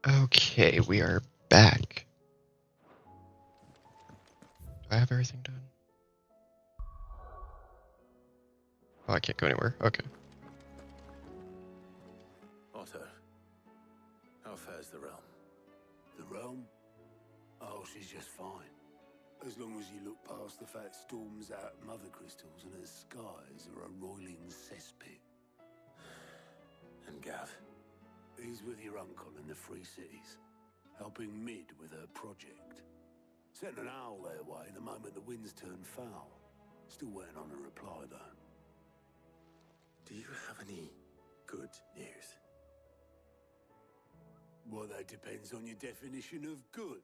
Okay, we are back. Do I have everything done? Oh, I can't go anywhere. Okay. Otto, how fares the realm? The realm? Oh, she's just fine. As long as you look past the fat storms out mother crystals and her skies are a roiling cesspit. And Gav? He's with your uncle in the Free Cities, helping Mid with her project. Sent an owl their way the moment the winds turned foul. Still waiting on a reply, though. Do you have any good news? Well, that depends on your definition of good.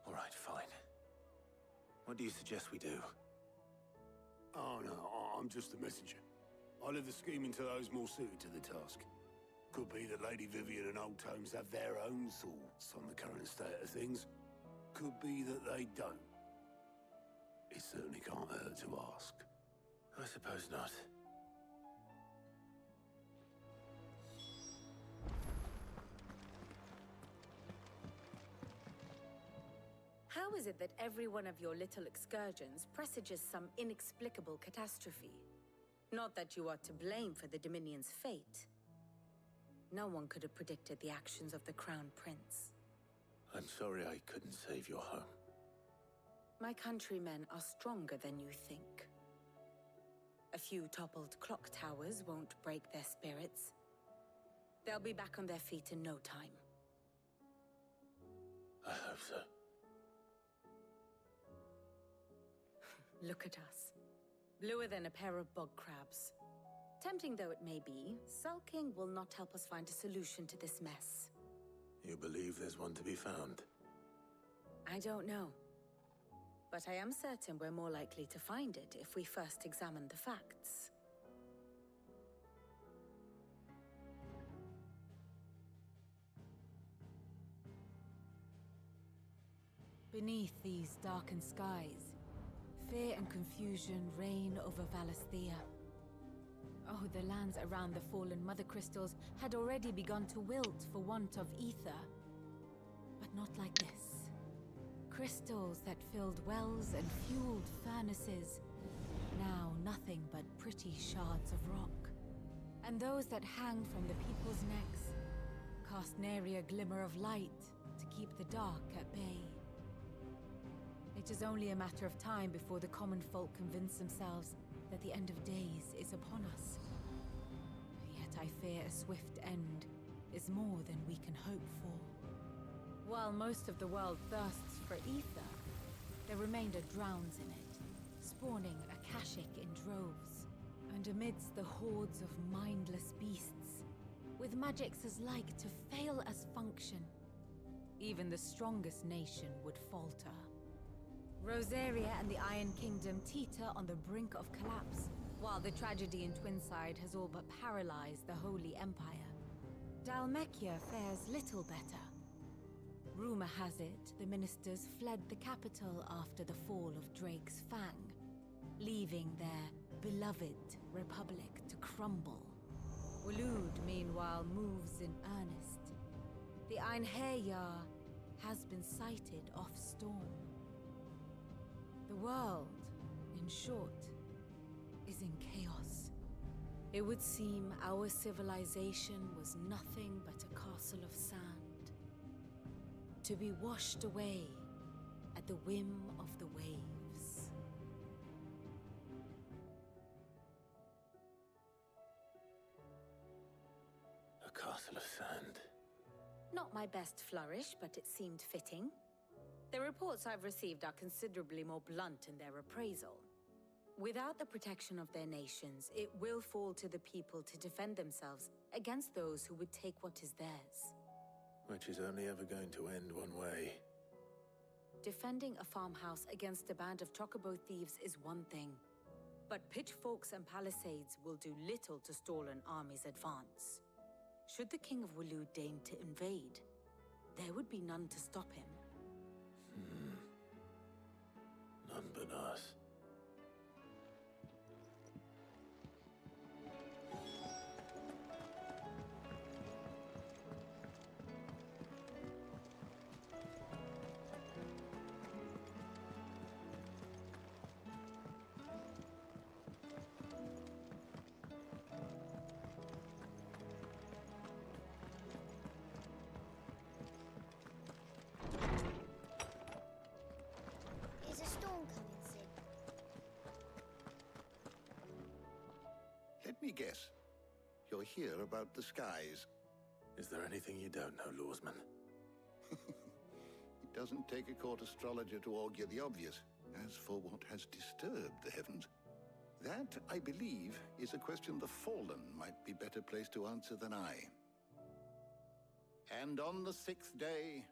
All right, fine. What do you suggest we do? Oh, no, I'm just a messenger. I leave the scheming to those more suited to the task. Could be that Lady Vivian and Old Tomes have their own thoughts on the current state of things. Could be that they don't. It certainly can't hurt to ask. I suppose not. How is it that every one of your little excursions presages some inexplicable catastrophe? Not that you are to blame for the Dominion's fate. No one could have predicted the actions of the Crown Prince. I'm sorry I couldn't save your home. My countrymen are stronger than you think. A few toppled clock towers won't break their spirits. They'll be back on their feet in no time. I hope so. Look at us. Bluer than a pair of bog crabs. Tempting though it may be, sulking will not help us find a solution to this mess. You believe there's one to be found? I don't know. But I am certain we're more likely to find it if we first examine the facts. Beneath these darkened skies, fear and confusion reign over Valisthea. Oh, the lands around the fallen mother crystals had already begun to wilt for want of ether. But not like this. Crystals that filled wells and fueled furnaces. Now nothing but pretty shards of rock. And those that hang from the people's necks cast nary a glimmer of light to keep the dark at bay. It is only a matter of time before the common folk convince themselves that the end of days is upon us. Yet I fear a swift end is more than we can hope for. While most of the world thirsts for ether, the remainder drowns in it, spawning Akashic in droves. And amidst the hordes of mindless beasts, with magics as like to fail as function, even the strongest nation would falter. Rosaria and the Iron Kingdom teeter on the brink of collapse, while the tragedy in Twinside has all but paralyzed the Holy Empire. Dalmekia fares little better. Rumor has it the ministers fled the capital after the fall of Drake's Fang, leaving their beloved republic to crumble. Waloed, meanwhile, moves in earnest. The Einherjar has been sighted off-storm. The world, in short, is in chaos. It would seem our civilization was nothing but a castle of sand, to be washed away at the whim of the waves. A castle of sand. Not my best flourish, but it seemed fitting. The reports I've received are considerably more blunt in their appraisal. Without the protection of their nations, it will fall to the people to defend themselves against those who would take what is theirs. Which is only ever going to end one way. Defending a farmhouse against a band of chocobo thieves is one thing, but pitchforks and palisades will do little to stall an army's advance. Should the King of Waloed deign to invade, there would be none to stop him. None but us. me guess. You're here about the skies. Is there anything you don't know, Lawsman? It doesn't take a court astrologer to augur the obvious. As for what has disturbed the heavens, that, I believe, is a question the Fallen might be better placed to answer than I. And on the sixth day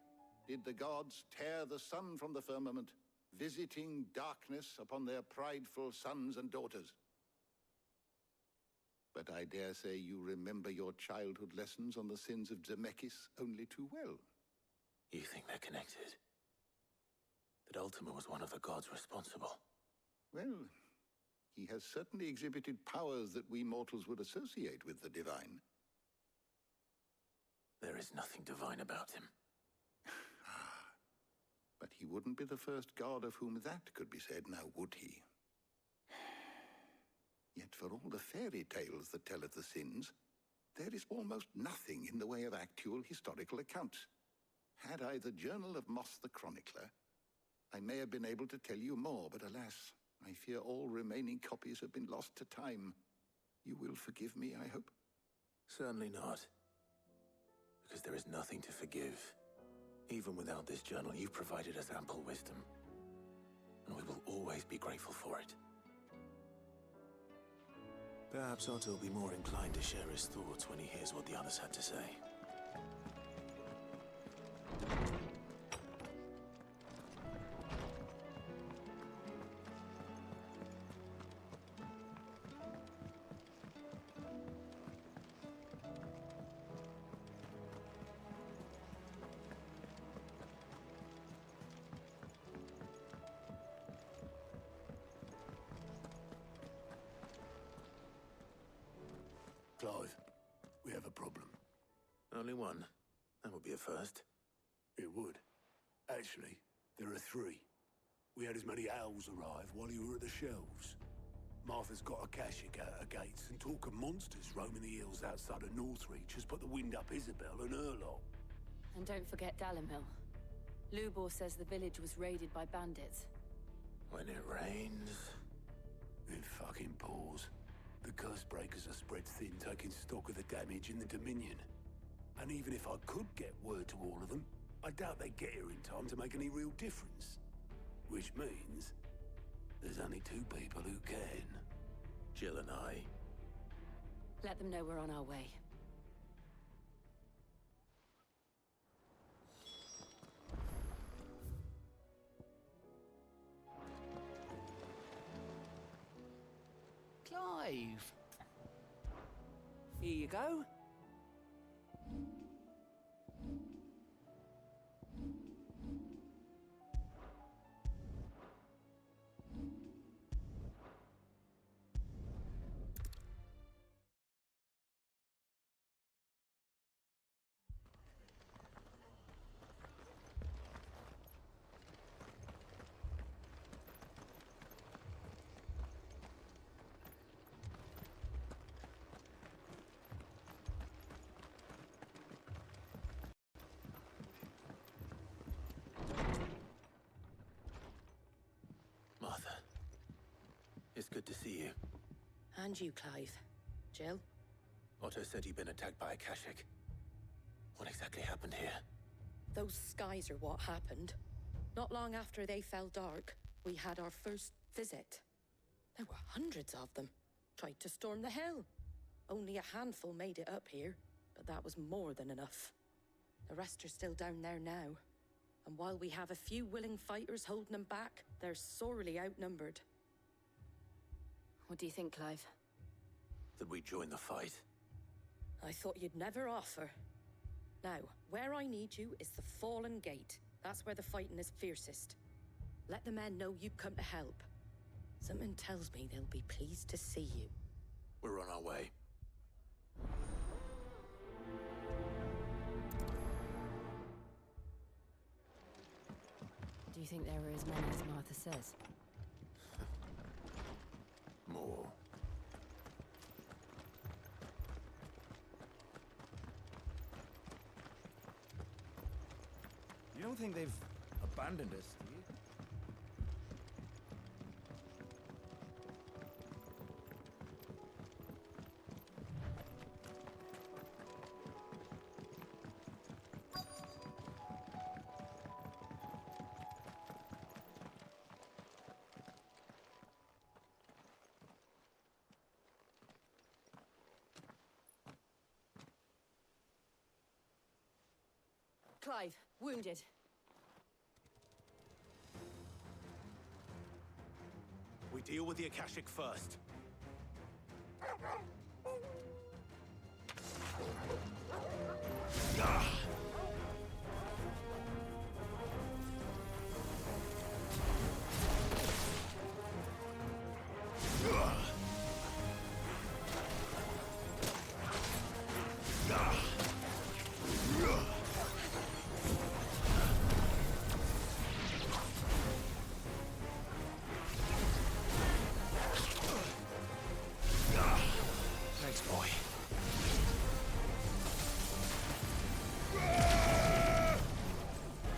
did the gods tear the sun from the firmament, visiting darkness upon their prideful sons and daughters. But I dare say you remember your childhood lessons on the sins of Zemeckis only too well. You think they're connected? That Ultima was one of the gods responsible? Well, he has certainly exhibited powers that we mortals would associate with the divine. There is nothing divine about him. But he wouldn't be the first god of whom that could be said, now would he? Yet for all the fairy tales that tell of the sins, there is almost nothing in the way of actual historical accounts. Had I the Journal of Moss the Chronicler, I may have been able to tell you more, but alas, I fear all remaining copies have been lost to time. You will forgive me, I hope? Certainly not. Because there is nothing to forgive. Even without this journal, you've provided us ample wisdom. And we will always be grateful for it. Perhaps Otto will be more inclined to share his thoughts when he hears what the others had to say. Clive, we have a problem. Only one. That would be a first. It would. Actually, there are three. We had as many owls arrive while you were at the shelves. Martha's got a Akashic out her gates, and talk of monsters roaming the hills outside of Northreach has put the wind up Isabel and her lot. And don't forget Dalimil. Lubor says the village was raided by bandits. When it rains... It fucking pours. The curse breakers are spread thin, taking stock of the damage in the Dominion. And even if I could get word to all of them, I doubt they'd get here in time to make any real difference. Which means there's only two people who can. Jill and I. Let them know we're on our way. Clive! Here you go. Martha. It's good to see you. And you, Clive. Jill? Otto said you'd been attacked by Akashic. What exactly happened here? Those skies are what happened. Not long after they fell dark, we had our first visit. There were hundreds of them. Tried to storm the hill. Only a handful made it up here, but that was more than enough. The rest are still down there now. And while we have a few willing fighters holding them back, they're sorely outnumbered. What do you think, Clive? That we join the fight? I thought you'd never offer. Now, where I need you is the Fallen Gate. That's where the fighting is fiercest. Let the men know you've come to help. Something tells me they'll be pleased to see you. We're on our way. Do you think there are as many as Martha says? More. You don't think they've abandoned us, do you? Clive, wounded. We deal with the Akashic first. Thanks, boy.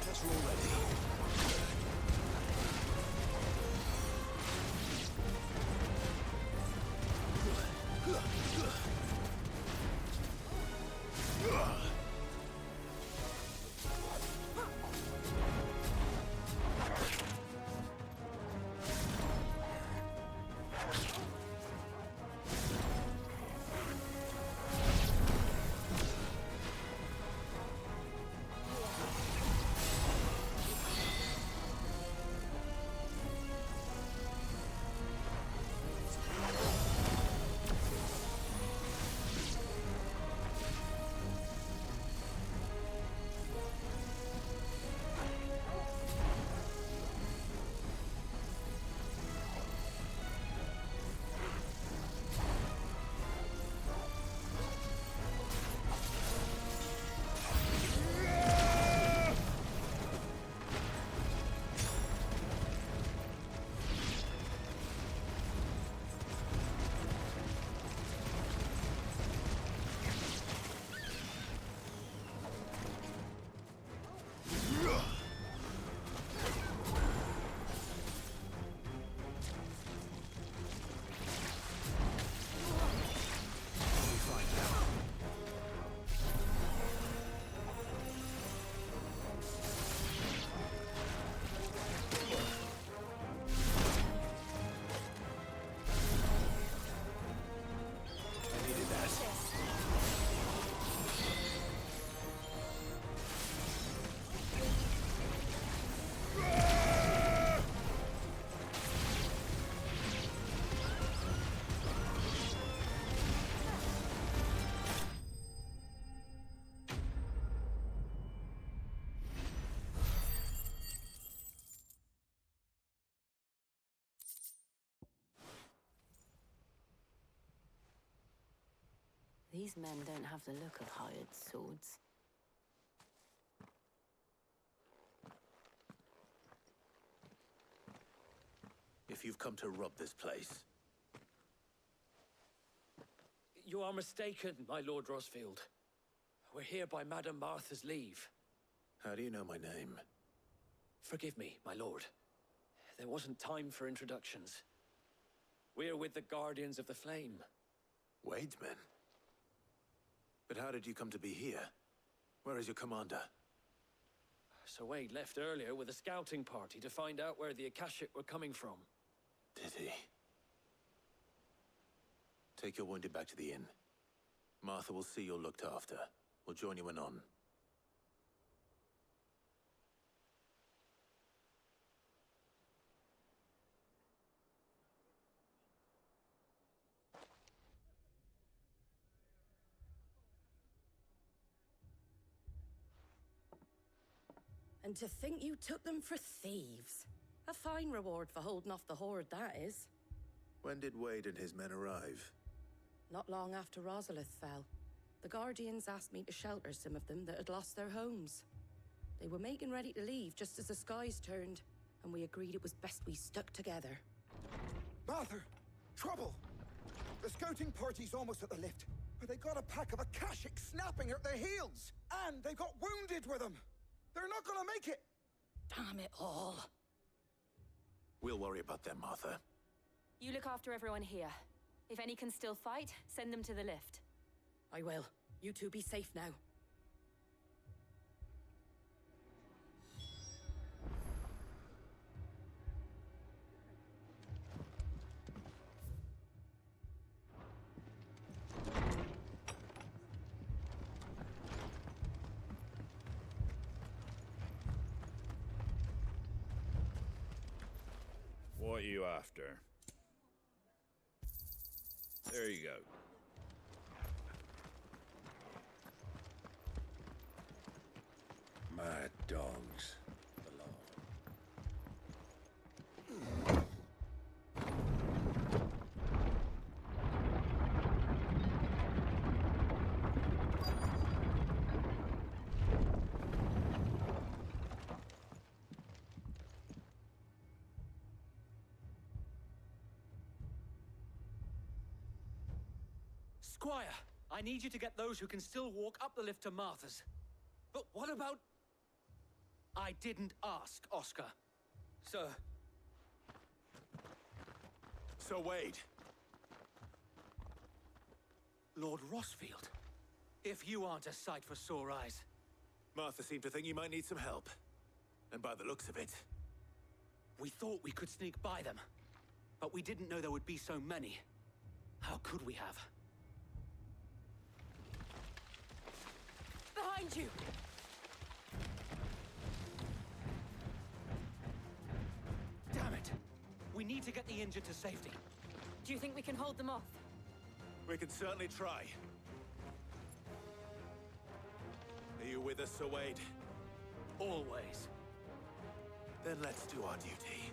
Guess we're all ready. These men don't have the look of hired swords. If you've come to rob this place, You are mistaken, my Lord Rosfield. We're here by Madame Martha's leave. how do you know my name? Forgive me, my lord. There wasn't time for introductions. We're with the Guardians of the Flame. Wade's men? But how did you come to be here? Where is your commander? Sir Wade left earlier with a scouting party to find out where the Akashic were coming from. Did he? Take your wounded back to the inn. Martha will see you're looked after. We'll join you anon. And to think you took them for thieves. A fine reward for holding off the horde, that is. When did Wade and his men arrive? Not long after Rosalith fell, the Guardians asked me to shelter some of them that had lost their homes. They were making ready to leave just as the skies turned, and we agreed it was best we stuck together. Martha! Trouble! The scouting party's almost at the lift, but they got a pack of Akashic snapping at their heels! And they got wounded with them! They're not gonna make it! Damn it all. We'll worry about them, Martha. You look after everyone here. If any can still fight, send them to the lift. I will. You two be safe now. you after? There you go. Mad dogs. The law. Squire, I need you to get those who can still walk up the lift to Martha's. But what about... I didn't ask, Oscar. Sir. Sir Wade. Lord Rossfield. If you aren't a sight for sore eyes. Martha seemed to think you might need some help. And by the looks of it... We thought we could sneak by them. But we didn't know there would be so many. How could we have? Behind you! Damn it! We need to get the injured to safety. Do you think we can hold them off? We can certainly try. Are you with us, Sir Wade? Always. Then let's do our duty.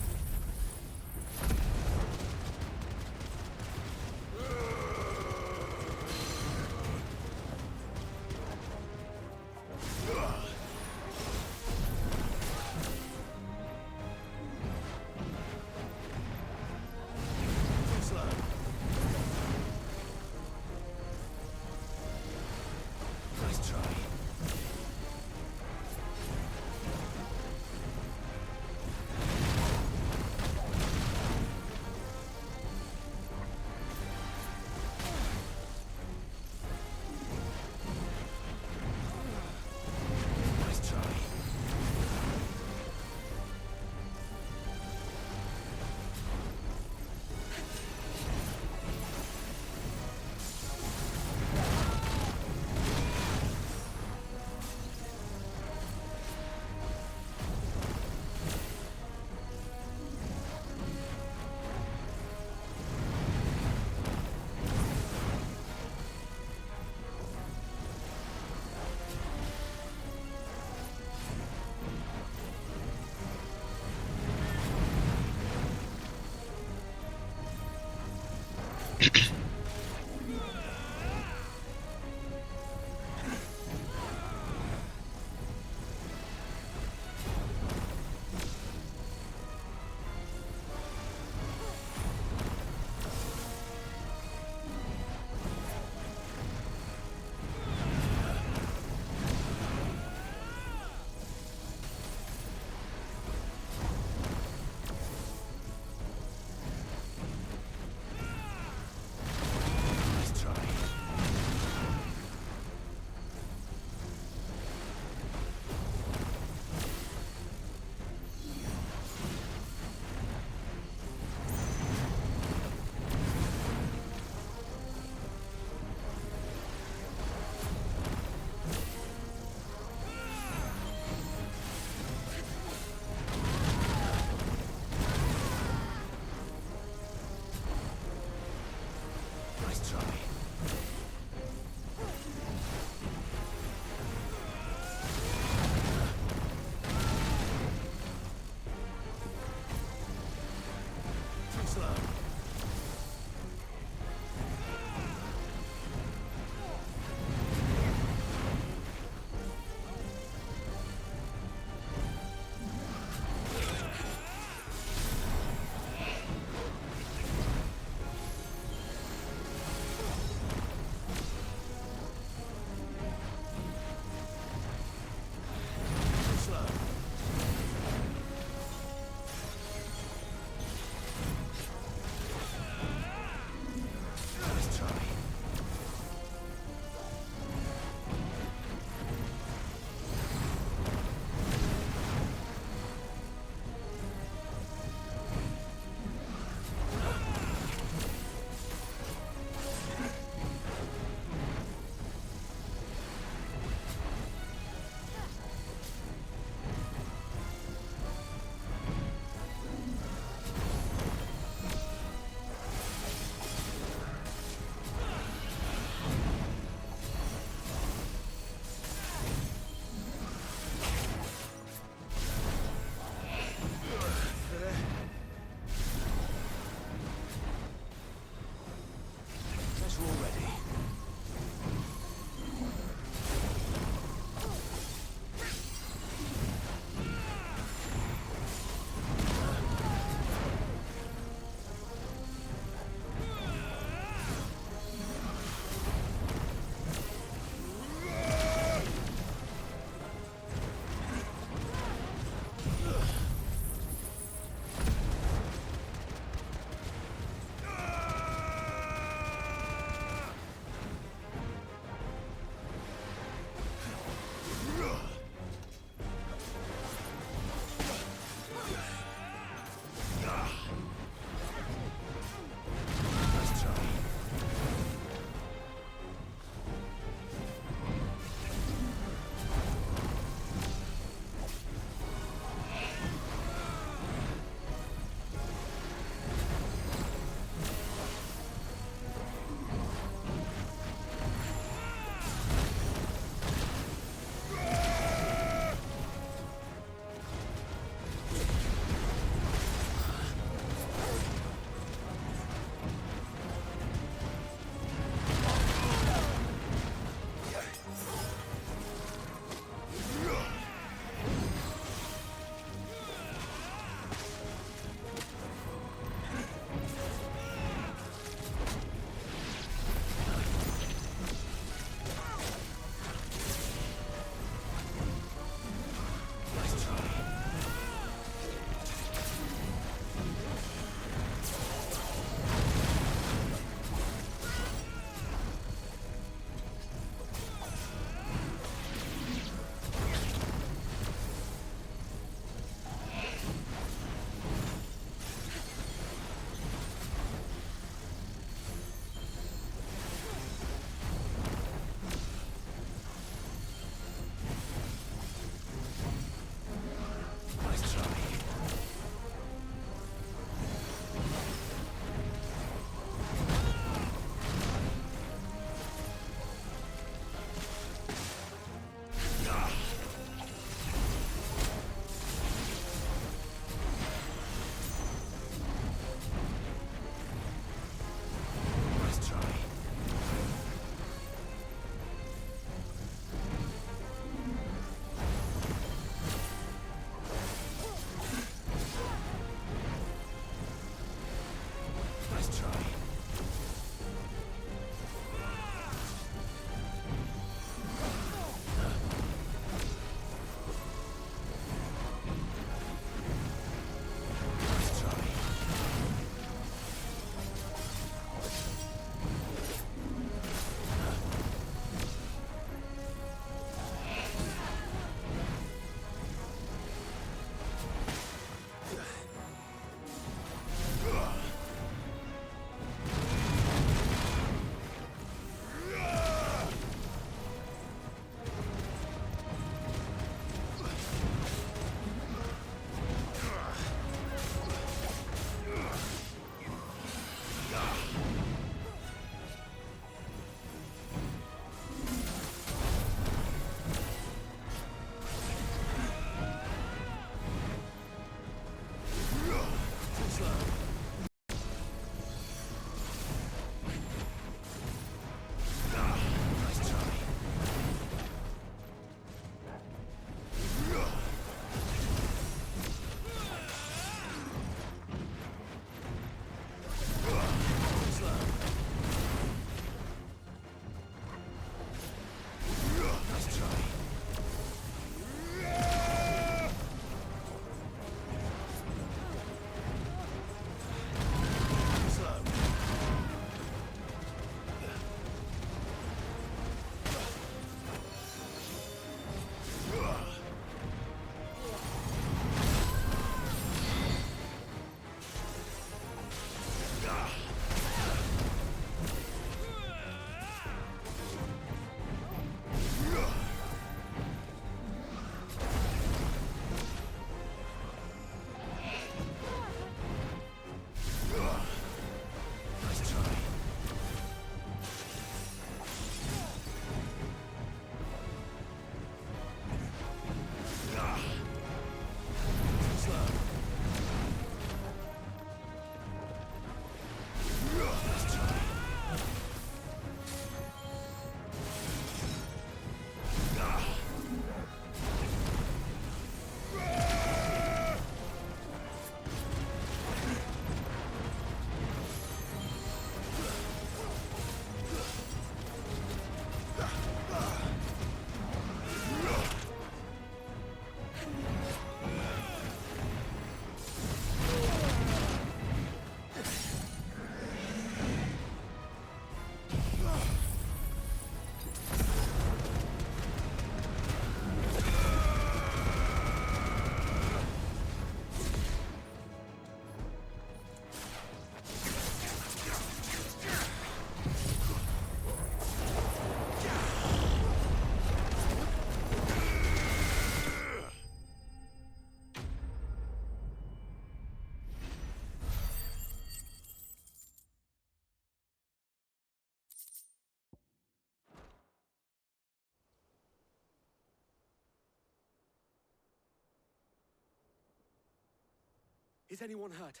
Is anyone hurt?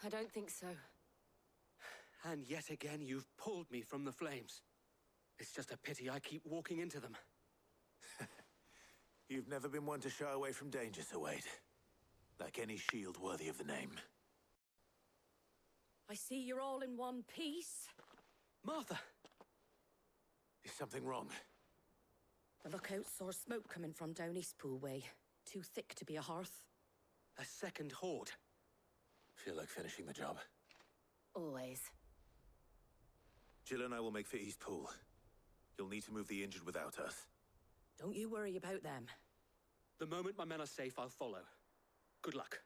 I don't think so. And yet again, you've pulled me from the flames. It's just a pity I keep walking into them. You've never been one to shy away from danger, Sir Wade. Like any shield worthy of the name. I see you're all in one piece. Martha! Is something wrong? The lookout saw smoke coming from down Eastpool way. Too thick to be a hearth. A second horde. Feel like finishing the job. Always. Jill and I will make for Eastpool. You'll need to move the injured without us. Don't you worry about them. The moment my men are safe, I'll follow. Good luck.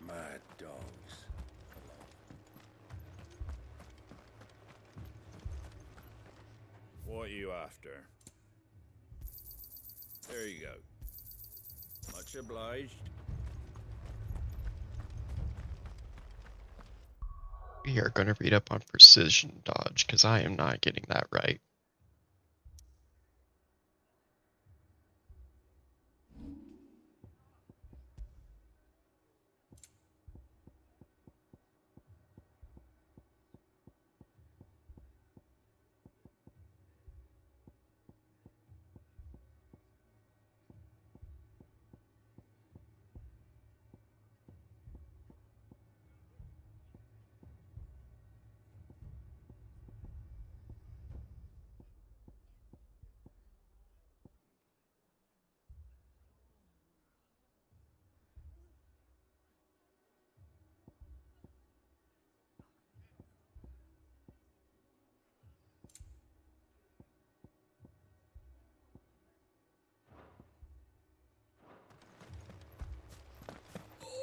Mad dogs. What are you after? There you go. Much obliged. We are going to read up on precision dodge, because I am not getting that right.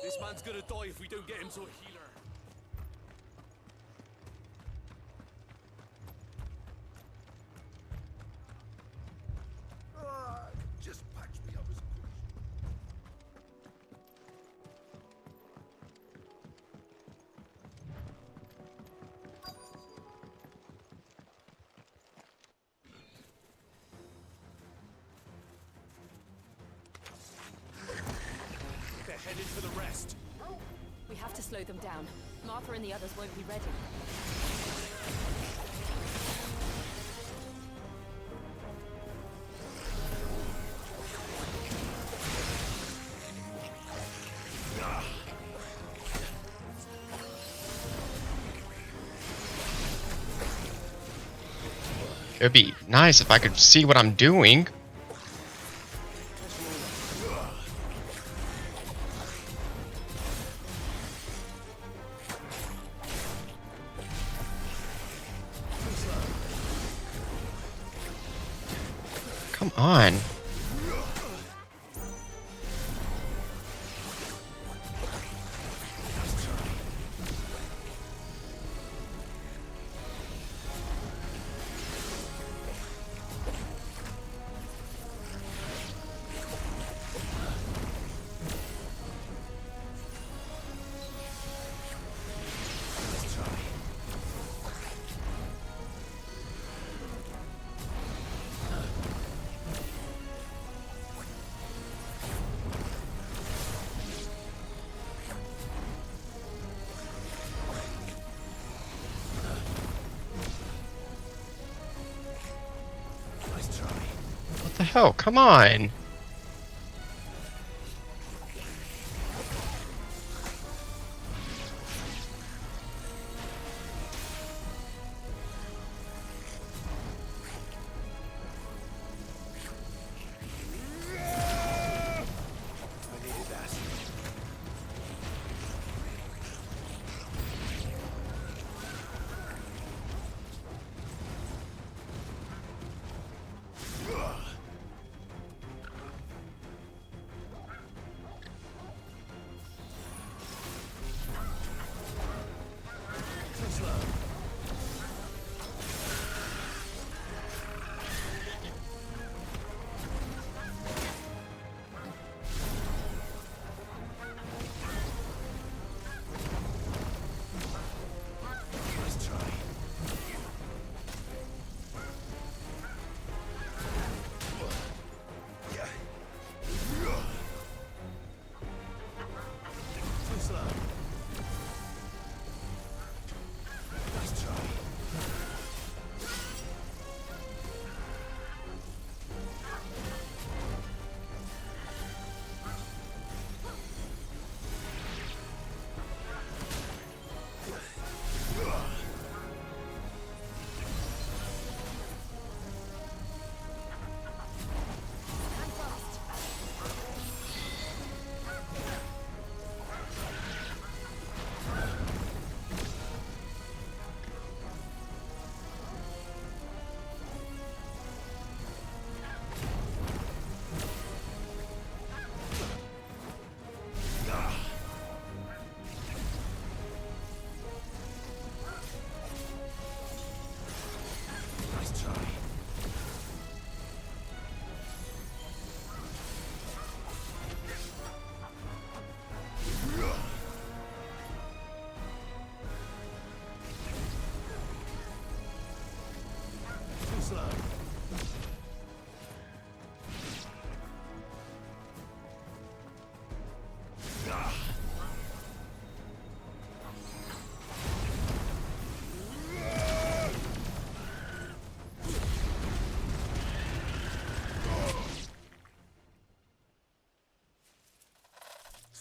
This man's gonna die if we don't get him to a healer. Just patch me up as quick. They're headed for the rest. We have to slow them down. Martha and the others won't be ready. It'd be nice if I could see what I'm doing. Come on. What the hell? Come on.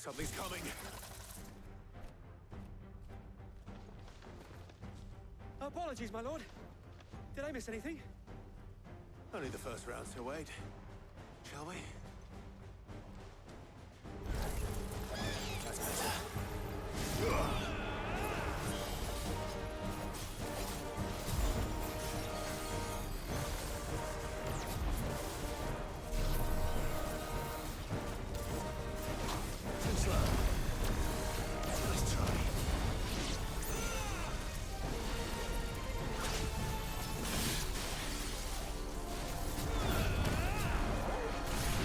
Something's coming. Apologies, my lord. Did I miss anything? Only the first round to wait. Shall we? That's better. Too slow.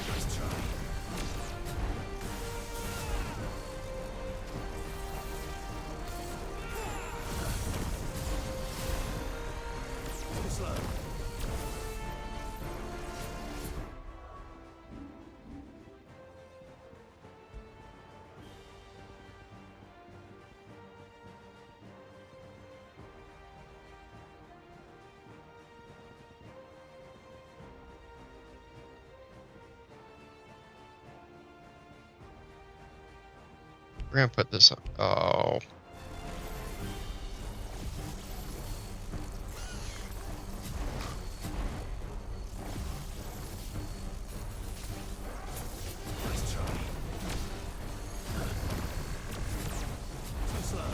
Nice try. Nice try. Too slow. We're gonna put this on. Oh. Nice try. Too slow.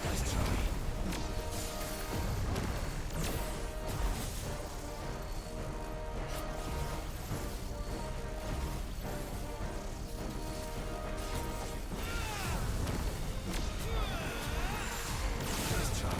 Nice try. Nice try.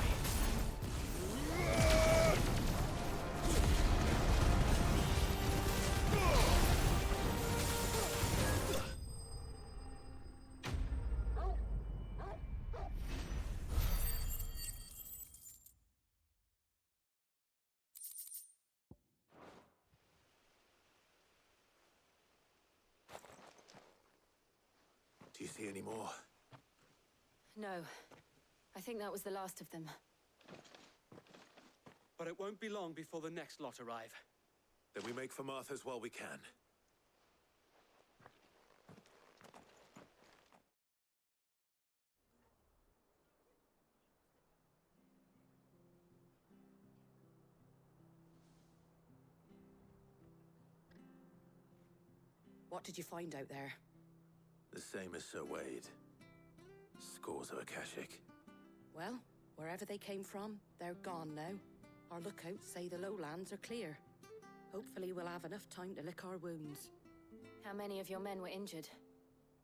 Do you see any more? No. I think that was the last of them. But it won't be long before the next lot arrive. Then we make for Martha's while we can. What did you find out there? The same as Sir Wade. Scores of Akashic. Well, wherever they came from, they're gone now. Our lookouts say the lowlands are clear. Hopefully we'll have enough time to lick our wounds. How many of your men were injured?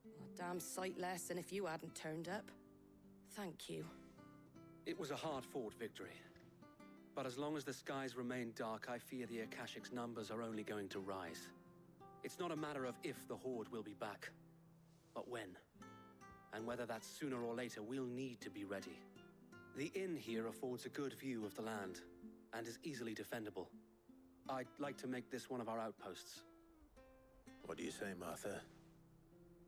A damn sight less than if you hadn't turned up. Thank you. It was a hard-fought victory. But as long as the skies remain dark, I fear the Akashic's numbers are only going to rise. It's not a matter of if the Horde will be back, but when. And whether that's sooner or later, we'll need to be ready. The inn here affords a good view of the land, and is easily defendable. I'd like to make this one of our outposts. What do you say, Martha?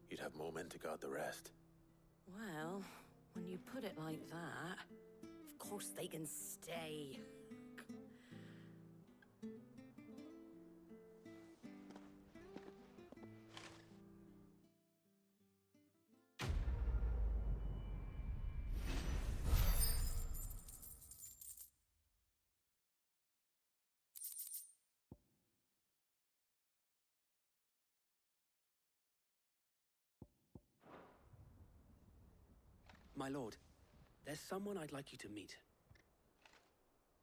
You'd have more men to guard the rest. Well, when you put it like that, of course they can stay. My lord, there's someone I'd like you to meet.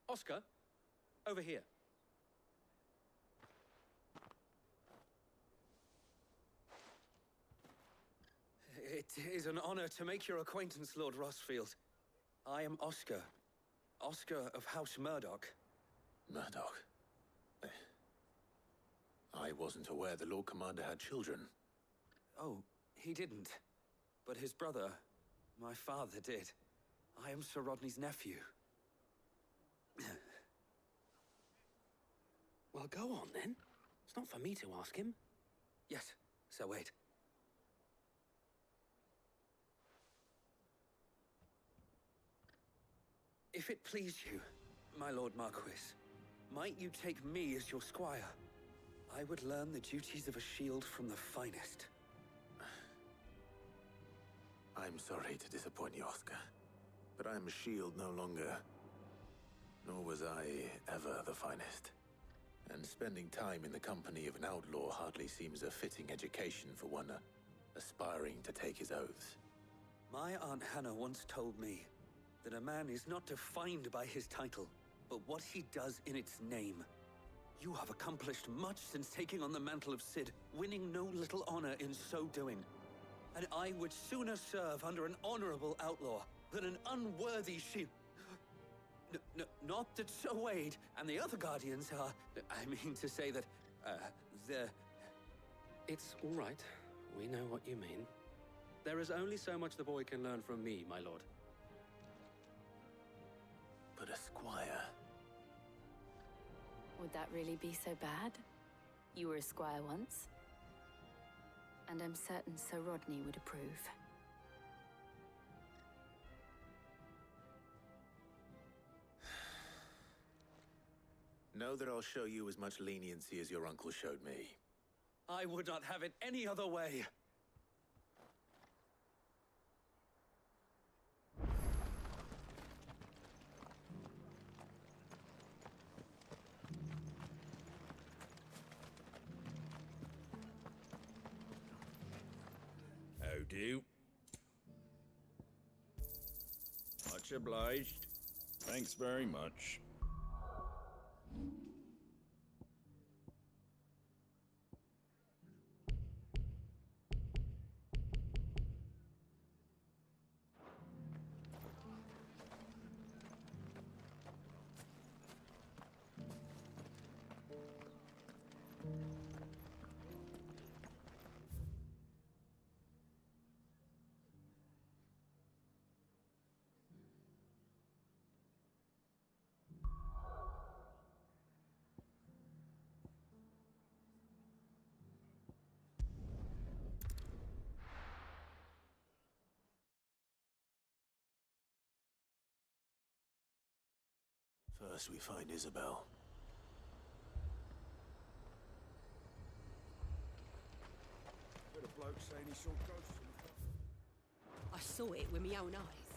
Oscar, over here. It is an honor to make your acquaintance, Lord Rossfield. I am Oscar. Oscar of House Murdoch. Murdoch? I wasn't aware the Lord Commander had children. Oh, he didn't. But his brother, my father, did. I am Sir Rodney's nephew. Well, go on then. It's not for me to ask him. Yes, Sir Wade. If it please you, my Lord Marquis, might you take me as your squire? I would learn the duties of a shield from the finest. I'm sorry to disappoint you, Oscar, but I'm a shield no longer. Nor was I ever the finest. And spending time in the company of an outlaw hardly seems a fitting education for one aspiring to take his oaths. My Aunt Hannah once told me that a man is not defined by his title, but what he does in its name. You have accomplished much since taking on the mantle of Cid, winning no little honor in so doing. And I would sooner serve under an honorable outlaw than an unworthy shield. Not that Sir Wade and the other Guardians are... I mean to say that, they're... It's all right. We know what you mean. There is only so much the boy can learn from me, my lord. But a squire... Would that really be so bad? You were a squire once. And I'm certain Sir Rodney would approve. Know that I'll show you as much leniency as your uncle showed me. I would not have it any other way. How do? Much obliged. Thanks very much. First we find Isabel. Heard a bloke saying he saw ghosts in the park. I saw it with my own eyes.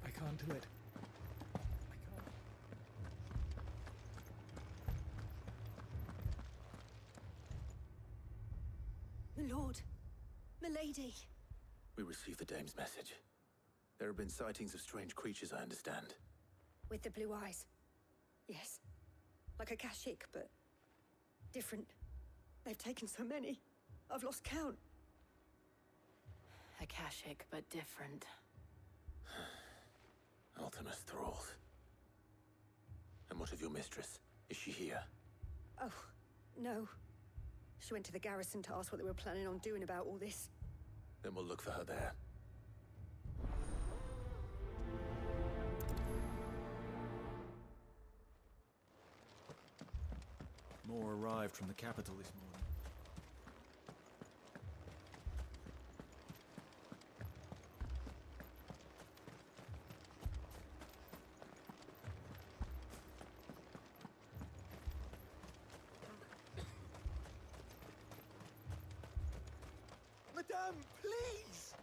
I can't do it. My lord, milady. We received the dame's message. There have been sightings of strange creatures, I understand. With the blue eyes. Yes. Like a Kashik, but different. They've taken so many. I've lost count. Akashic, but different. Ultimus thralls. And what of your mistress? Is she here? Oh, no. She went to the garrison to ask what they were planning on doing about all this. Then we'll look for her there. More arrived from the capital this morning. Madame, please!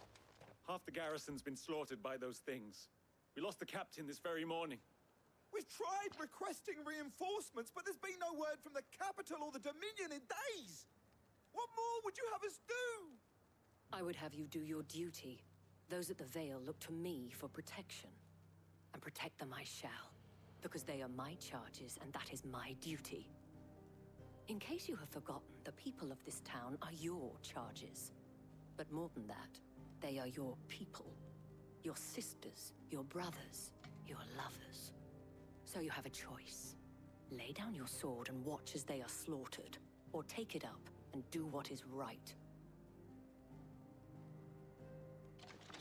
Half the garrison's been slaughtered by those things. We lost the captain this very morning. We've tried requesting reinforcements, but there's been no word from the capital or the Dominion in days. What more would you have us do? I would have you do your duty. Those at the Vale look to me for protection. And protect them I shall. Because they are my charges, and that is my duty. In case you have forgotten, the people of this town are your charges. But more than that, they are your people. Your sisters, your brothers, your lovers. So you have a choice. Lay down your sword and watch as they are slaughtered, or take it up and do what is right.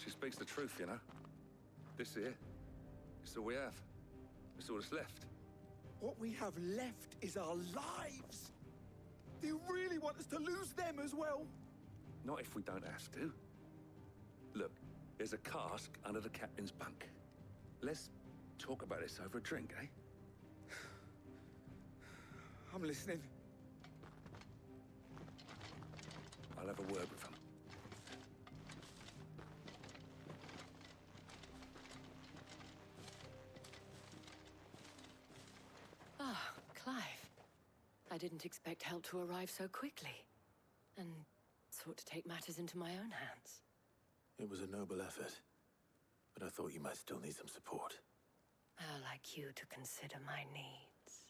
She speaks the truth, you know. This here, it's all we have. It's all that's left. What we have left is our lives. Do you really want us to lose them as well? Not if we don't have to. Look, there's a cask under the captain's bunk. Let's talk about this over a drink, eh? I'm listening. I'll have a word with him. Ah, Clive. I didn't expect help to arrive so quickly. And sought to take matters into my own hands. It was a noble effort, but I thought you might still need some support. I'd like you to consider my needs.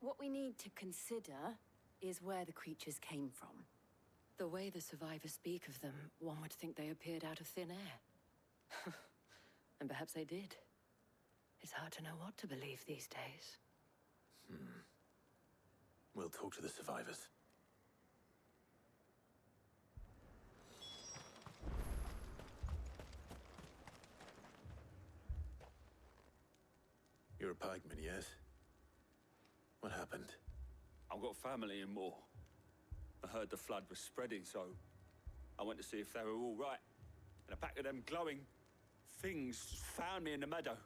What we need to consider is where the creatures came from. The way the survivors speak of them, one would think they appeared out of thin air. And perhaps they did. It's hard to know what to believe these days. We'll talk to the survivors. You're a pikeman, yes? What happened? I've got family in Moor. I heard the flood was spreading, so I went to see if they were all right. And a pack of them glowing things found me in the meadow.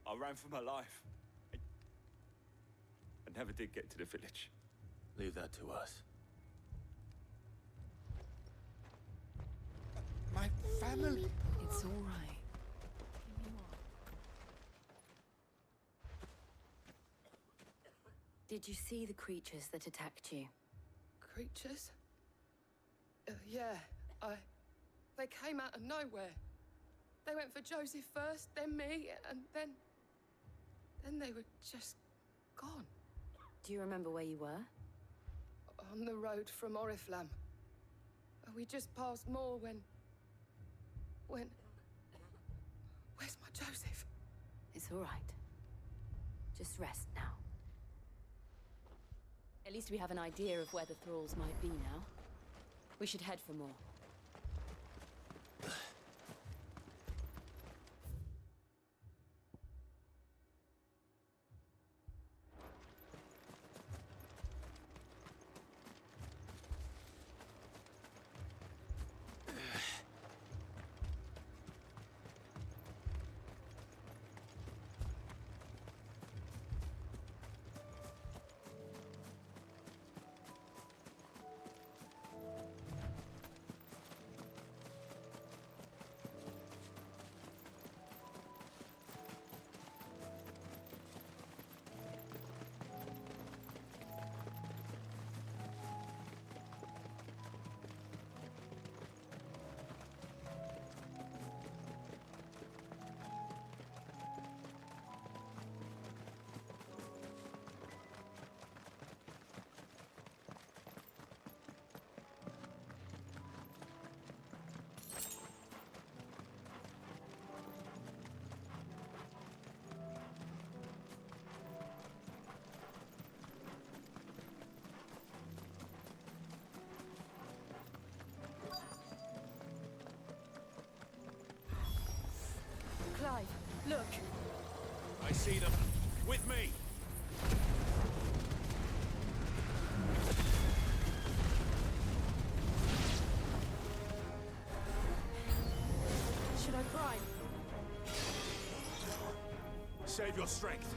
I ran for my life. I never did get to the village. Leave that to us. My family. It's all right. Did you see the creatures that attacked you? Creatures? Yeah, they came out of nowhere. They went for Joseph first, then me, and then they were just gone. Do you remember where you were? On the road from Oriflamme. We just passed Moor when... Where's my Joseph? It's all right. Just rest now. At least we have an idea of where the thralls might be now. We should head for more. Clive, look! I see them. With me! Should I prime? Save your strength.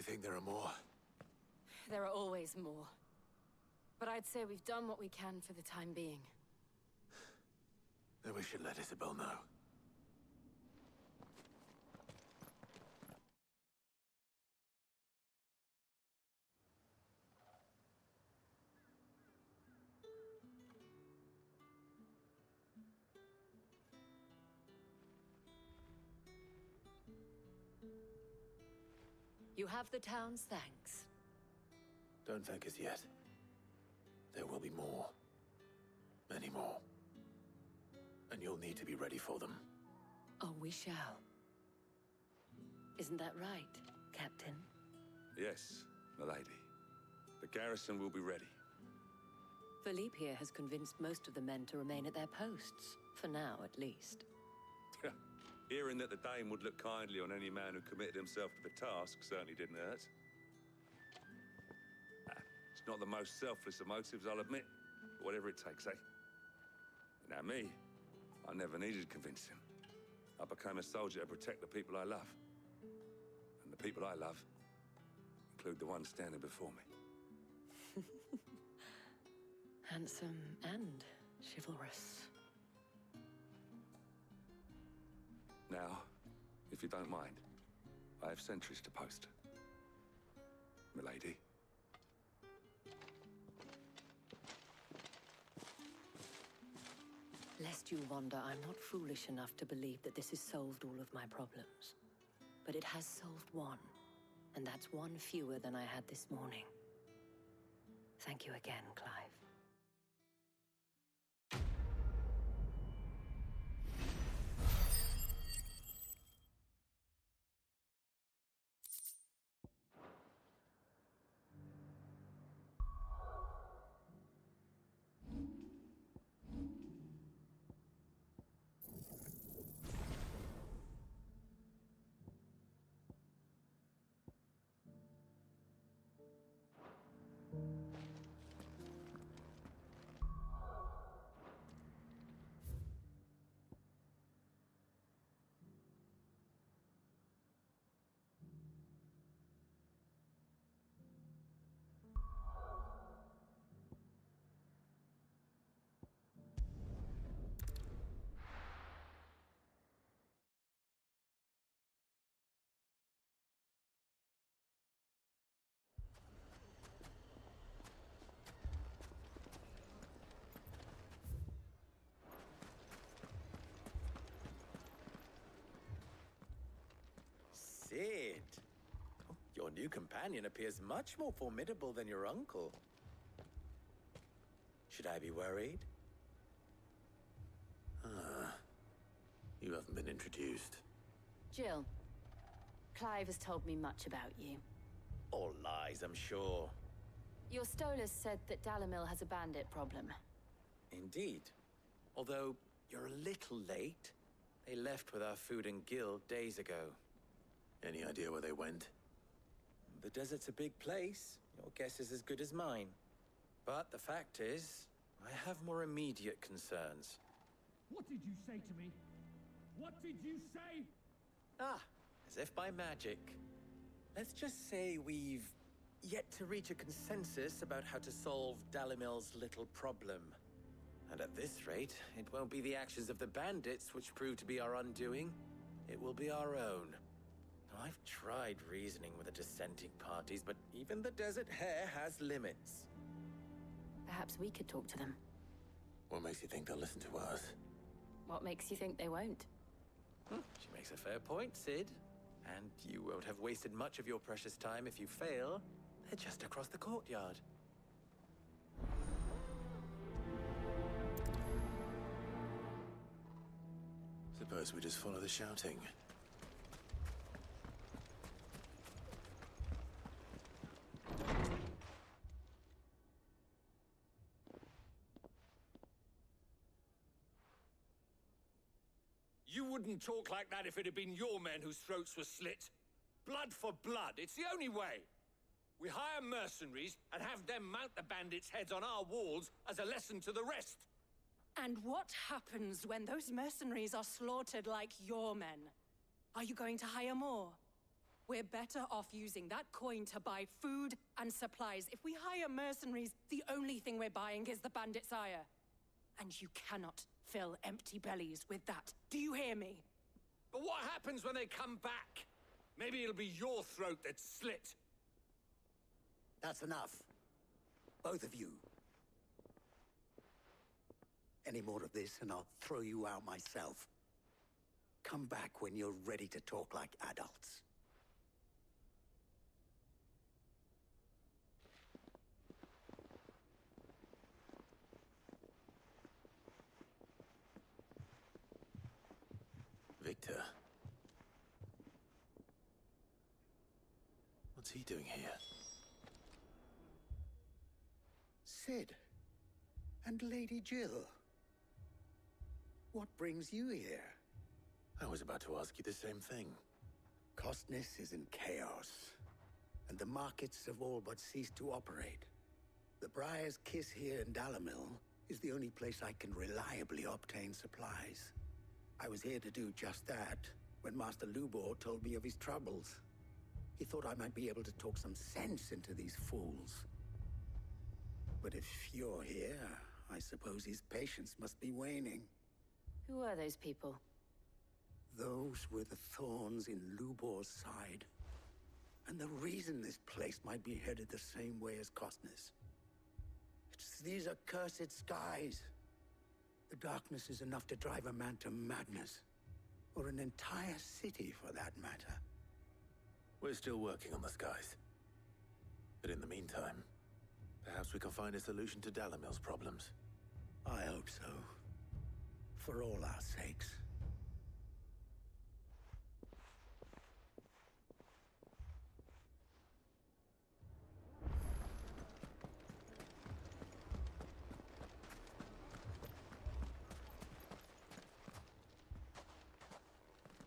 You think there are more? There are always more. But I'd say we've done what we can for the time being. Then we should let Isabel know. You have the town's thanks. Don't thank us yet. There will be more. Many more. And you'll need to be ready for them. Oh, we shall. Isn't that right, Captain? Yes, milady. The garrison will be ready. Philippe here has convinced most of the men to remain at their posts. For now, at least. Hearing that the Dame would look kindly on any man who committed himself to the task certainly didn't hurt. It's not the most selfless of motives, I'll admit. But whatever it takes, eh? Now me, I never needed convincing. I became a soldier to protect the people I love. And the people I love include the ones standing before me. Handsome and chivalrous. Now, if you don't mind, I have sentries to post. Milady. Lest you wonder, I'm not foolish enough to believe that this has solved all of my problems. But it has solved one, and that's one fewer than I had this morning. Thank you again, Clive. Sid! Oh, your new companion appears much more formidable than your uncle. Should I be worried? Ah. You haven't been introduced. Jill, Clive has told me much about you. All lies, I'm sure. Your Stolas said that Dalimil has a bandit problem. Indeed. Although, you're a little late. They left with our food and guild days ago. Any idea where they went? The desert's a big place. Your guess is as good as mine. But the fact is, I have more immediate concerns. What did you say to me? What did you say? Ah, as if by magic. Let's just say we've yet to reach a consensus about how to solve Dalimil's little problem. And at this rate, it won't be the actions of the bandits which prove to be our undoing. It will be our own. I've tried reasoning with the dissenting parties, but even the Desert Hare has limits. Perhaps we could talk to them. What makes you think they'll listen to us? What makes you think they won't? She makes a fair point, Sid. And you won't have wasted much of your precious time if you fail. They're just across the courtyard. Suppose we just follow the shouting. You wouldn't talk like that if it had been your men whose throats were slit. Blood for blood, it's the only way. We hire mercenaries and have them mount the bandits' heads on our walls as a lesson to the rest. And what happens when those mercenaries are slaughtered like your men? Are you going to hire more? We're better off using that coin to buy food and supplies. If we hire mercenaries, the only thing we're buying is the bandit's ire. And you cannot fill empty bellies with that. Do you hear me? But what happens when they come back? Maybe it'll be your throat that's slit. That's enough. Both of you. Any more of this and I'll throw you out myself. Come back when you're ready to talk like adults. Victor. What's he doing here? Sid. And Lady Jill. What brings you here? I was about to ask you the same thing. Costness is in chaos, and the markets have all but ceased to operate. The Briar's Kiss here in Dalamil is the only place I can reliably obtain supplies. I was here to do just that when Master Lubor told me of his troubles. He thought I might be able to talk some sense into these fools. But if you're here, I suppose his patience must be waning. Who are those people? Those were the thorns in Lubor's side. And the reason this place might be headed the same way as Costness. It's these accursed skies. The darkness is enough to drive a man to madness. Or an entire city, for that matter. We're still working on the skies. But in the meantime, perhaps we can find a solution to Dalamil's problems. I hope so. For all our sakes.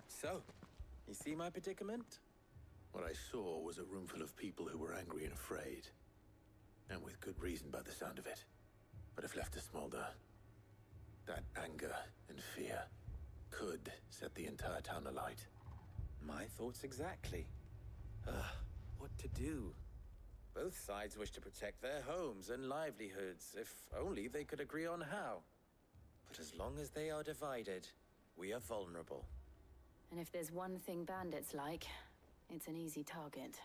So, you see my predicament? What I saw was a room full of people who were angry and afraid. And with good reason by the sound of it. But if left to smolder, that anger and fear could set the entire town alight. My thoughts exactly. What to do? Both sides wish to protect their homes and livelihoods, if only they could agree on how. But as long as they are divided, we are vulnerable. And if there's one thing bandits like, it's an easy target.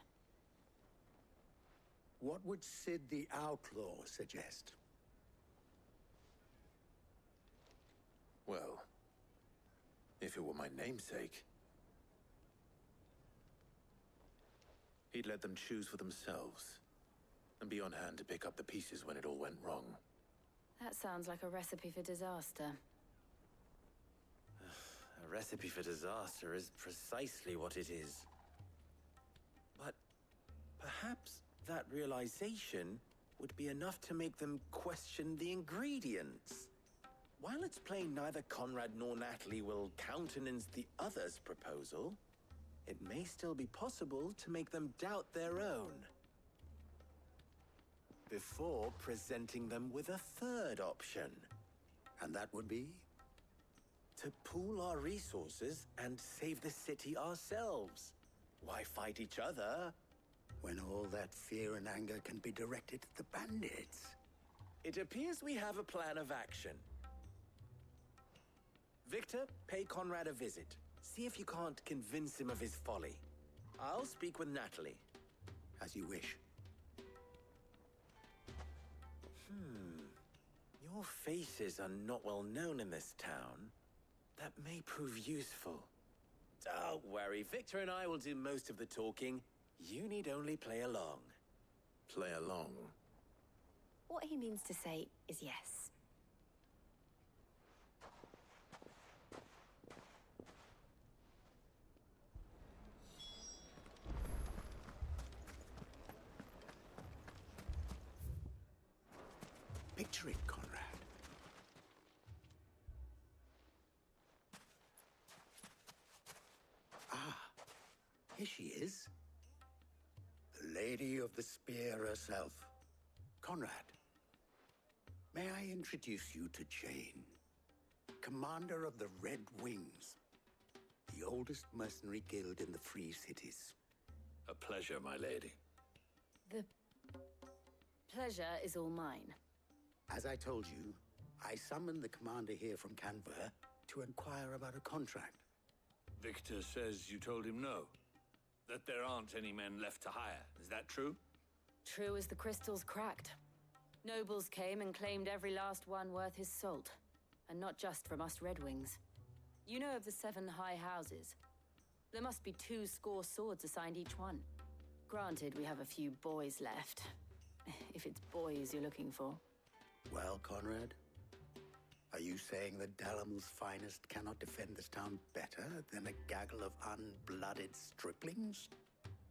What would Sid the Outlaw suggest? Well, if it were my namesake, he'd let them choose for themselves, and be on hand to pick up the pieces when it all went wrong. That sounds like a recipe for disaster. A recipe for disaster is precisely what it is. But perhaps that realization would be enough to make them question the ingredients. While it's plain neither Conrad nor Natalie will countenance the other's proposal, it may still be possible to make them doubt their own. Before presenting them with a third option. And that would be? To pool our resources and save the city ourselves. Why fight each other? When all that fear and anger can be directed at the bandits. It appears we have a plan of action. Victor, pay Conrad a visit. See if you can't convince him of his folly. I'll speak with Natalie. As you wish. Your faces are not well known in this town. That may prove useful. Don't worry, Victor and I will do most of the talking. You need only play along. Play along? What he means to say is yes. Picture it, Conrad. Here she is. The Lady of the Spear herself. Conrad, may I introduce you to Jane, commander of the Red Wings, the oldest mercenary guild in the Free Cities. A pleasure, my lady. The pleasure is all mine. As I told you, I summoned the commander here from Canberra to inquire about a contract. Victor says you told him no. That there aren't any men left to hire. Is that true? True as the crystals cracked. Nobles came and claimed every last one worth his salt. And not just from us Red Wings. You know of the 7 high houses. There must be 2 swords assigned each one. Granted, we have a few boys left. If it's boys you're looking for. Well, Conrad, are you saying that Dalamil's finest cannot defend this town better than a gaggle of unblooded striplings?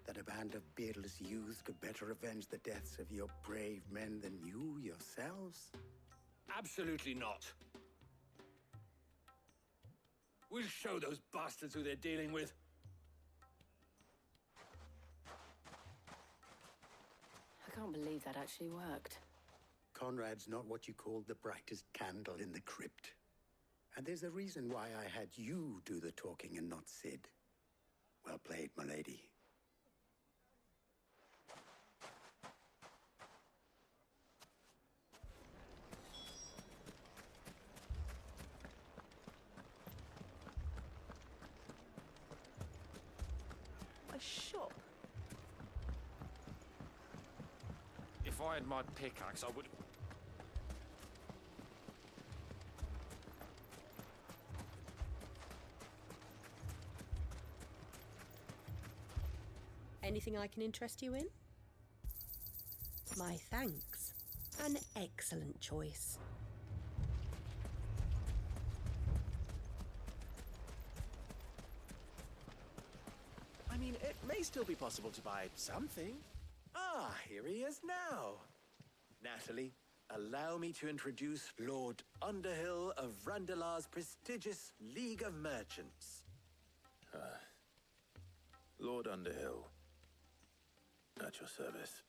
That a band of beardless youths could better avenge the deaths of your brave men than you yourselves? Absolutely not. We'll show those bastards who they're dealing with. I can't believe that actually worked. Conrad's not what you call the brightest candle in the crypt. And there's a reason why I had you do the talking and not Sid. Well played, my lady. A shop? If I had my pickaxe, I would... Anything I can interest you in? My thanks. An excellent choice. I mean, it may still be possible to buy something. Ah, here he is now. Natalie, allow me to introduce Lord Underhill of Randalar's prestigious League of Merchants. Lord Underhill. At your service.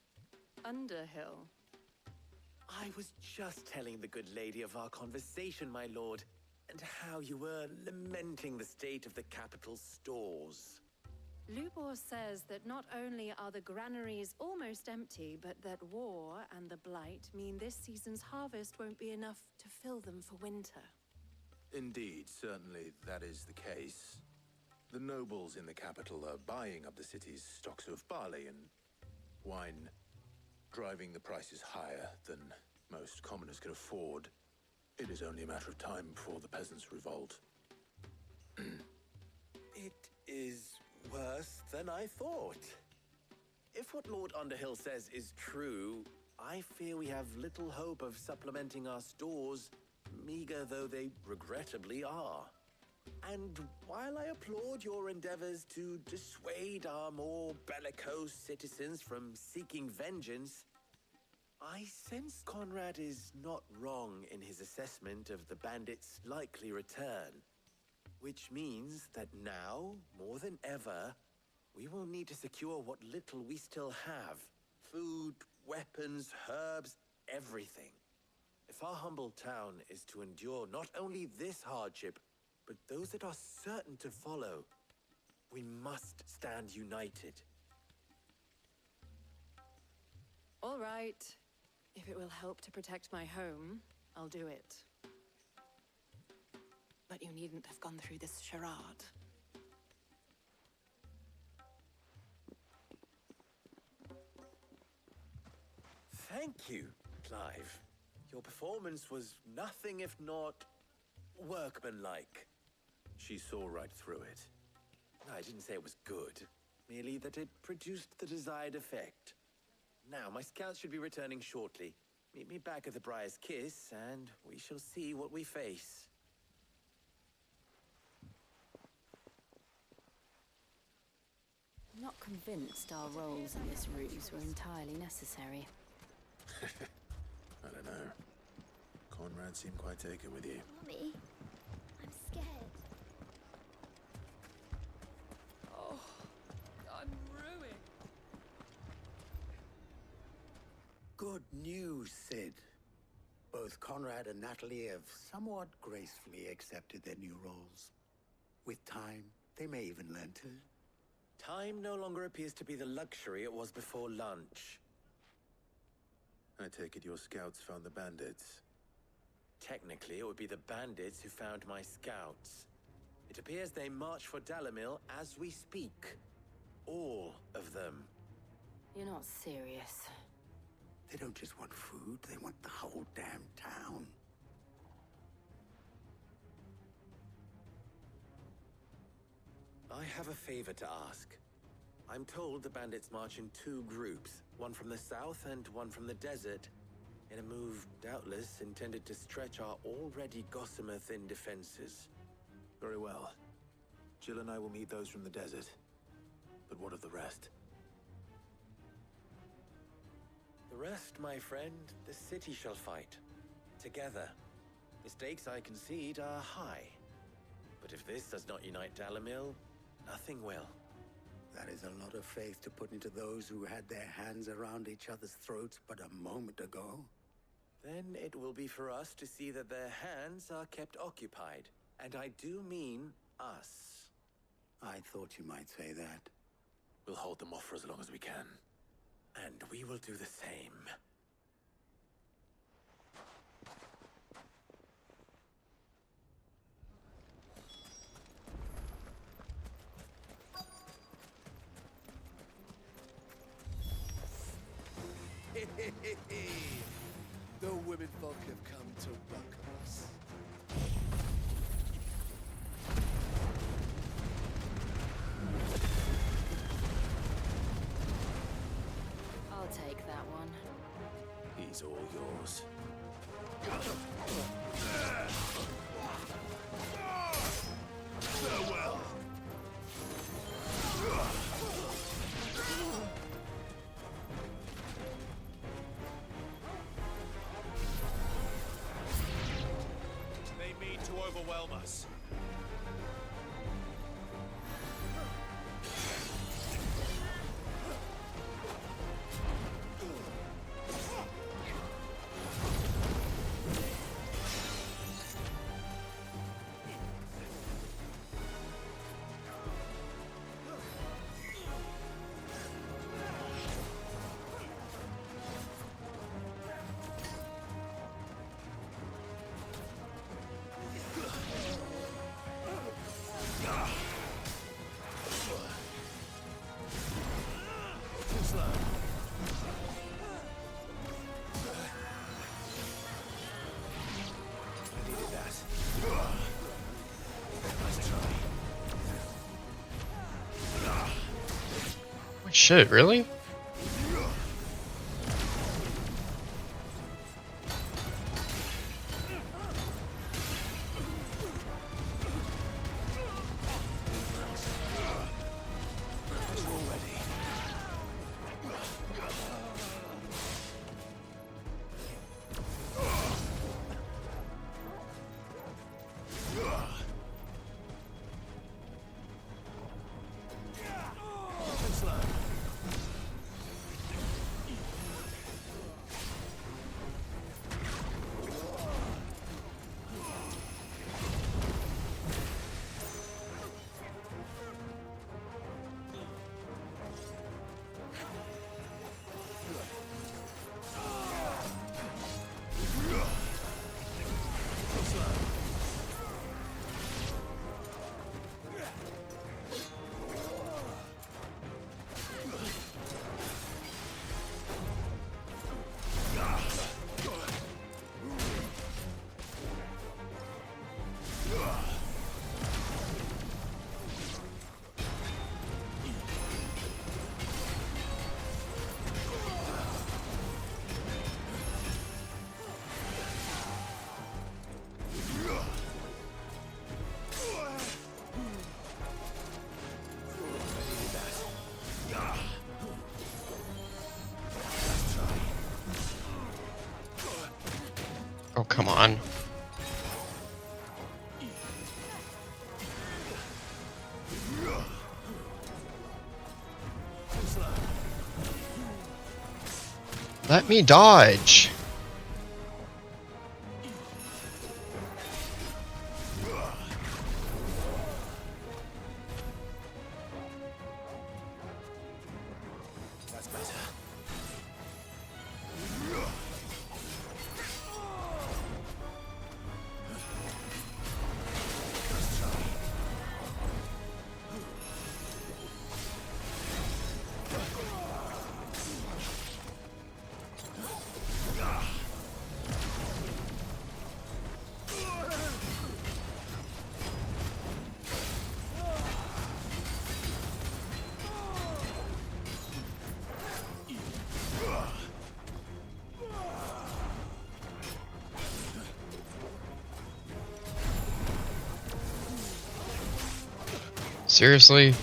Underhill? I was just telling the good lady of our conversation, my lord, and how you were lamenting the state of the capital's stores. Lubor says that not only are the granaries almost empty, but that war and the Blight mean this season's harvest won't be enough to fill them for winter. Indeed, certainly that is the case. The nobles in the capital are buying up the city's stocks of barley and wine, driving the prices higher than most commoners can afford. It is only a matter of time before the peasants revolt. It is worse than I thought. If what Lord Underhill says is true, I fear we have little hope of supplementing our stores, meager though they regrettably are. And while I applaud your endeavors to dissuade our more bellicose citizens from seeking vengeance, I sense Conrad is not wrong in his assessment of the bandits' likely return. Which means that now, more than ever, we will need to secure what little we still have. Food, weapons, herbs, everything. If our humble town is to endure not only this hardship, but those that are certain to follow, we must stand united. All right. If it will help to protect my home, I'll do it. But you needn't have gone through this charade. Thank you, Clive. Your performance was nothing if not workmanlike. She saw right through it. I didn't say it was good, merely that it produced the desired effect. Now, my scouts should be returning shortly. Meet me back at the Briar's Kiss, and we shall see what we face. I'm not convinced our roles in this ruse were entirely necessary. I don't know. Conrad seemed quite taken with you. Mommy, I'm scared. Oh, I'm ruined. Good news, Sid. Both Conrad and Natalie have somewhat gracefully accepted their new roles. With time, they may even learn to Time no longer appears to be the luxury it was before lunch. I take it your scouts found the bandits. Technically, it would be the bandits who found my scouts. It appears they march for Dalimil as we speak. All of them. You're not serious. They don't just want food, they want the whole damn town. I have a favor to ask. I'm told the bandits march in 2 groups, one from the south and one from the desert, in a move doubtless intended to stretch our already gossamer-thin defenses. Very well. Jill and I will meet those from the desert. But what of the rest? The rest, my friend, the city shall fight. Together. The stakes, I concede, are high. But if this does not unite Dalimil, nothing will. That is a lot of faith to put into those who had their hands around each other's throats but a moment ago. Then it will be for us to see that their hands are kept occupied. And I do mean us. I thought you might say that. We'll hold them off for as long as we can. And we will do the same. The women folk have come to welcome us. I'll take that one. He's all yours. Farewell. They mean to overwhelm us. Shit, really? Oh, come on. Let me dodge. Seriously?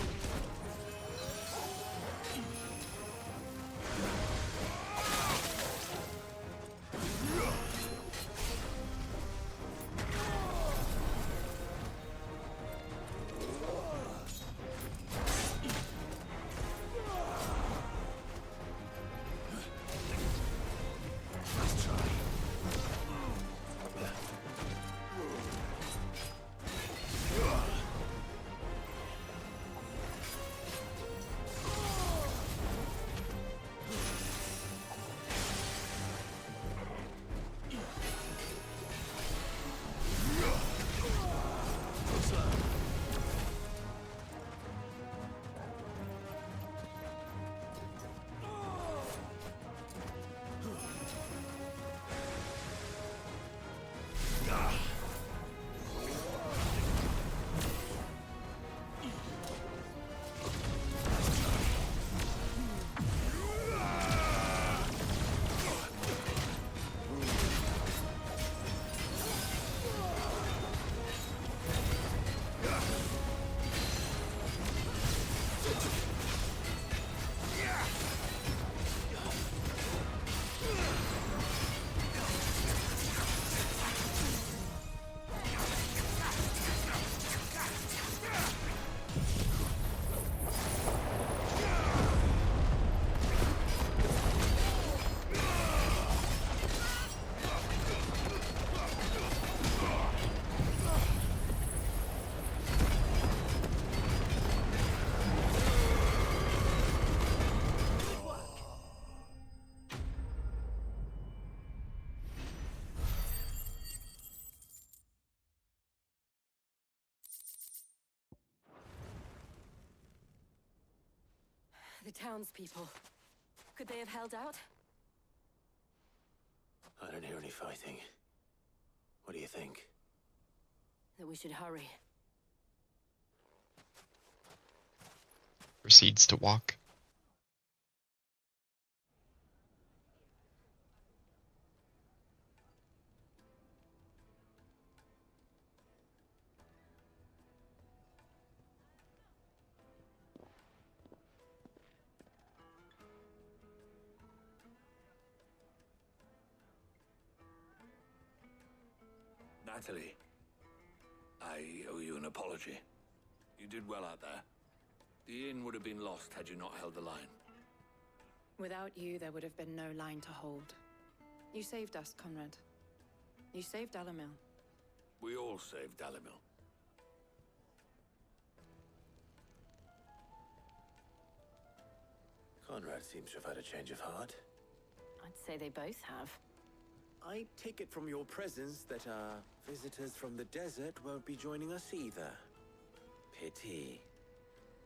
The townspeople. Could they have held out? I don't hear any fighting. What do you think? That we should hurry. Proceeds to walk. Natalie, I owe you an apology. You did well out there. The inn would have been lost had you not held the line. Without you, there would have been no line to hold. You saved us, Conrad. You saved Dalamil. We all saved Dalamil. Conrad seems to have had a change of heart. I'd say they both have. I take it from your presence that our visitors from the desert won't be joining us either. Pity.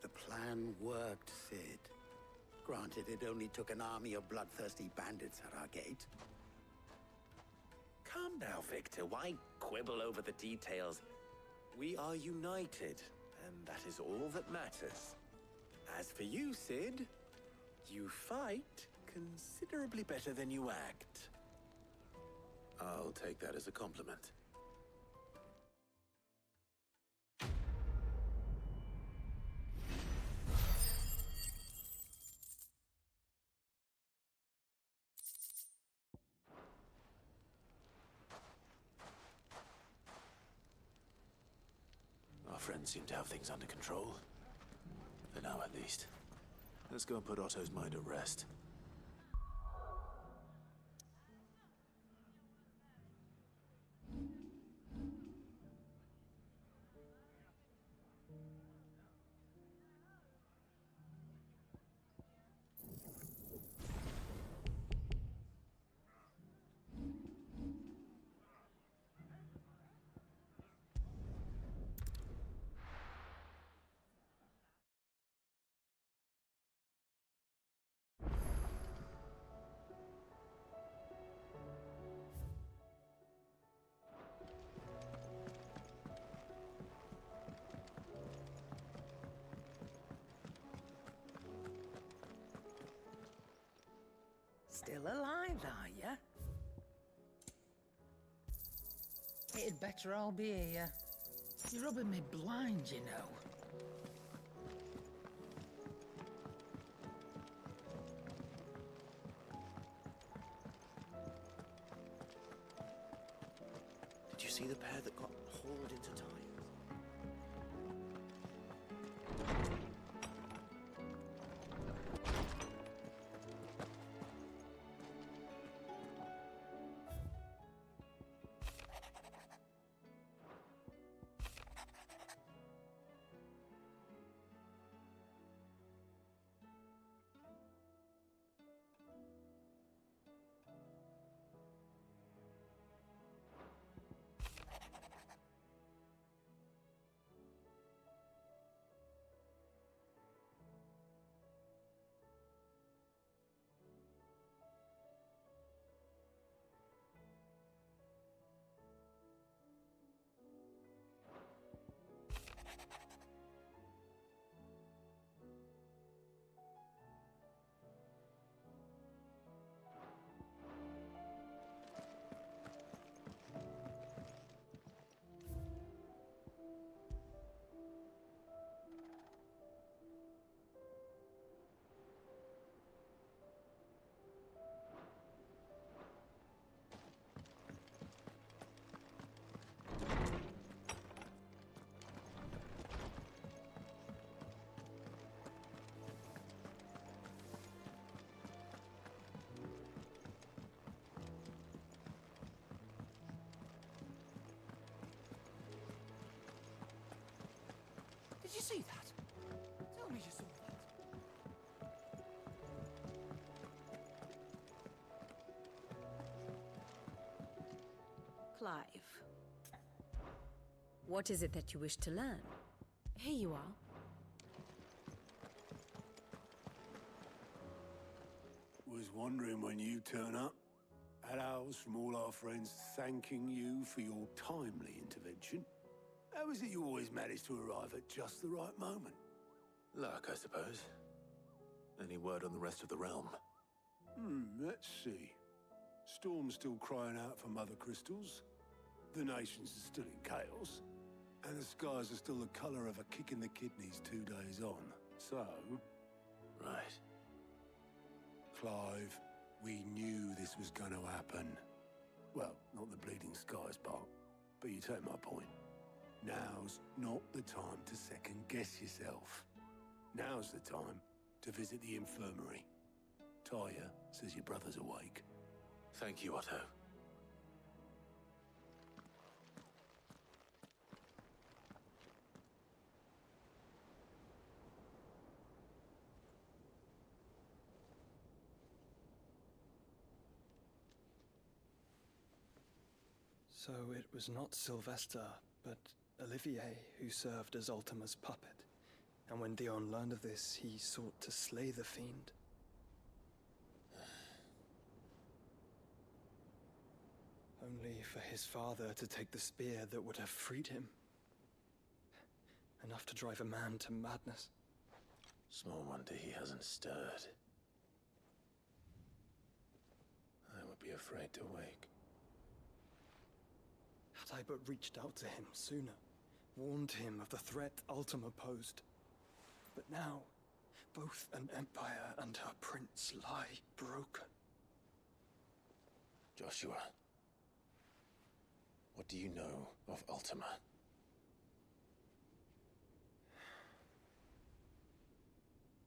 The plan worked, Sid. Granted, it only took an army of bloodthirsty bandits at our gate. Calm now, Victor. Why quibble over the details? We are united, and that is all that matters. As for you, Sid, you fight considerably better than you act. I'll take that as a compliment. Our friends seem to have things under control. For now, at least. Let's go and put Otto's mind at rest. Still alive, are ya? It'd better all be here. You're rubbing me blind, you know. See the pair that got hauled into time? Did you see that? Tell me you saw that. Clive. What is it that you wish to learn? Here you are. Was wondering when you turn up. Had owls from all our friends thanking you for your timely intervention. How is it you always manage to arrive at just the right moment? Luck, I suppose. Any word on the rest of the realm? Let's see. Storm's still crying out for mother crystals. The nations are still in chaos. And the skies are still the color of a kick in the kidneys 2 days on. So... Right. Clive, we knew this was going to happen. Well, not the bleeding skies part, but you take my point. Now's not the time to second-guess yourself. Now's the time to visit the infirmary. Taya says your brother's awake. Thank you, Otto. So it was not Sylvester, but Olivier who served as Ultima's puppet. And when Dion learned of this, he sought to slay the fiend. Only for his father to take the spear that would have freed him. Enough to drive a man to madness. Small wonder he hasn't stirred. I would be afraid to wake. Had I but reached out to him sooner, warned him of the threat Ultima posed. But now, both an empire and her prince lie broken. Joshua, what do you know of Ultima?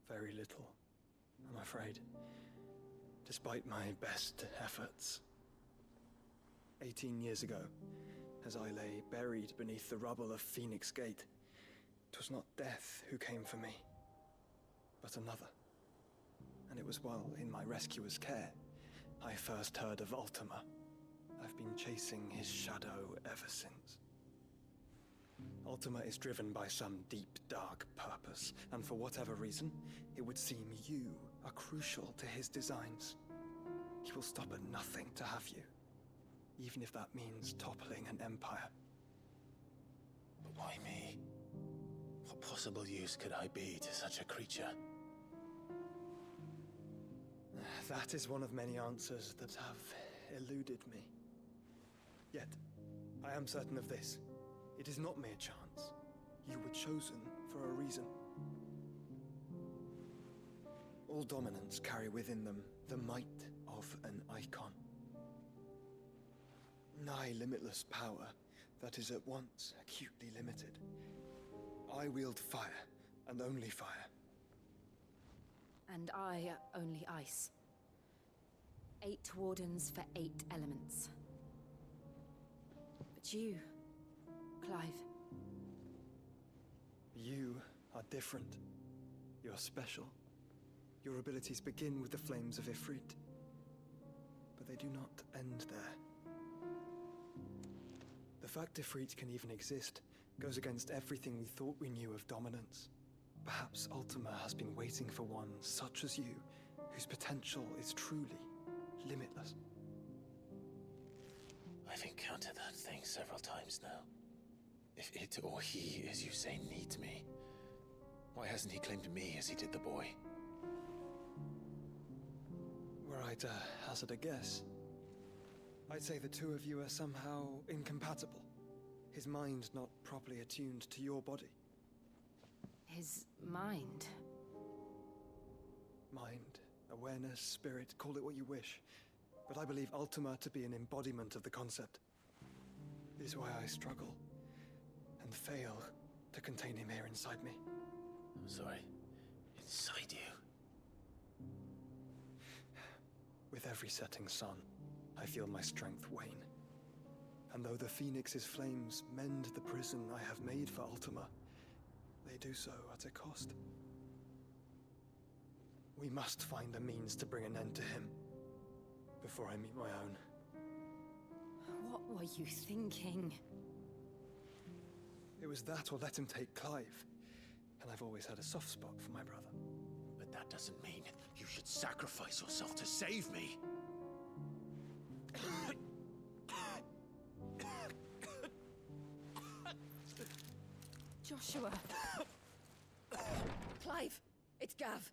Very little, I'm afraid. Despite my best efforts. 18 years ago, as I lay buried beneath the rubble of Phoenix Gate, 'twas not death who came for me, but another. And it was while in my rescuer's care, I first heard of Ultima. I've been chasing his shadow ever since. Ultima is driven by some deep, dark purpose, and for whatever reason, it would seem you are crucial to his designs. He will stop at nothing to have you, even if that means toppling an empire. But why me? What possible use could I be to such a creature? That is one of many answers that have eluded me. Yet, I am certain of this. It is not mere chance. You were chosen for a reason. All dominants carry within them the might of an icon. Nigh limitless power that is at once acutely limited. I wield fire, and only fire. And I only ice. 8 wardens for 8 elements. But you, Clive. You are different. You're special. Your abilities begin with the flames of Ifrit. But they do not end there. The fact Ifrit can even exist goes against everything we thought we knew of dominance. Perhaps Ultima has been waiting for one such as you, whose potential is truly limitless. I've encountered that thing several times now. If it or he, as you say, needs me, why hasn't he claimed me as he did the boy? Were I to hazard a guess, I'd say the two of you are somehow incompatible. His mind not properly attuned to your body. His mind? Mind, awareness, spirit, call it what you wish. But I believe Ultima to be an embodiment of the concept. This is why I struggle and fail to contain him here inside me. I'm sorry. Inside you? With every setting sun, I feel my strength wane. And though the Phoenix's flames mend the prison I have made for Ultima, they do so at a cost. We must find a means to bring an end to him before I meet my own. What were you thinking? It was that or let him take Clive. And I've always had a soft spot for my brother. But that doesn't mean you should sacrifice yourself to save me. Joshua. Clive, it's Gav.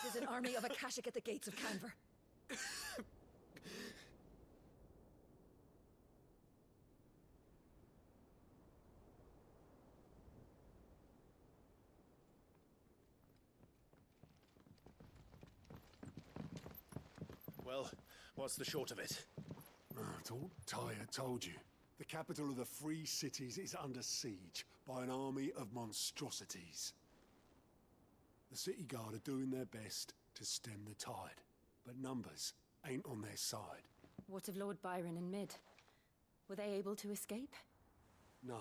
There's an army of Akashic at the gates of Canver. Well, what's the short of it? I thought Tyre told you. The capital of the Free Cities is under siege by an army of monstrosities. The city guard are doing their best to stem the tide, but numbers ain't on their side. What of Lord Byron and Mid? Were they able to escape? No,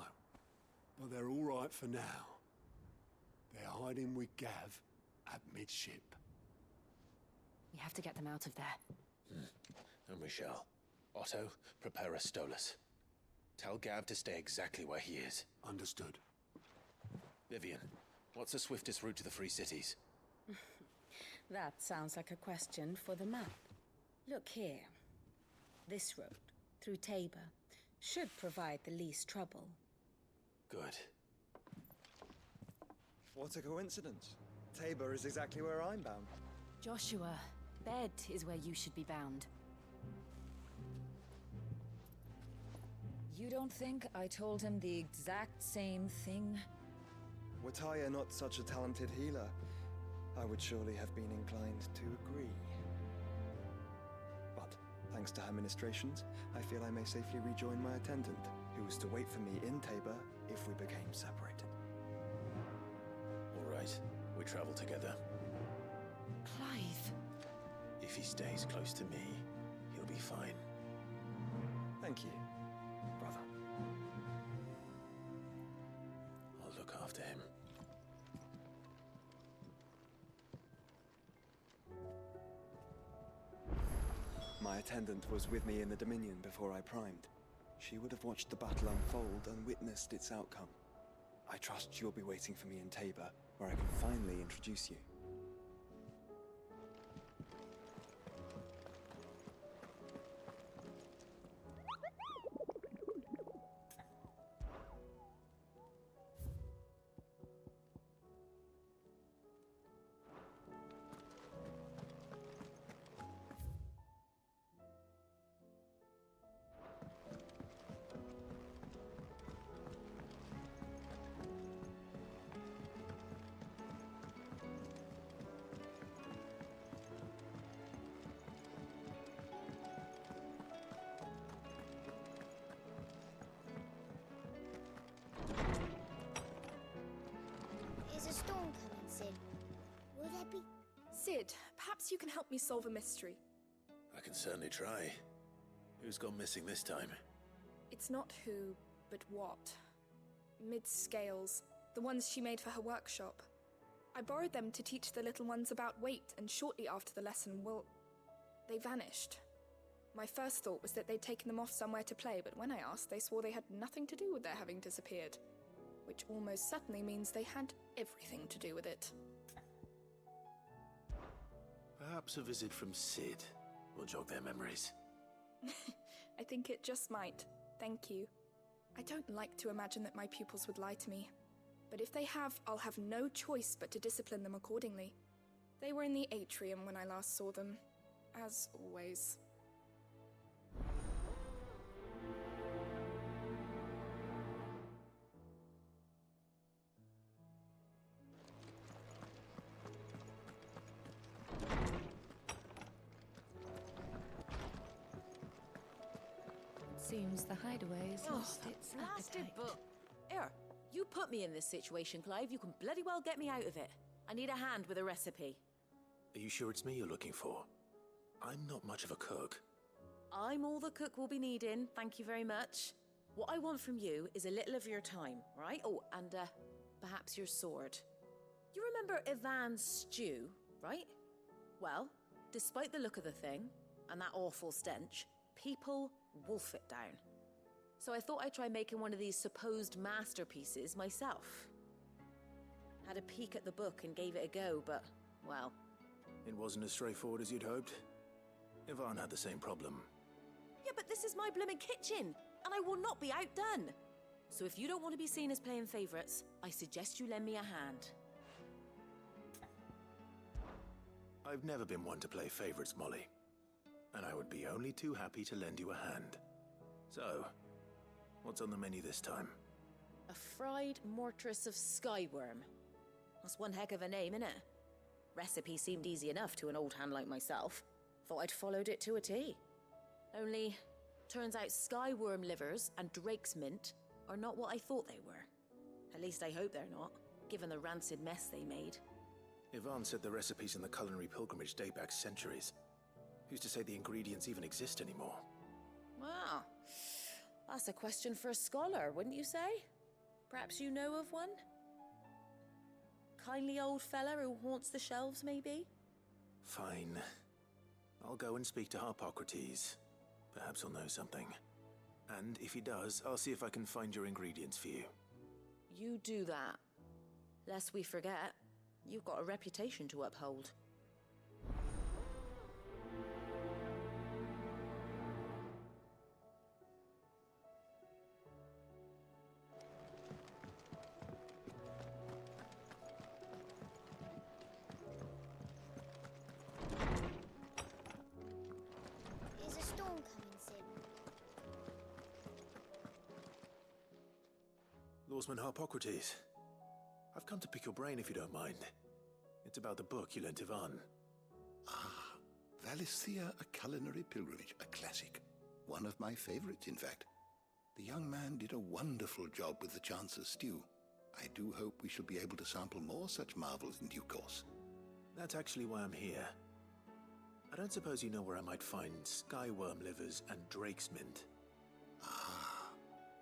but they're all right for now. They're hiding with Gav at midship. We have to get them out of there. And we shall. Otto, prepare a Stolas. Tell Gav to stay exactly where he is. Understood. Vivian, what's the swiftest route to the Free Cities? That sounds like a question for the map. Look here. This road, through Tabor, should provide the least trouble. Good. What a coincidence. Tabor is exactly where I'm bound. Joshua, bed is where you should be bound. You don't think I told him the exact same thing? Were Tyre not such a talented healer, I would surely have been inclined to agree. But, thanks to her ministrations, I feel I may safely rejoin my attendant, who was to wait for me in Tabor if we became separated. All right, we travel together. Clive! If he stays close to me, he'll be fine. Thank you, brother. I'll look after him. My attendant was with me in the Dominion before I primed. She would have watched the battle unfold and witnessed its outcome. I trust you'll be waiting for me in Tabor, where I can finally introduce you. Sid, perhaps you can help me solve a mystery. I can certainly try. Who's gone missing this time? It's not who, but what. Mid's scales, the ones she made for her workshop. I borrowed them to teach the little ones about weight, and shortly after the lesson, they vanished. My first thought was that they'd taken them off somewhere to play, but when I asked, they swore they had nothing to do with their having disappeared. Which almost certainly means they had everything to do with it. Perhaps a visit from Sid will jog their memories. I think it just might. Thank you. I don't like to imagine that my pupils would lie to me. But if they have, I'll have no choice but to discipline them accordingly. They were in the atrium when I last saw them. As always. Seems the hideaway has lost its Blasted appetite. book. Here, you put me in this situation, Clive. You can bloody well get me out of it. I need a hand with a recipe. Are you sure it's me you're looking for? I'm not much of a cook. I'm all the cook will be needing, thank you very much. What I want from you is a little of your time, right? Oh, and perhaps your sword. You remember Ivan's stew, right? Well, despite the look of the thing, and that awful stench, people wolf it down. So I thought I'd try making one of these supposed masterpieces myself. Had a peek at the book and gave it a go, but, well... It wasn't as straightforward as you'd hoped. Ivan had the same problem. Yeah, but this is my blimmin' kitchen, and I will not be outdone. So if you don't want to be seen as playing favourites, I suggest you lend me a hand. I've never been one to play favourites, Molly. And I would be only too happy to lend you a hand. So, what's on the menu this time? A fried mortress of skyworm. That's one heck of a name, innit? Recipe seemed easy enough to an old hand like myself. Thought I'd followed it to a T. Only, turns out skyworm livers and drake's mint are not what I thought they were. At least I hope they're not, given the rancid mess they made. Ivan said the recipes in the culinary pilgrimage date back centuries. Who's to say the ingredients even exist anymore? Wow. That's a question for a scholar, wouldn't you say? Perhaps you know of one? Kindly old fella who haunts the shelves, maybe? Fine. I'll go and speak to Harpocrates. Perhaps he'll know something. And if he does, I'll see if I can find your ingredients for you. You do that. Lest we forget, you've got a reputation to uphold. Is a storm coming, Sid? Lawsman Harpocrates. I've come to pick your brain if you don't mind. It's about the book you lent Ivan. Ah, Valisthea, A Culinary Pilgrimage, a classic. One of my favorites, in fact. The young man did a wonderful job with the Chance's stew. I do hope we shall be able to sample more such marvels in due course. That's actually why I'm here. I don't suppose you know where I might find skyworm livers and drake's mint. Ah,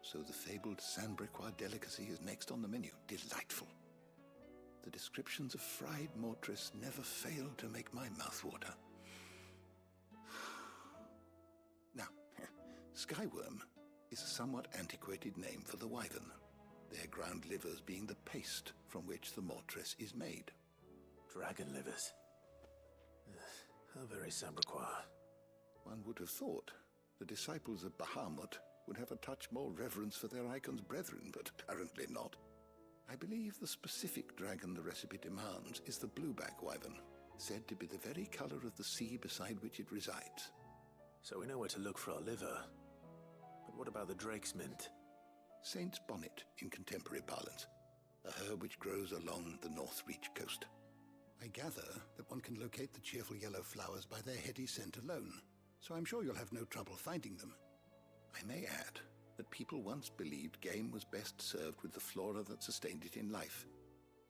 so the fabled Sandbrequois delicacy is next on the menu. Delightful. The descriptions of fried mortress never fail to make my mouth water. Now, skyworm is a somewhat antiquated name for the wyvern, their ground livers being the paste from which the mortress is made. Dragon livers. How very Sandbrequois. One would have thought the disciples of Bahamut would have a touch more reverence for their icon's brethren, but apparently not. I believe the specific dragon the recipe demands is the blueback wyvern, said to be the very color of the sea beside which it resides. So we know where to look for our liver. But what about the drake's mint? Saint's bonnet in contemporary parlance, a herb which grows along the North Reach coast. I gather that one can locate the cheerful yellow flowers by their heady scent alone, so I'm sure you'll have no trouble finding them. I may add that people once believed game was best served with the flora that sustained it in life.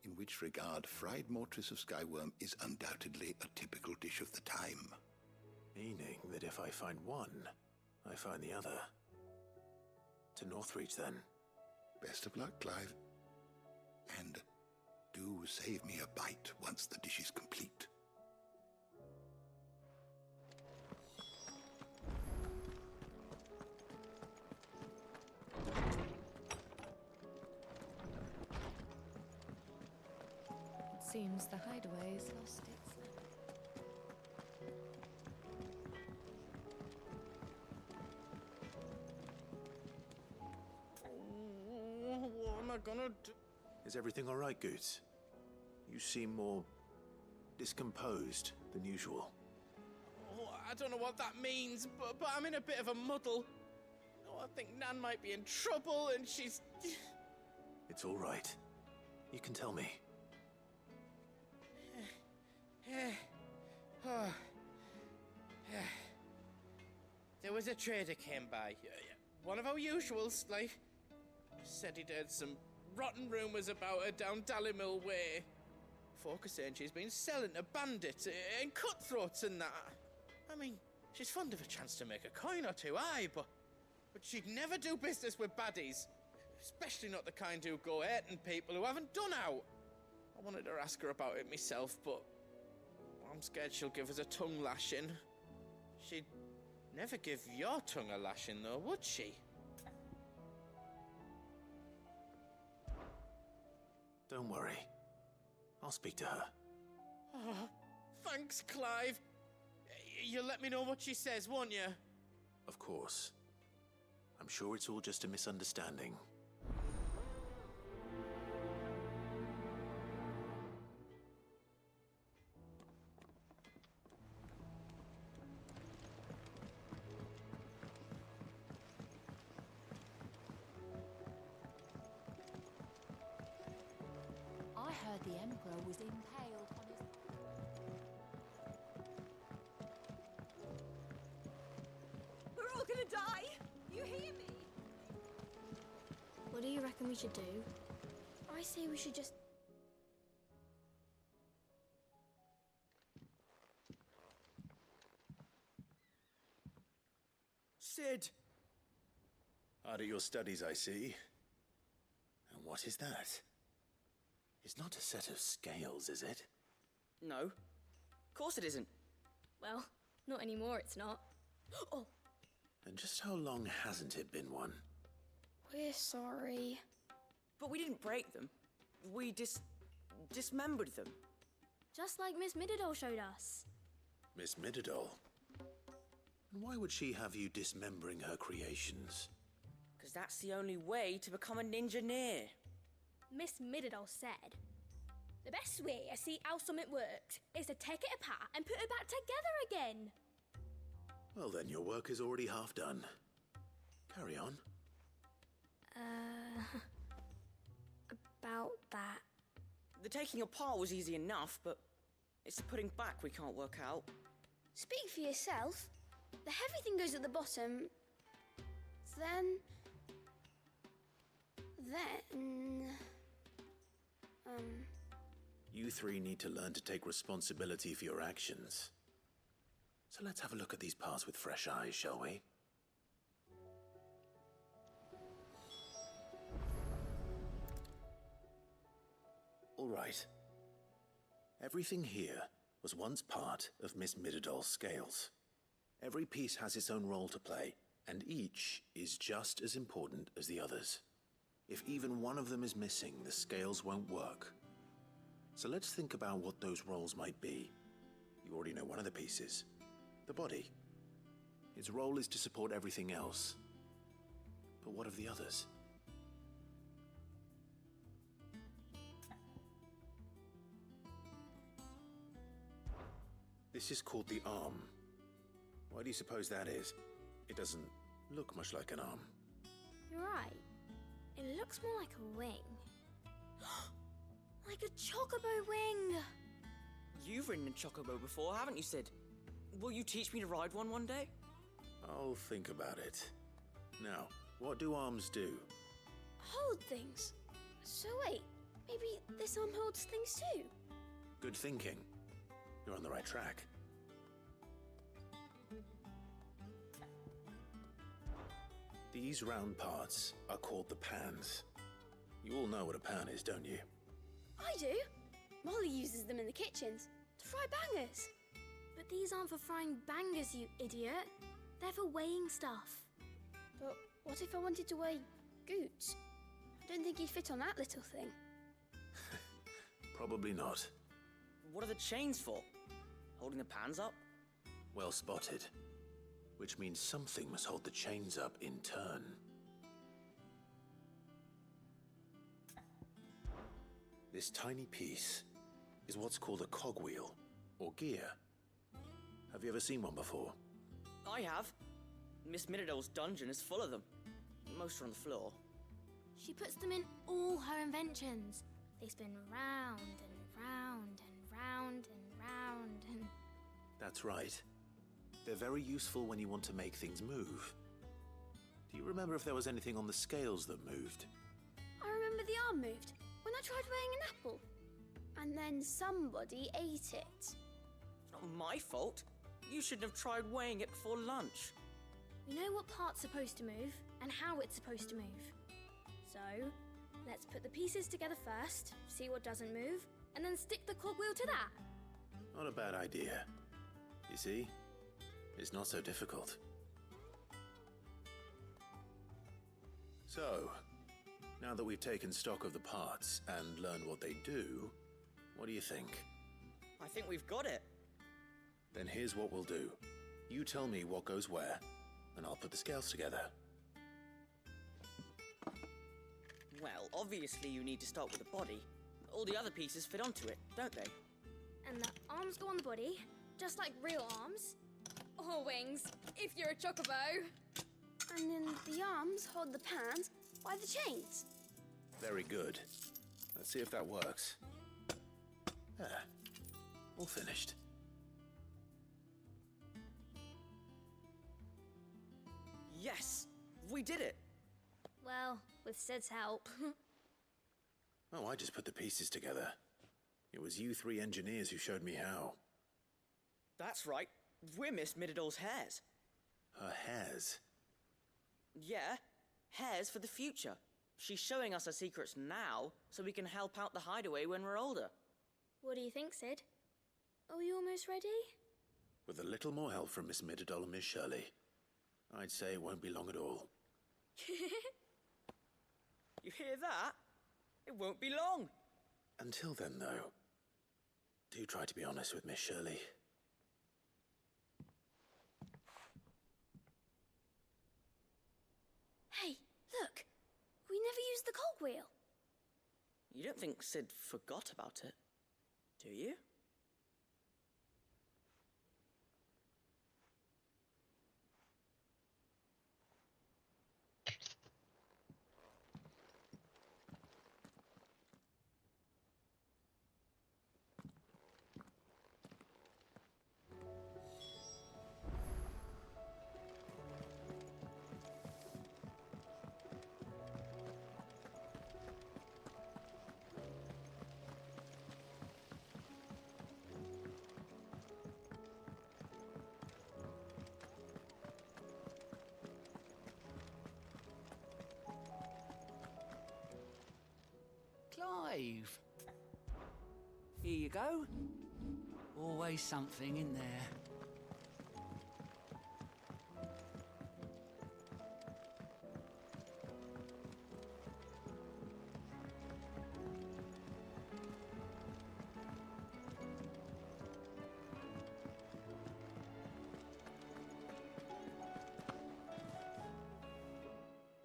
in which regard fried mortress of skyworm is undoubtedly a typical dish of the time. Meaning that if I find one, I find the other. To Northreach, then. Best of luck, Clive. And do save me a bite once the dish is complete. It seems the hideaway's lost its... What am I gonna do? Is everything all right, Goots? You seem more discomposed than usual. Oh, I don't know what that means, but I'm in a bit of a muddle. Oh, I think Nan might be in trouble, and she's... It's all right. You can tell me. There was a trader came by. One of our usuals, like. Said he'd heard some rotten rumours about her down Dalimil way. Folk are saying she's been selling to bandits and cutthroats and that. I mean, she's fond of a chance to make a coin or two, aye, but she'd never do business with baddies. Especially not the kind who go hurting people who haven't done out. I wanted to ask her about it myself, but I'm scared she'll give us a tongue lashing. She'd never give your tongue a lashing, though, would she? Don't worry. I'll speak to her. Oh, thanks, Clive. You'll let me know what she says, won't you? Of course. I'm sure it's all just a misunderstanding. I heard the Emperor was impaled on his... We're all gonna die! You hear me? What do you reckon we should do? I say we should just... Sid! Hard at your studies, I see. And what is that? It's not a set of scales, is it? No. Of course it isn't. Well, not anymore, it's not. Oh, And just how long hasn't it been one? we're sorry. But we didn't break them. We dismembered them. Just like Miss Mididol showed us. Miss Mididol? And why would she have you dismembering her creations? Because that's the only way to become a ninja-neer. Miss Mididol said, the best way to see how something works is to take it apart and put it back together again. Well then, your work is already half done. Carry on. About that. The taking apart was easy enough, but it's the putting back we can't work out. Speak for yourself. The heavy thing goes at the bottom. Then... You three need to learn to take responsibility for your actions. So let's have a look at these parts with fresh eyes, shall we? All right. Everything here was once part of Miss Mididol's scales. Every piece has its own role to play, and each is just as important as the others. If even one of them is missing, the scales won't work. So let's think about what those roles might be. You already know one of the pieces. The body. Its role is to support everything else. But what of the others? This is called the arm. Why do you suppose that is? It doesn't look much like an arm. You're right. It looks more like a wing. Like a chocobo wing! You've ridden a chocobo before, haven't you, Sid? Will you teach me to ride one day? I'll think about it. Now, what do arms do? Hold things. So wait, Maybe this arm holds things too. Good thinking. You're on the right track. These round parts are called the pans. You all know what a pan is, don't you? I do. Molly uses them in the kitchens to fry bangers. But these aren't for frying bangers, you idiot. They're for weighing stuff. But what if I wanted to weigh Goots? I don't think he'd fit on that little thing. Probably not. What are the chains for? Holding the pans up? Well spotted. Which means something must hold the chains up in turn. This tiny piece is what's called a cogwheel, or gear. Have you ever seen one before? I have. Miss Miradol's dungeon is full of them. Most are on the floor. She puts them in all her inventions. They spin round and round and round and round and... That's right. They're very useful when you want to make things move. Do you remember if there was anything on the scales that moved? I remember the arm moved when I tried weighing an apple. And then somebody ate it. It's not my fault. You shouldn't have tried weighing it before lunch. We know what part's supposed to move and how it's supposed to move. So, let's put the pieces together first, see what doesn't move, and then stick the cogwheel to that. Not a bad idea. You see? It's not so difficult. So, now that we've taken stock of the parts and learned what they do, what do you think? I think we've got it. Then here's what we'll do. You tell me what goes where, and I'll put the scales together. Well, obviously you need to start with the body. All the other pieces fit onto it, don't they? And the arms go on the body, just like real arms. Or wings, if you're a chocobo. And then the arms hold the pans by the chains. Very good. Let's see if that works. There. All finished. Yes! We did it! Well, with Sid's help. Oh, I just put the pieces together. It was you three engineers who showed me how. That's right. We're Miss Miradol's hares. Her hairs? Yeah, hares for the future. She's showing us her secrets now, so we can help out the hideaway when we're older. What do you think, Sid? Are we almost ready? With a little more help from Miss Miradol and Miss Shirley, I'd say it won't be long at all. You hear that? It won't be long. Until then, though, do try to be honest with Miss Shirley. Hey, look! We never used the cogwheel. You don't think Sid forgot about it, do you? Clive. Here you go. Always something in there.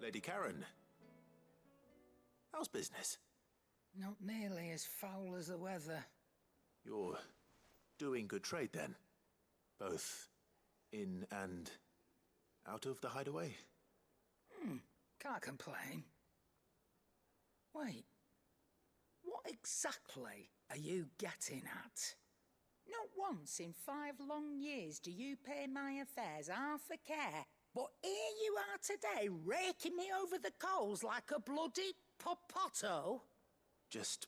Lady Karen, how's business? Not nearly as foul as the weather. You're doing good trade then? Both in and out of the hideaway? Can't complain. Wait, what exactly are you getting at? Not once in 5 long years do you pay my affairs half a care, but here you are today raking me over the coals like a bloody popoto? Just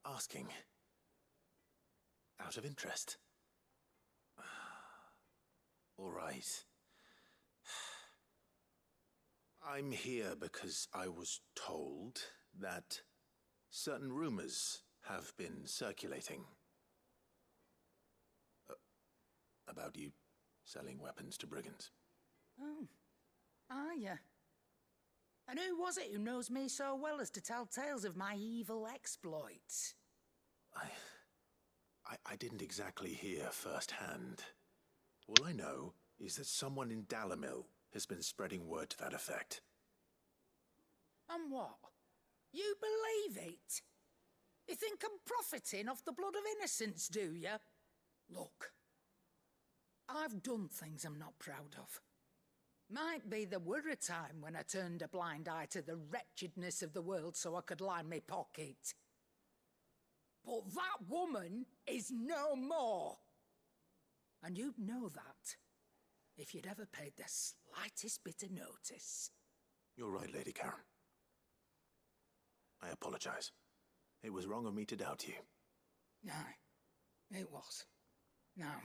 asking. Out of interest. All right. I'm here because I was told that certain rumors have been circulating. About you selling weapons to brigands. Oh, are you? And who was it who knows me so well as to tell tales of my evil exploits? I didn't exactly hear firsthand. All I know is that someone in Dalimil has been spreading word to that effect. And what? You believe it? You think I'm profiting off the blood of innocents, do you? Look, I've done things I'm not proud of. Might be there were a time when I turned a blind eye to the wretchedness of the world so I could line my pocket. But that woman is no more. And you'd know that if you'd ever paid the slightest bit of notice. You're right, Lady Karen. I apologize. It was wrong of me to doubt you. Aye, it was. Now,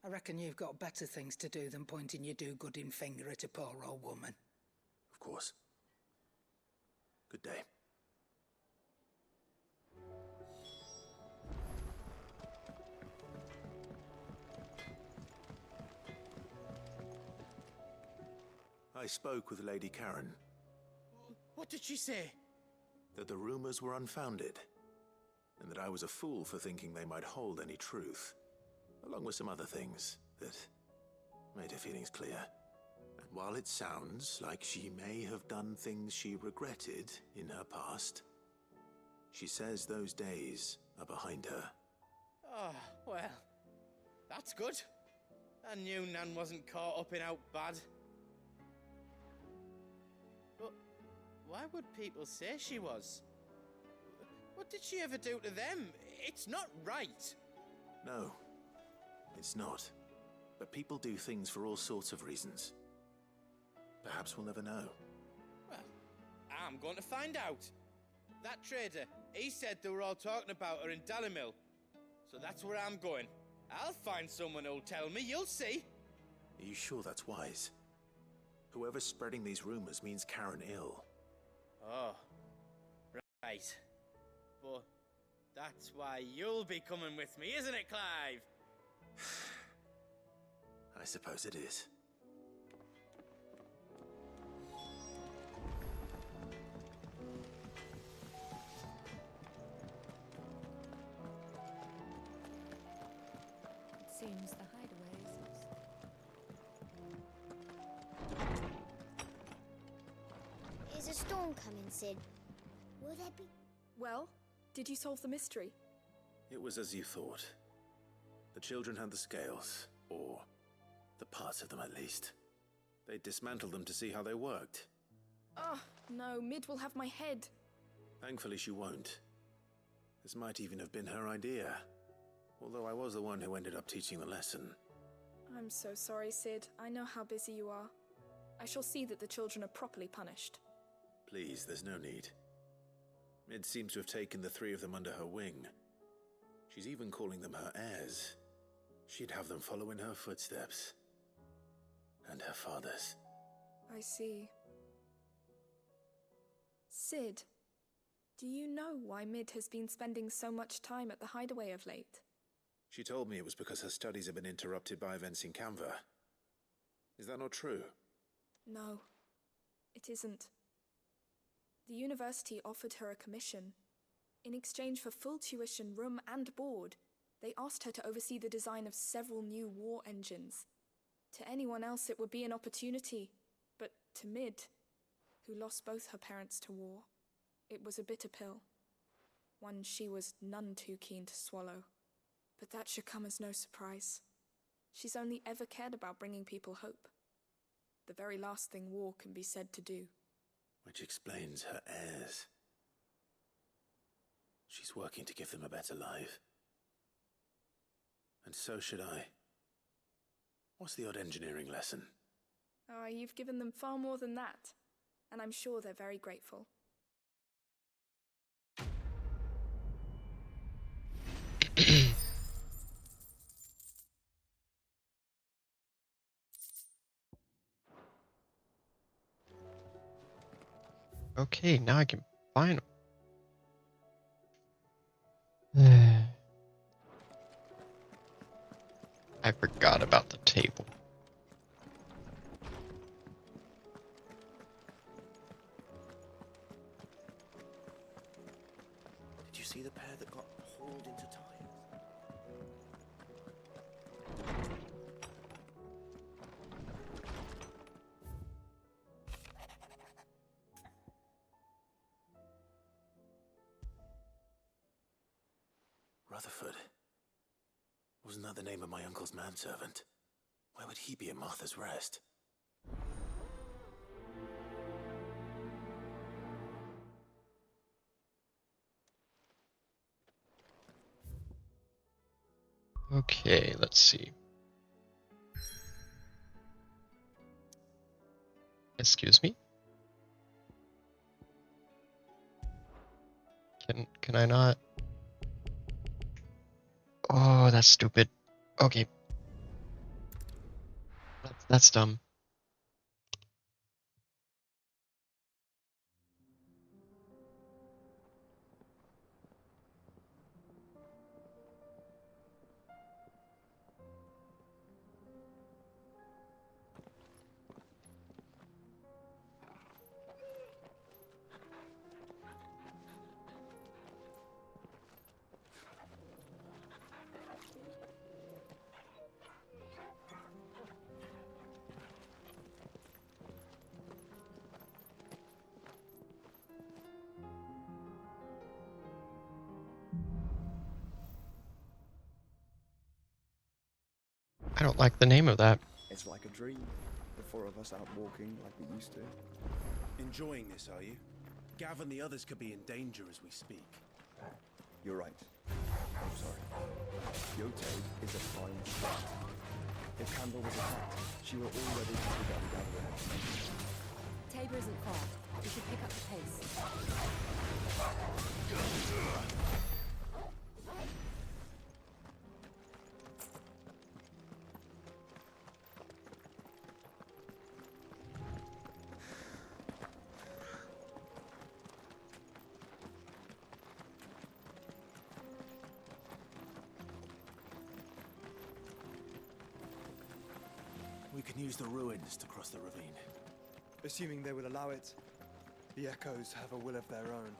I reckon you've got better things to do than pointing your do-gooding finger at a poor old woman. Of course. Good day. I spoke with Lady Karen. What did she say? That the rumors were unfounded, and that I was a fool for thinking they might hold any truth, along with some other things that made her feelings clear. And while it sounds like she may have done things she regretted in her past, she says those days are behind her. Oh, well, that's good. I knew Nan wasn't caught up in out bad. But why would people say she was? What did she ever do to them? It's not right. No, it's not. But people do things for all sorts of reasons. Perhaps we'll never know. Well, I'm going to find out. That trader, he said they were all talking about her in Dalimil. So that's where I'm going. I'll find someone who'll tell me, you'll see. Are you sure that's wise? Whoever's spreading these rumors means Karen ill. Oh, right. But that's why you'll be coming with me, isn't it, Clive? I suppose it is. It seems the hideaways. Is a storm coming, Sid? Will there be... Well, did you solve the mystery? It was as you thought. The children had the scales, or the parts of them at least. They dismantled them to see how they worked. Oh, no, Mid will have my head. Thankfully she won't. This might even have been her idea. Although I was the one who ended up teaching the lesson. I'm so sorry, Sid. I know how busy you are. I shall see that the children are properly punished. Please, there's no need. Mid seems to have taken the three of them under her wing. She's even calling them her heirs. She'd have them follow in her footsteps. And her father's. I see. Sid, do you know why Mid has been spending so much time at the hideaway of late? She told me it was because her studies have been interrupted by events in Canva. Is that not true? No, it isn't. The university offered her a commission. In exchange for full tuition, room and board, they asked her to oversee the design of several new war engines. To anyone else it would be an opportunity, but to Mid, who lost both her parents to war, it was a bitter pill. One she was none too keen to swallow. But that should come as no surprise. She's only ever cared about bringing people hope. The very last thing war can be said to do. Which explains her heirs. She's working to give them a better life. And so should I. What's the odd engineering lesson? Ah, you've given them far more than that. And I'm sure they're very grateful. Okay, now I can find them. I forgot about the table. Did you see the pair that got hauled into time? Rutherford. Wasn't that the name of my uncle's manservant? Why would he be at Martha's Rest? Okay, let's see. Excuse me? Can I not? Oh, that's stupid. Okay. That's dumb. I don't like the name of that. It's like a dream. The four of us out walking like we used to. Enjoying this, are you? Gav and the others could be in danger as we speak. You're right. I'm sorry. Yote is a fine shot. If Campbell was attacked, she will already have begun gathering information. Tabor isn't far. We should pick up the pace. We can use the ruins to cross the ravine. Assuming they will allow it, the Echoes have a will of their own.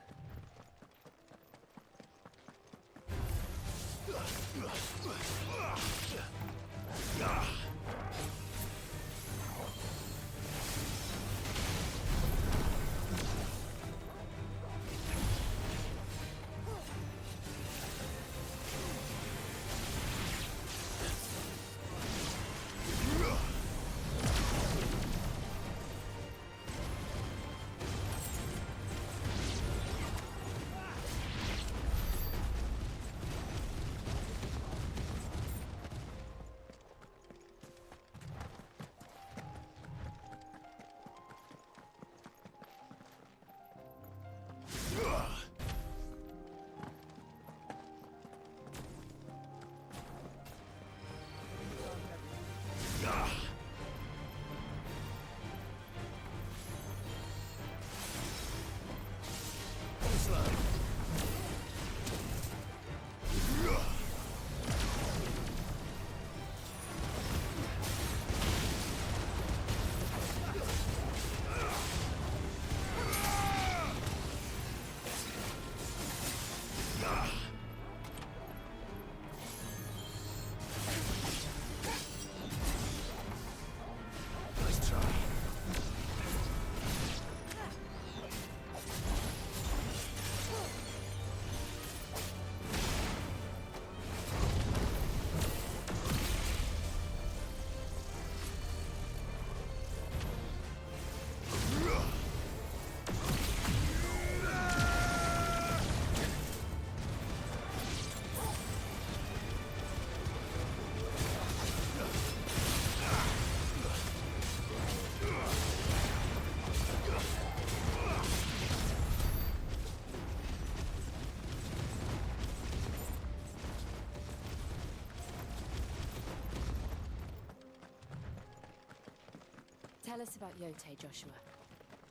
Tell us about Yote, Joshua.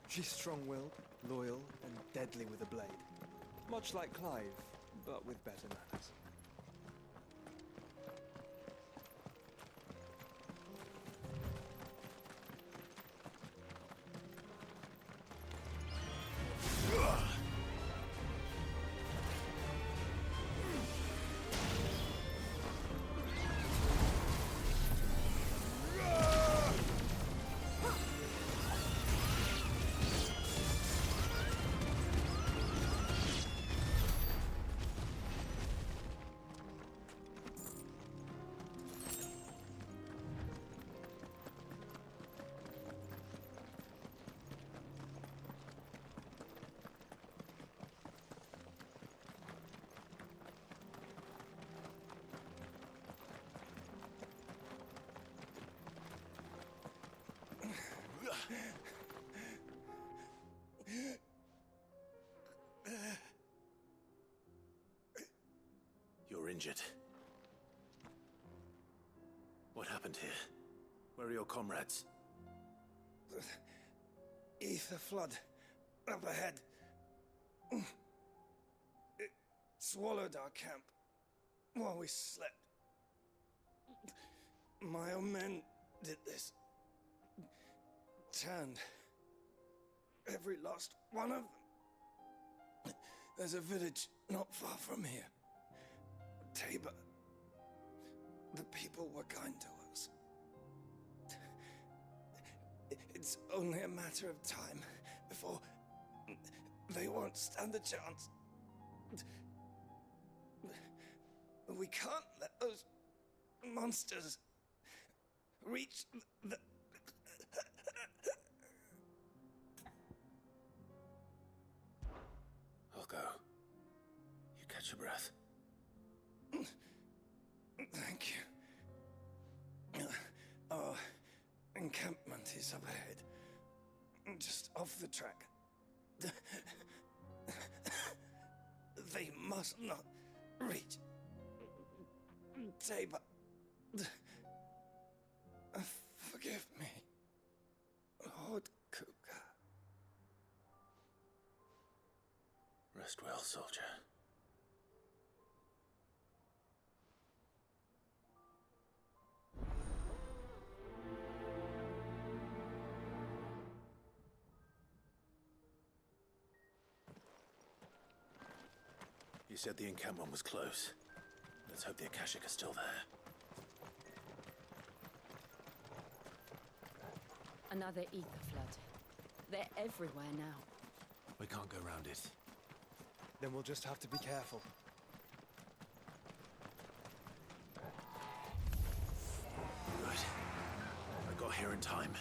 She's strong-willed, loyal, and deadly with a blade. Much like Clive, but with better manners. You're injured. What happened here? Where are your comrades? Ether flood up ahead. It swallowed our camp while we slept. My own men did this. Turned every last one of them. There's a village not far from here. Tabor. The people were kind to us. It's only a matter of time before they won't stand a chance. We can't let those monsters reach the... I'll go. You catch your breath. Thank you. Our encampment is up ahead. Just off the track. They must not reach Tabor. Forgive me, Lord Kuka. Rest well, soldier. You said the encampment was close. Let's hope the Akashic are still there. Another ether flood. They're everywhere now. We can't go round it. Then we'll just have to be careful. Good. I got here in time.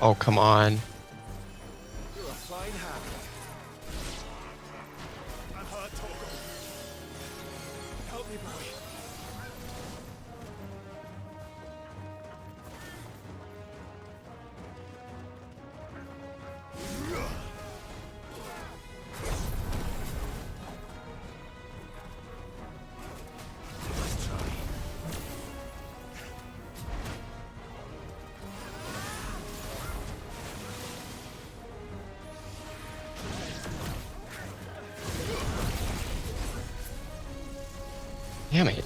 Oh, come on. You're a flying hack. I'm hurt, Torgal. Help me, boy. Damn it.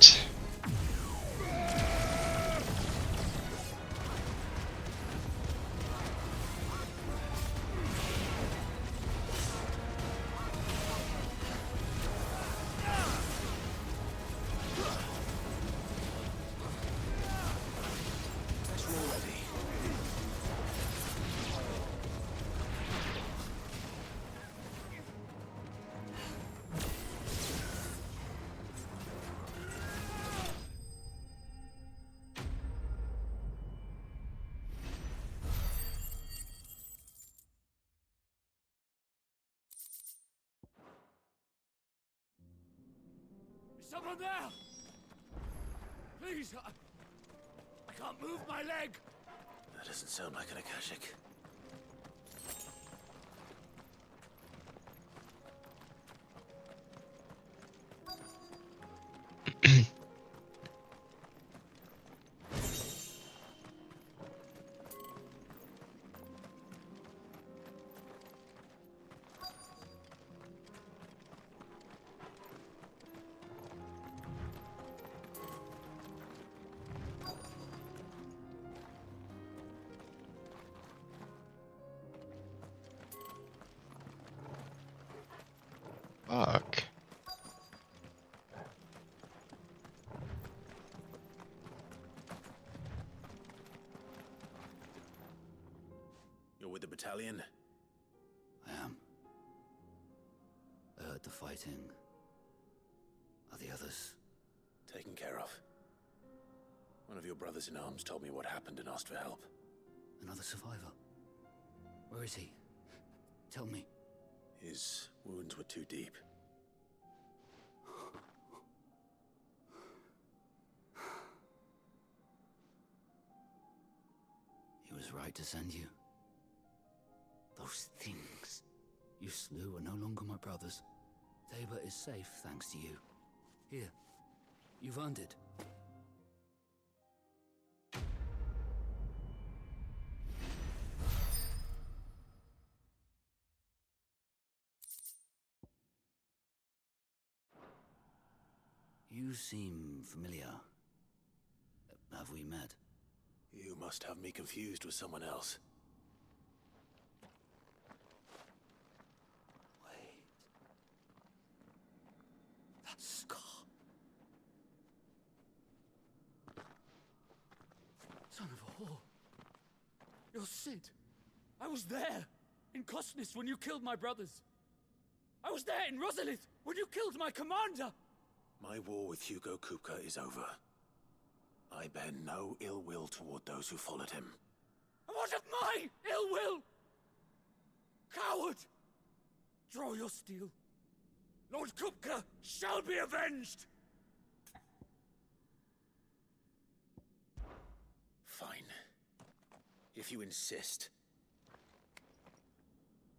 That's all ready. Someone there! Please, I can't move my leg! That doesn't sound like an Akashic. Fuck. You're with the battalion? I am. I heard the fighting. Are the others? Taken care of. One of your brothers in arms told me what happened and asked for help. Another survivor? Where is he? Tell me. His wounds were too deep. He was right to send you. Those things you slew are no longer my brothers. Tabor is safe thanks to you. Here, you've earned it. You seem familiar. Have we met? You must have me confused with someone else. Wait. That scar. Son of a whore. You're Sid. I was there, in Cosnis, when you killed my brothers. I was there in Rosalith, when you killed my commander. My war with Hugo Kupka is over. I bear no ill will toward those who followed him. And what of my ill will? Coward! Draw your steel. Lord Kupka shall be avenged! Fine. If you insist.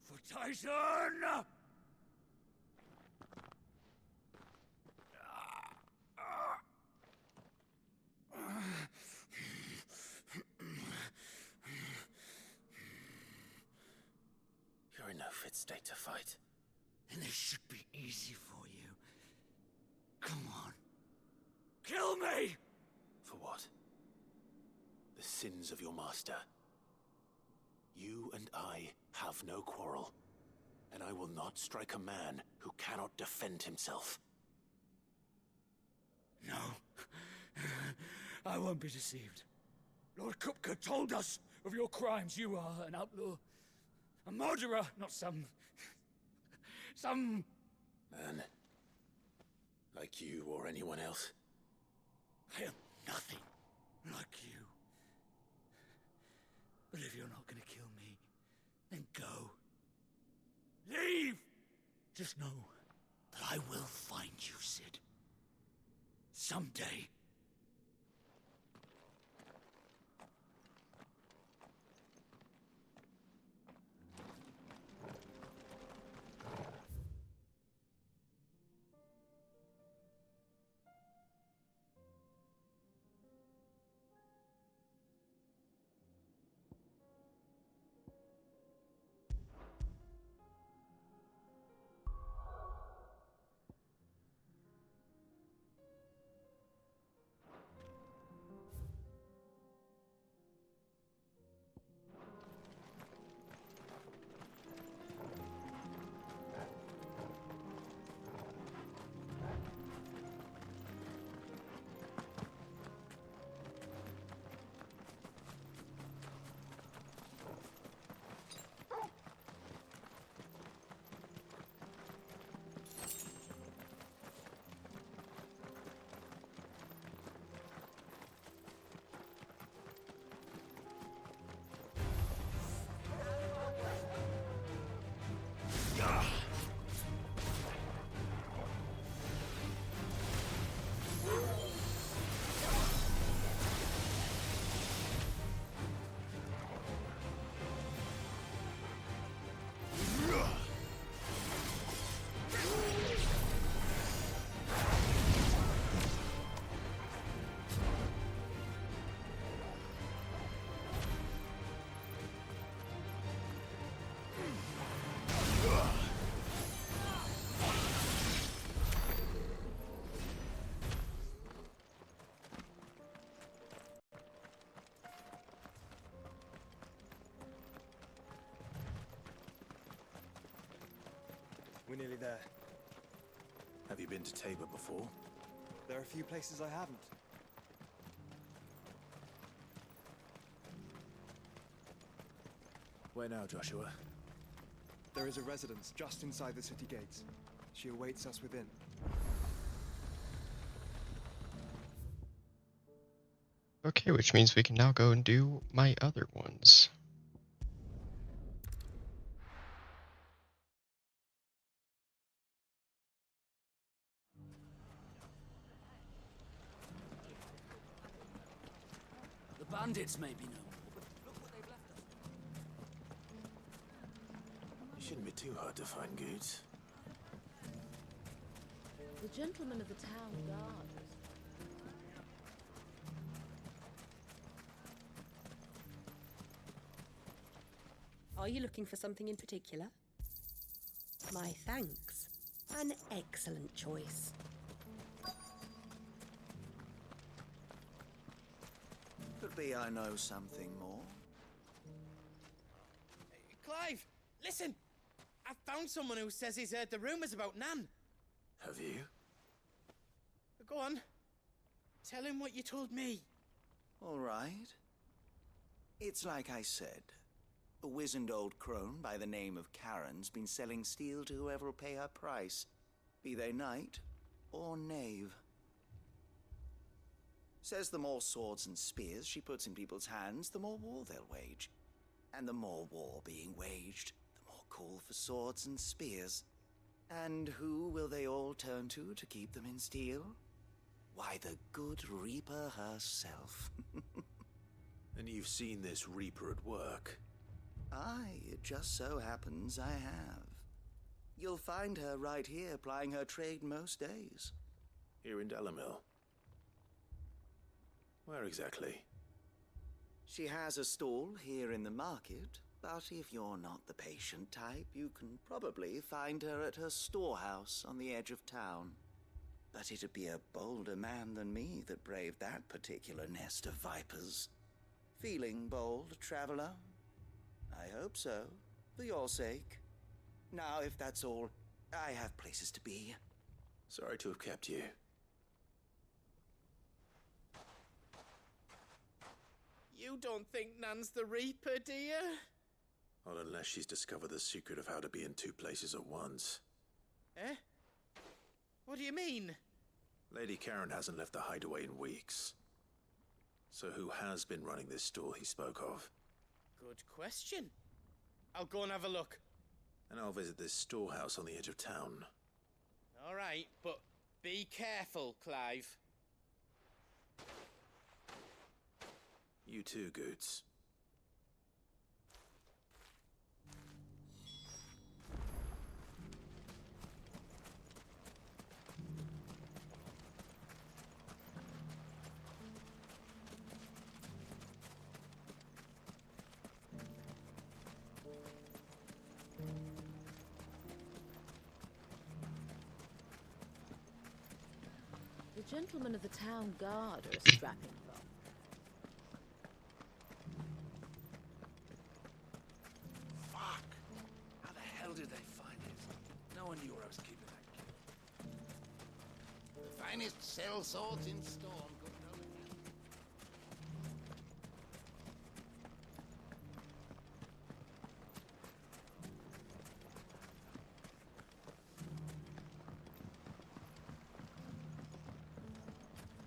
For Titan! You're in no fit state to fight. And this should be easy for you. Come on. Kill me! For what? The sins of your master. You and I have no quarrel, and I will not strike a man who cannot defend himself. No. I won't be deceived. Lord Kupka told us of your crimes. You are an outlaw. A murderer, not some Man. Like you or anyone else. I am nothing like you. But if you're not gonna kill me, then go. Leave! Just know that I will find you, Sid. Someday. We're nearly there. Have you been to Tabor before? There are a few places I haven't. Where now, Joshua? There is a residence just inside the city gates. She awaits us within. Okay, which means we can now go and do my other ones. The bandits may be no more, but look what they've left us. You shouldn't be too hard to find, Goods. The gentleman of the town guard. Are you looking for something in particular? My thanks. An excellent choice. Could be I know something more. Clive, listen! I found someone who says he's heard the rumours about Nan. Have you? Go on. Tell him what you told me. All right. It's like I said. A wizened old crone by the name of Karen's been selling steel to whoever will pay her price, be they knight or knave. Says the more swords and spears she puts in people's hands, the more war they'll wage. And the more war being waged, the more call for swords and spears. And who will they all turn to keep them in steel? Why, the good Reaper herself. And you've seen this Reaper at work? Aye, it just so happens I have. You'll find her right here plying her trade most days. Here in Dalimil? Where exactly? She has a stall here in the market, but if you're not the patient type, you can probably find her at her storehouse on the edge of town. But it'd be a bolder man than me that braved that particular nest of vipers. Feeling bold, traveler? I hope so, for your sake. Now, if that's all, I have places to be. Sorry to have kept you. You don't think Nan's the Reaper, do you? Not unless she's discovered the secret of how to be in two places at once. Eh? What do you mean? Lady Karen hasn't left the hideaway in weeks. So who has been running this stall he spoke of? Good question. I'll go and have a look. And I'll visit this storehouse on the edge of town. All right, but be careful, Clive. You too, Goods. The gentlemen of the town guard are a strapping lot. Fuck! How the hell did they find it? No one knew where I was keeping that kid. The finest cell swords in Storm couldn't hold it.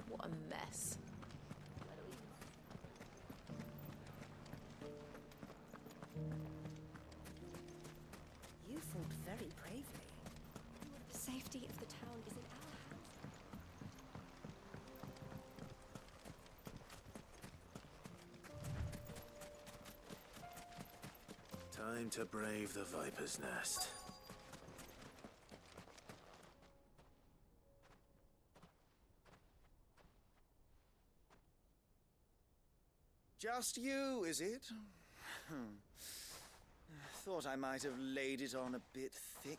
What a mess. You fought very bravely. The safety of the town is in our hands. Time to brave the Viper's Nest. Just you, is it? Thought I might have laid it on a bit thick.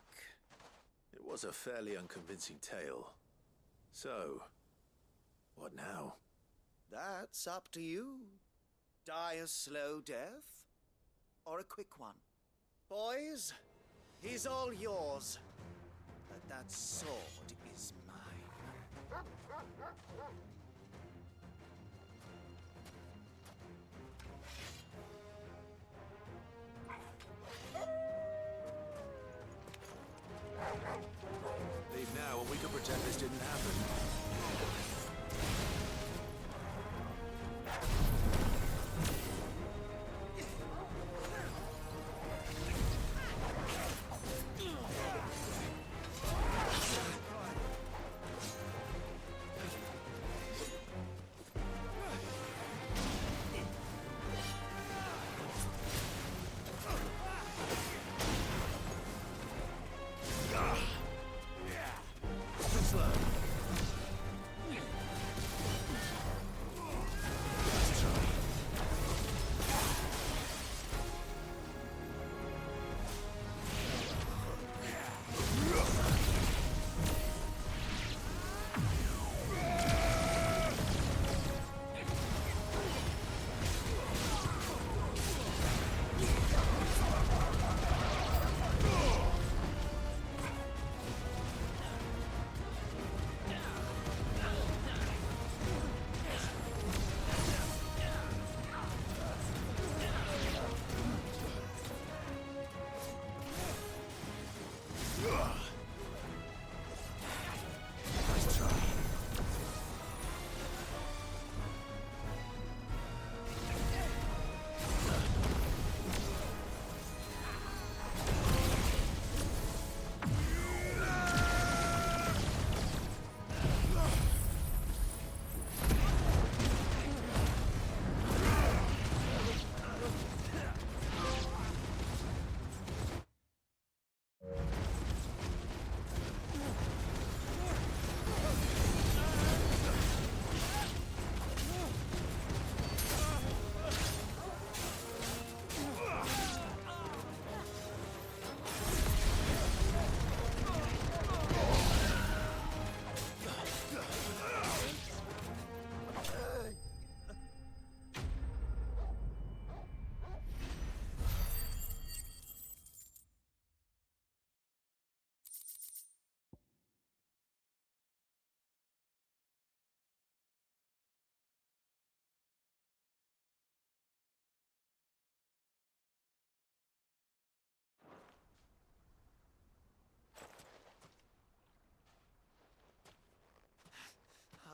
It was a fairly unconvincing tale. So, what now? That's up to you. Die a slow death, or a quick one. Boys, he's all yours. that sword is mine. Leave now and we can pretend this didn't happen.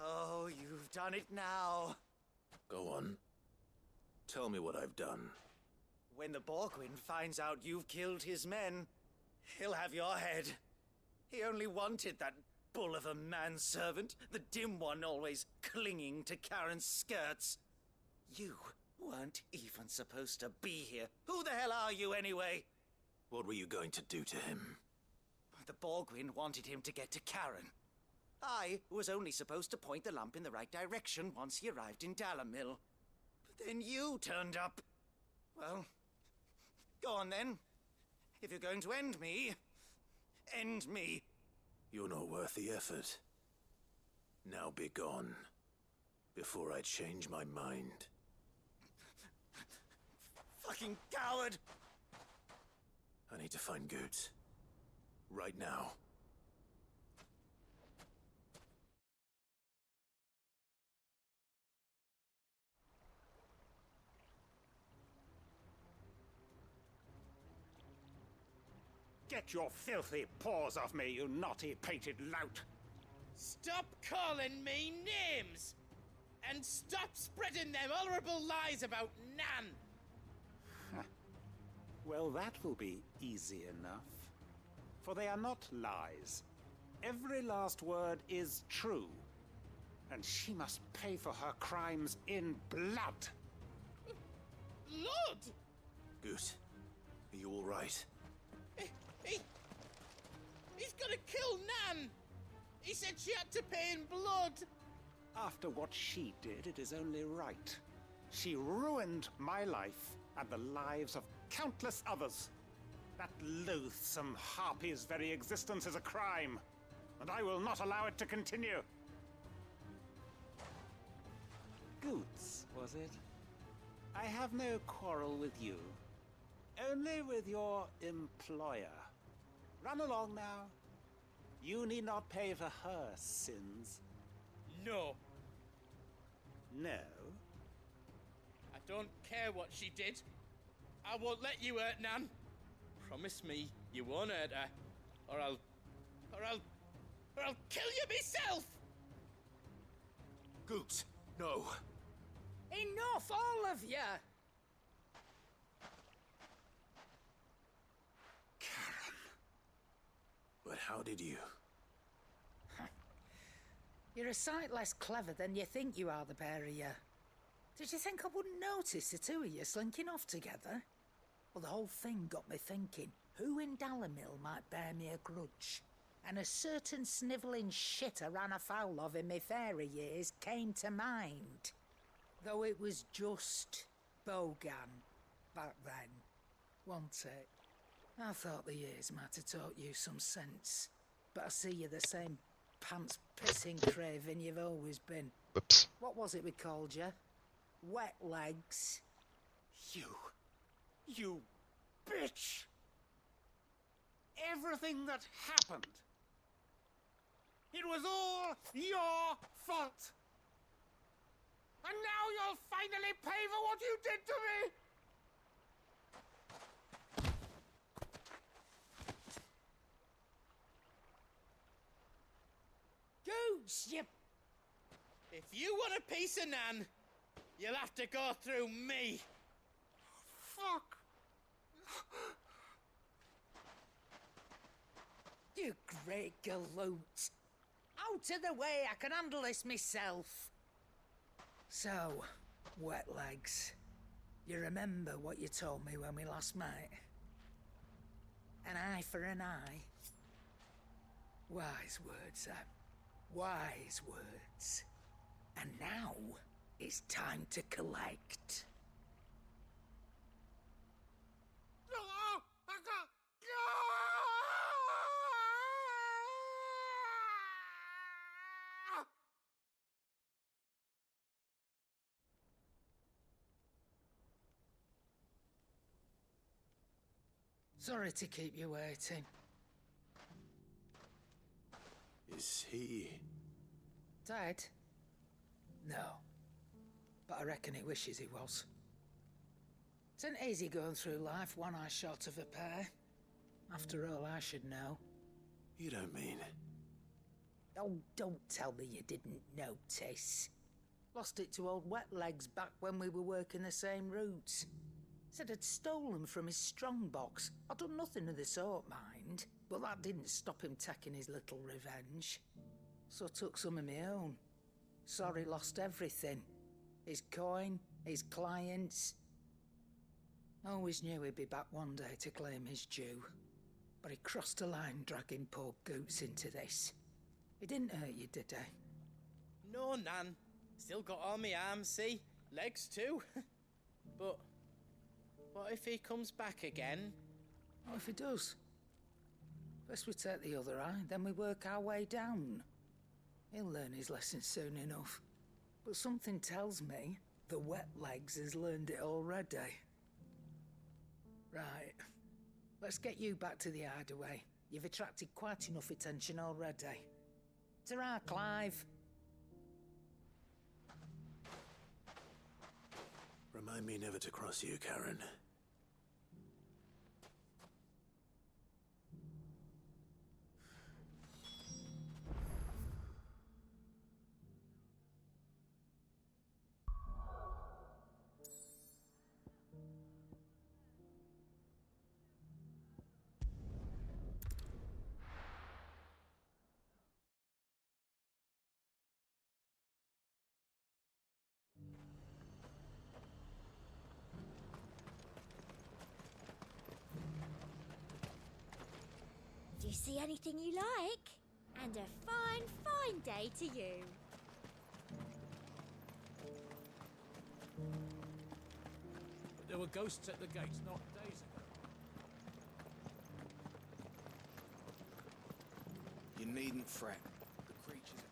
Oh, you've done it now. Go on. Tell me what I've done. When the Borgwyn finds out you've killed his men, he'll have your head. He only wanted that bull of a manservant, the dim one always clinging to Karen's skirts. You weren't even supposed to be here. Who the hell are you anyway? What were you going to do to him? The Borgwyn wanted him to get to Karen. I was only supposed to point the lamp in the right direction once he arrived in Dalamil. But then you turned up. Well, go on then. If you're going to end me, end me. You're not worth the effort. Now be gone, before I change my mind. Fucking coward! I need to find Goots. Right now. Get your filthy paws off me, you naughty-pated lout! Stop calling me names! And stop spreading them horrible lies about Nan! Well, that will be easy enough. For they are not lies. Every last word is true. And she must pay for her crimes in blood. Blood? Goot, are you all right? He's gonna kill Nan! He said she had to pay in blood! After what she did, it is only right. She ruined my life and the lives of countless others. That loathsome harpy's very existence is a crime, and I will not allow it to continue. Goots, was it? I have no quarrel with you. Only with your employer. Run along now. You need not pay for her sins. No. No? I don't care what she did. I won't let you hurt Nan. Promise me you won't hurt her, or I'll kill you myself! Goot, no. Enough, all of you! But how did you? You're a sight less clever than you think you are, the pair of you. Did you think I wouldn't notice the two of you slinking off together? Well, the whole thing got me thinking, who in Dalimil might bear me a grudge? And a certain snivelling shit I ran afoul of in my fairy years came to mind. Though it was just Bogan back then, wasn't it? I thought the years might have taught you some sense, but I see you're the same pants-pissing craven you've always been. Whoops. What was it we called you? Wet legs? You bitch! Everything that happened, it was all your fault! And now you'll finally pay for what you did to me! Goose, you... If you want a piece of Nan, you'll have to go through me. Fuck! You great galoot. Out of the way, I can handle this myself. So, wet legs, you remember what you told me when we last met? An eye for an eye? Wise words, wise words. And now, it's time to collect. Sorry to keep you waiting. Is he... Dead? No. But I reckon he wishes he was. It ain't easy going through life one eye short of a pair. After all, I should know. You don't mean... Oh, don't tell me you didn't notice. Lost it to old Wet Legs back when we were working the same routes. Said I'd stolen from his strongbox. I'd done nothing of the sort, mind. But that didn't stop him taking his little revenge. So I took some of my own. Sorry, lost everything. His coin, his clients. Always knew he'd be back one day to claim his due. But he crossed a line dragging poor Goots into this. He didn't hurt you, did he? No, Nan. Still got all my arms, see? Legs too. But what if he comes back again? What if he does? First we take the other eye, then we work our way down. He'll learn his lesson soon enough. But something tells me the Wet Legs has learned it already. Right. Let's get you back to the hideaway. You've attracted quite enough attention already. Ta-ra, Clive. Remind me never to cross you, Karen. Do you see anything you like? And a fine, fine day to you. But there were ghosts at the gates not days ago. You needn't fret. The creatures...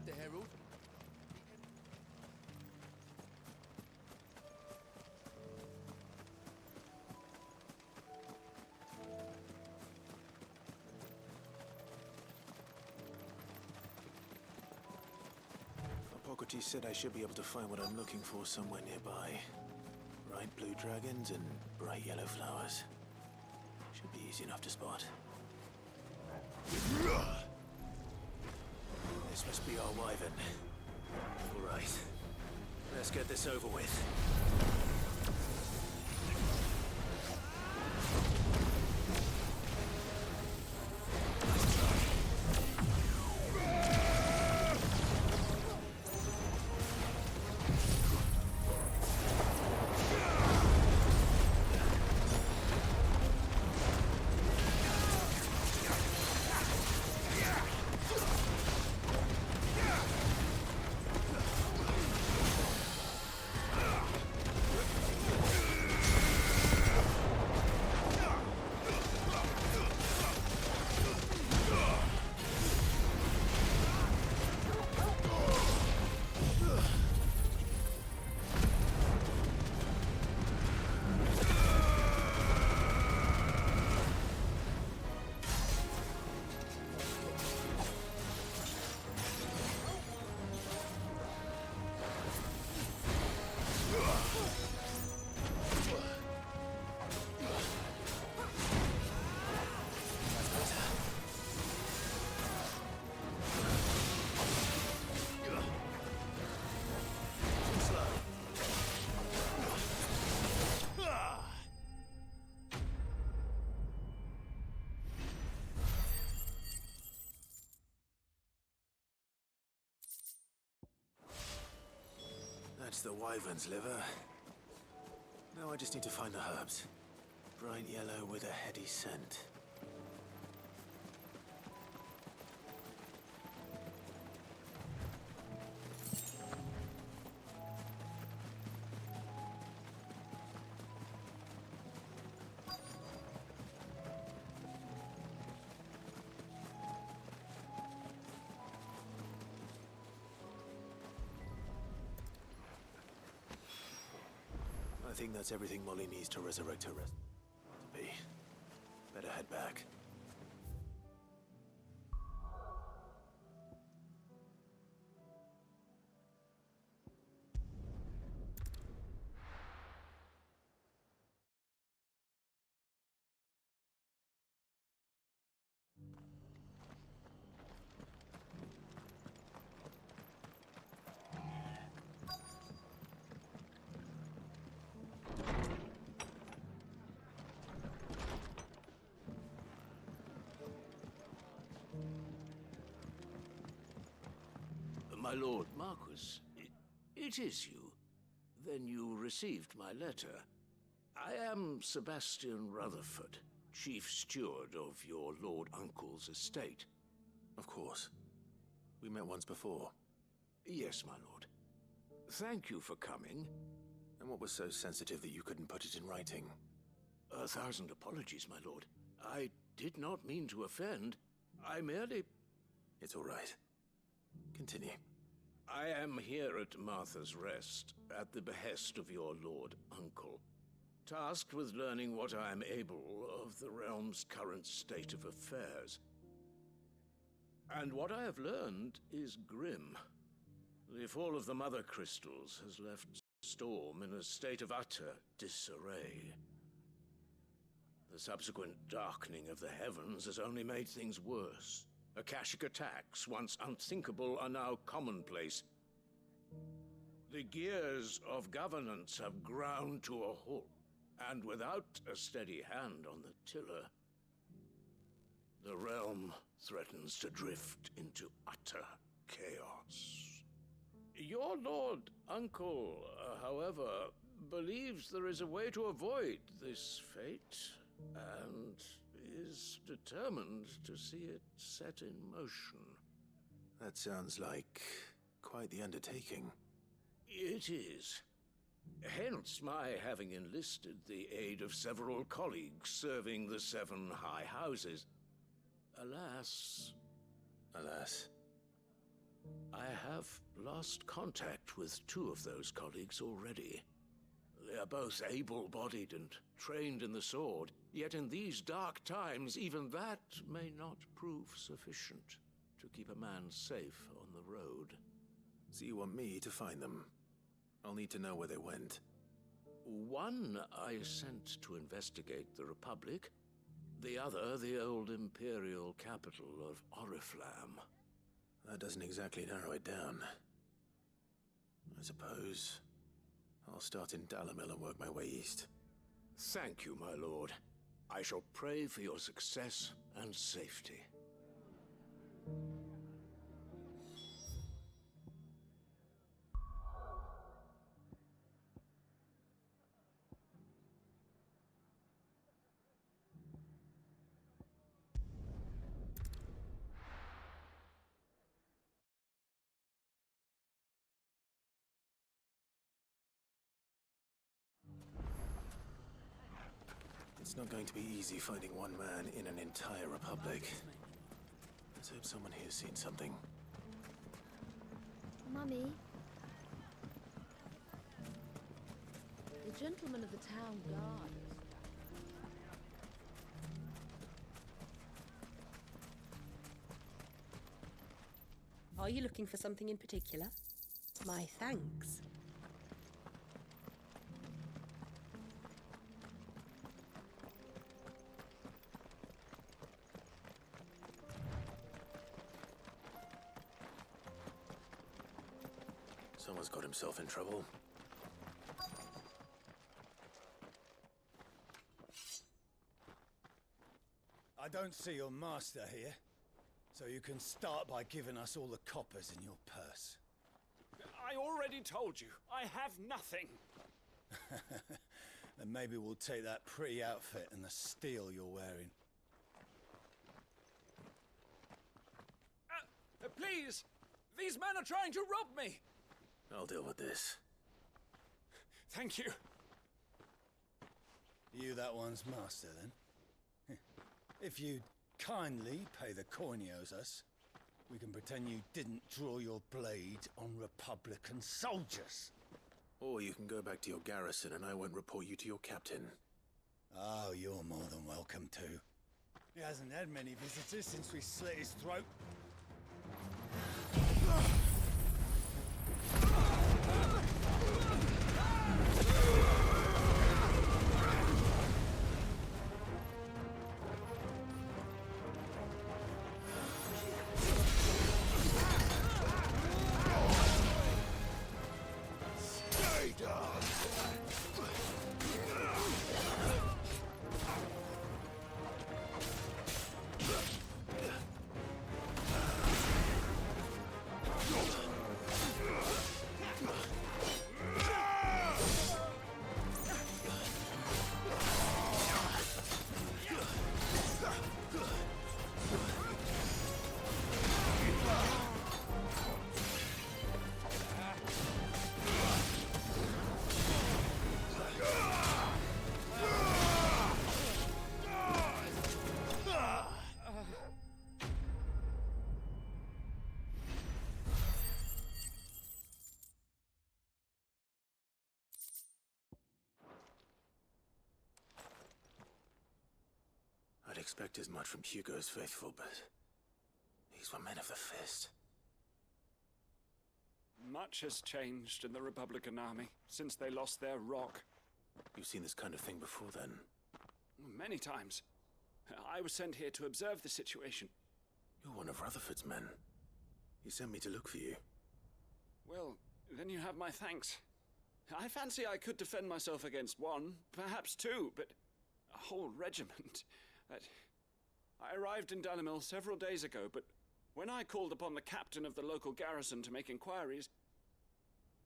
heard the herald. Hippocrates said I should be able to find what I'm looking for somewhere nearby. Bright blue dragons and bright yellow flowers. Should be easy enough to spot. This must be our wyvern. All right. Let's get this over with. That's the wyvern's liver. Now I just need to find the herbs. Bright yellow with a heady scent. I think that's everything Molly needs to resurrect her recipe. Better head back. My lord Marquis, it is you. Then you received my letter. I am Sebastian Rutherford, chief steward of your lord uncle's estate. Of course. We met once before. Yes, my lord. Thank you for coming. And what was so sensitive that you couldn't put it in writing? 1,000 apologies, my lord. I did not mean to offend. I merely... It's all right. Continue. I am here at Martha's Rest, at the behest of your lord uncle, tasked with learning what I am able of the realm's current state of affairs. And what I have learned is grim. The fall of the Mother Crystals has left Storm in a state of utter disarray. The subsequent darkening of the heavens has only made things worse. Akashic attacks, once unthinkable, are now commonplace. The gears of governance have ground to a halt, and without a steady hand on the tiller, the realm threatens to drift into utter chaos. Your lord uncle, however, believes there is a way to avoid this fate, and is determined to see it set in motion. That sounds like quite the undertaking. It is. Hence my having enlisted the aid of several colleagues serving the 7 high houses. Alas... Alas. I have lost contact with 2 of those colleagues already. They are both able-bodied and trained in the sword, yet in these dark times, even that may not prove sufficient to keep a man safe on the road. So you want me to find them? I'll need to know where they went. One I sent to investigate the Republic, the other the old Imperial capital of Oriflamme. That doesn't exactly narrow it down. I suppose I'll start in Dalimil and work my way east. Thank you, my lord. I shall pray for your success and safety. It's not going to be easy finding one man in an entire republic. Let's hope someone here's seen something. Mummy? The gentleman of the town guard. Are you looking for something in particular? My thanks. Someone's got himself in trouble. I don't see your master here, so you can start by giving us all the coppers in your purse. I already told you, I have nothing. Then maybe we'll take that pretty outfit and the steel you're wearing. Please! These men are trying to rob me! I'll deal with this. Thank you. You that one's master, then? If you'd kindly pay the coin he owes us, we can pretend you didn't draw your blade on Republican soldiers. Or you can go back to your garrison and I won't report you to your captain. Oh, you're more than welcome to. He hasn't had many visitors since we slit his throat. I'd expect as much from Hugo's faithful, but these were men of the fist. Much has changed in the Republican army since they lost their rock. You've seen this kind of thing before, then? Many times. I was sent here to observe the situation. You're one of Rutherford's men. He sent me to look for you. Well, then you have my thanks. I fancy I could defend myself against one, perhaps two, but a whole regiment. I arrived in Dalimil several days ago, but when I called upon the captain of the local garrison to make inquiries,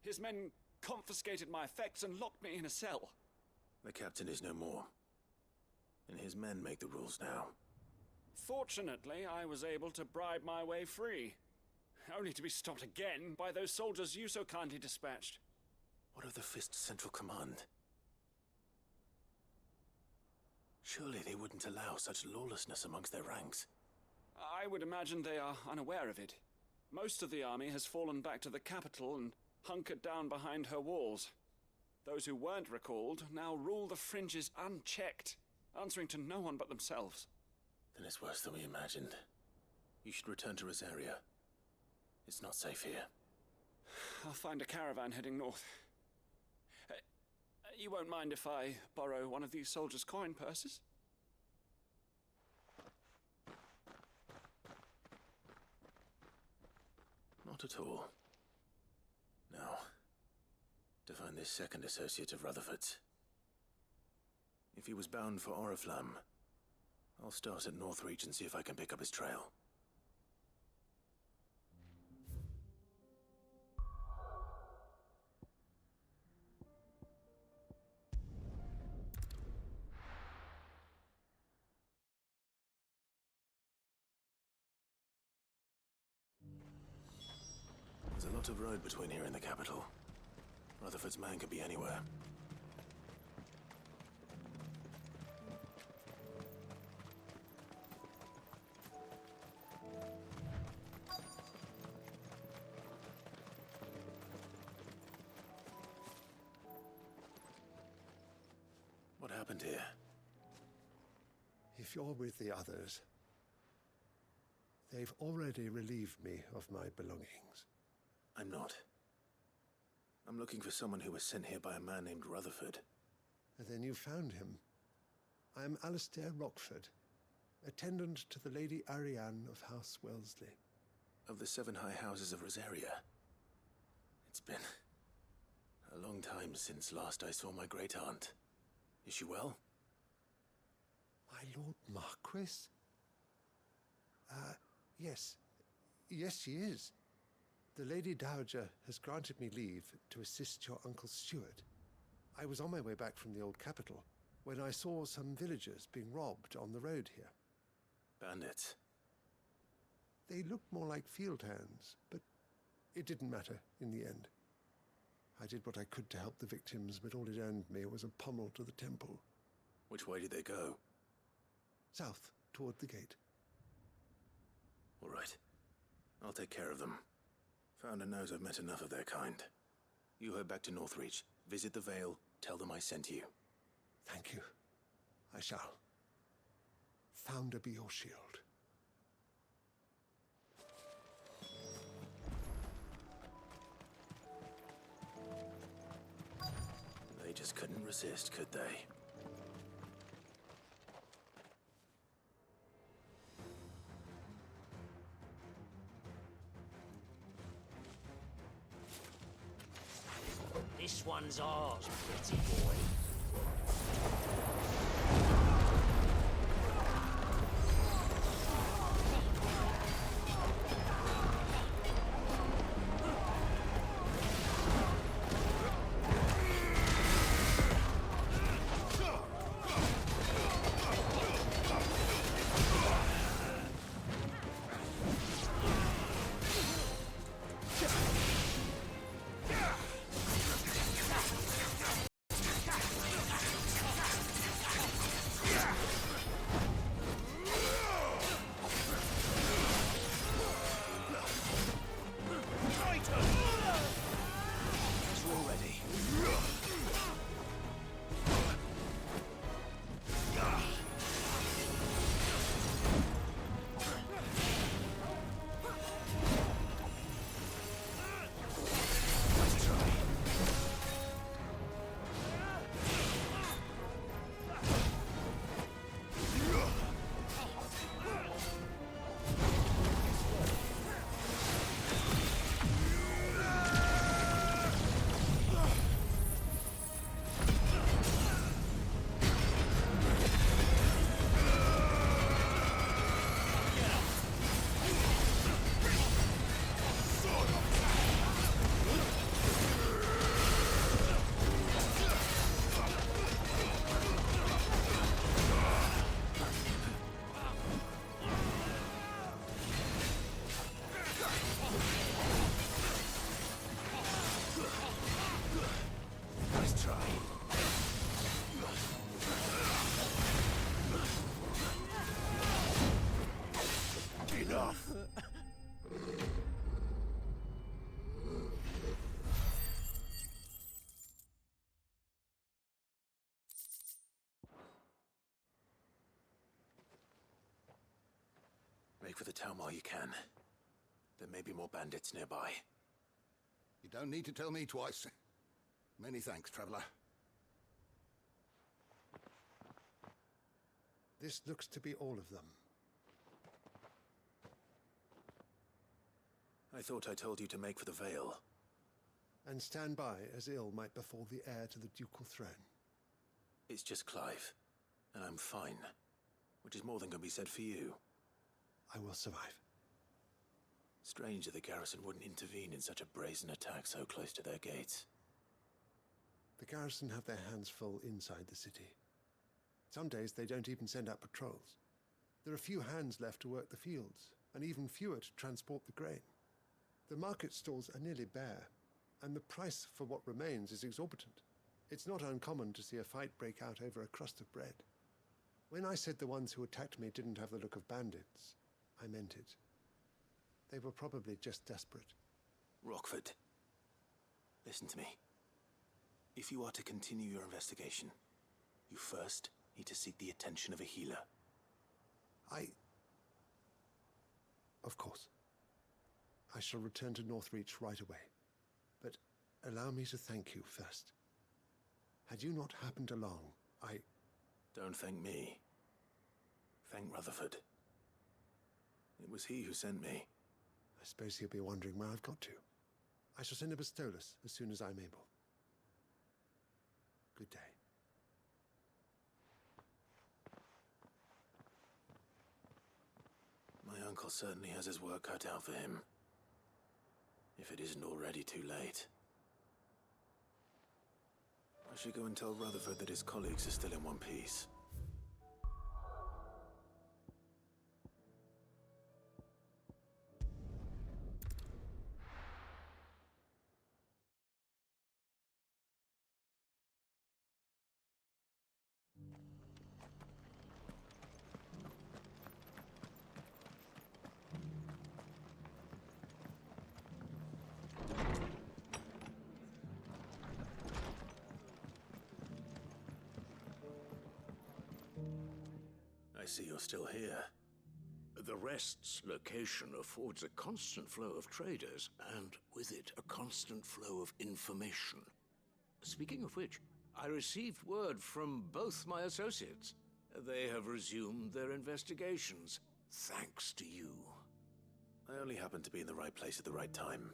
his men confiscated my effects and locked me in a cell. The captain is no more, and his men make the rules now. Fortunately, I was able to bribe my way free, only to be stopped again by those soldiers you so kindly dispatched. What of the Fist's central command? Surely they wouldn't allow such lawlessness amongst their ranks. I would imagine they are unaware of it. Most of the army has fallen back to the capital and hunkered down behind her walls. Those who weren't recalled now rule the fringes unchecked, answering to no one but themselves. Then it's worse than we imagined. You should return to Rosaria. It's not safe here. I'll find a caravan heading north. You won't mind if I borrow one of these soldiers' coin purses? Not at all. Now, to find this second associate of Rutherford's. If he was bound for Oriflamme, I'll start at Northreach and see if I can pick up his trail. There's a lot of road between here and the capital. Rutherford's man could be anywhere. What happened here? If you're with the others, they've already relieved me of my belongings. I'm not. I'm looking for someone who was sent here by a man named Rutherford. And then you found him. I am Alistair Rockford, attendant to the Lady Ariane of House Wellesley. Of the 7 high houses of Rosaria. It's been a long time since last I saw my great-aunt. Is she well? My Lord Marquis? Yes. Yes, she is. The Lady Dowager has granted me leave to assist your Uncle Stuart. I was on my way back from the old capital when I saw some villagers being robbed on the road here. Bandits? They looked more like field hands, but it didn't matter in the end. I did what I could to help the victims, but all it earned me was a pommel to the temple. Which way did they go? South, toward the gate. All right. I'll take care of them. Founder knows I've met enough of their kind. You head back to Northreach, visit the Vale, tell them I sent you. Thank you. I shall. Founder be your shield. They just couldn't resist, could they? This one's ours, pretty boy. for the town while you can. There may be more bandits nearby. You don't need to tell me twice. Many thanks, traveler. This looks to be all of them. I thought I told you to make for the Vale. And stand by as ill might befall the heir to the ducal throne. It's just Clive, and I'm fine. Which is more than can be said for you. I will survive. Strange that the garrison wouldn't intervene in such a brazen attack so close to their gates. The garrison have their hands full inside the city. Some days they don't even send out patrols. There are few hands left to work the fields, and even fewer to transport the grain. The market stalls are nearly bare, and the price for what remains is exorbitant. It's not uncommon to see a fight break out over a crust of bread. When I said the ones who attacked me didn't have the look of bandits, I meant it. They were probably just desperate. Rockford, listen to me. If you are to continue your investigation, you first need to seek the attention of a healer. Of course. I shall return to Northreach right away. But allow me to thank you first. Had you not happened along, Don't thank me. Thank Rutherford. It was he who sent me. I suppose he'll be wondering where I've got to. I shall send a Bistolus as soon as I'm able. Good day. My uncle certainly has his work cut out for him. If it isn't already too late. I should go and tell Rutherford that his colleagues are still in one piece. I see you're still here. The Rest's location affords a constant flow of traders, and with it, a constant flow of information. Speaking of which, I received word from both my associates. They have resumed their investigations, thanks to you. I only happened to be in the right place at the right time.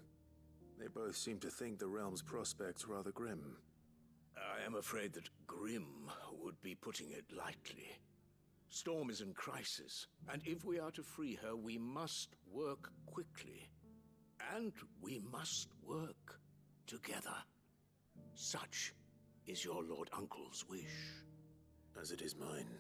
They both seem to think the realm's prospects rather grim. I am afraid that grim would be putting it lightly. Storm is in crisis, and if we are to free her, we must work quickly. And we must work together. Such is your Lord Uncle's wish. As it is mine.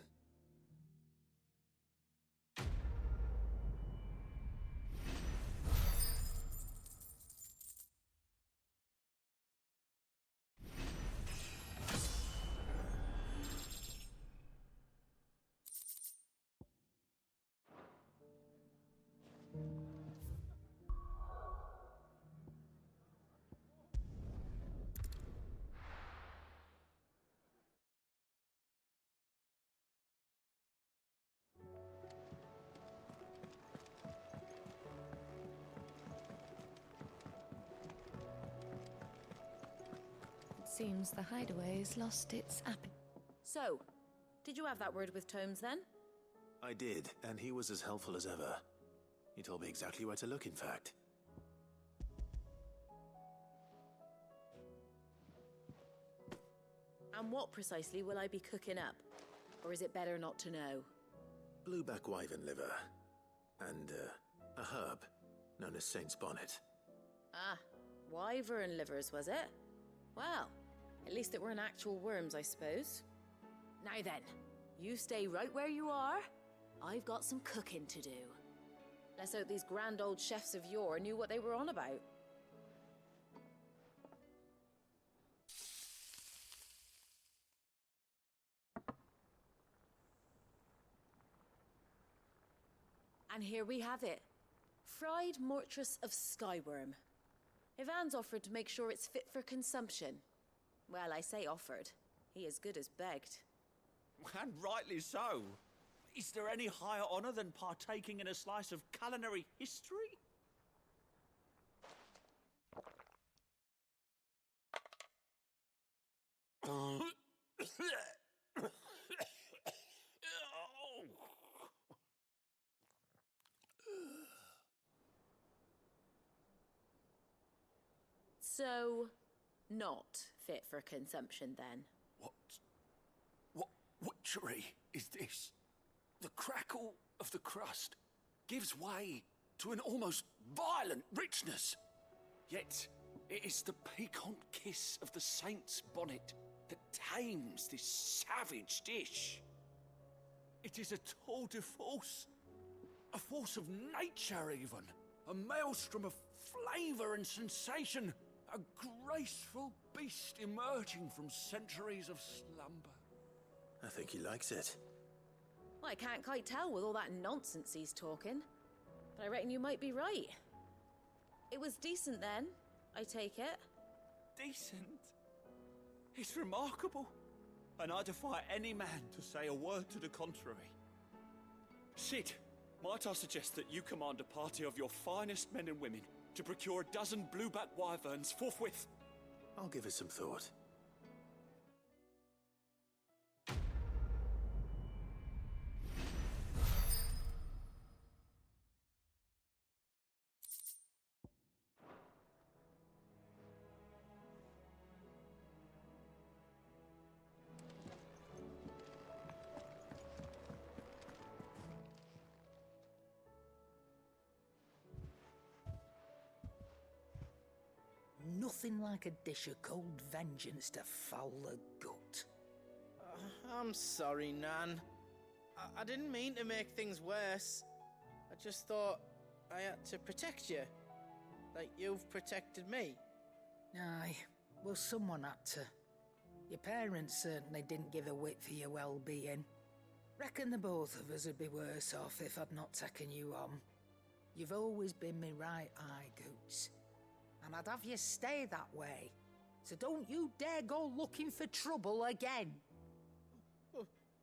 Seems the hideaway's lost its appetite. So, did you have that word with Tomes then? I did, and he was as helpful as ever. He told me exactly where to look, in fact. And what precisely will I be cooking up? Or is it better not to know? Blueback wyvern liver. And, a herb known as Saint's Bonnet. Ah, wyvern livers, was it? Well, at least it weren't actual worms, I suppose. Now then, you stay right where you are. I've got some cooking to do. Let's hope these grand old chefs of yore knew what they were on about. And here we have it. Fried mortress of skyworm. Ivan's offered to make sure it's fit for consumption. Well, I say offered. He as good as begged. And rightly so. Is there any higher honor than partaking in a slice of culinary history? So, not fit for consumption then? What witchery is this? The crackle of the crust gives way to an almost violent richness. Yet, it is the piquant kiss of the saint's bonnet that tames this savage dish. It is a tour de force, a force of nature even, a maelstrom of flavour and sensation, a graceful beast emerging from centuries of slumber. I think he likes it. Well, I can't quite tell with all that nonsense he's talking, but I reckon you might be right. It was decent then, I take it. Decent? It's remarkable, and I defy any man to say a word to the contrary. Sid, might I suggest that you command a party of your finest men and women to procure a dozen blueback wyverns forthwith? I'll give it some thought. Nothing like a dish of cold vengeance to foul the gut. I'm sorry, Nan. I didn't mean to make things worse. I just thought I had to protect you. Like you've protected me. Aye, well, someone had to. Your parents certainly didn't give a whit for your well-being. Reckon the both of us would be worse off if I'd not taken you on. You've always been me right eye, Goots. And I'd have you stay that way. So don't you dare go looking for trouble again.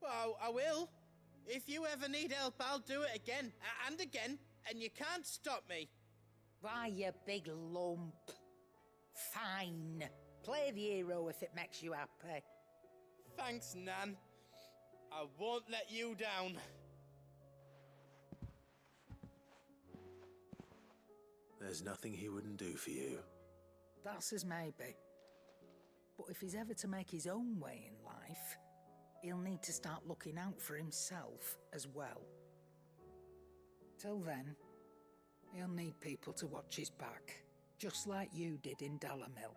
Well, I will. If you ever need help, I'll do it again and again, and you can't stop me. Why, you big lump. Fine. Play the hero if it makes you happy. Thanks, Nan. I won't let you down. There's nothing he wouldn't do for you. That's as maybe. But if he's ever to make his own way in life, he'll need to start looking out for himself as well. Till then, he'll need people to watch his back, just like you did in Dalamil.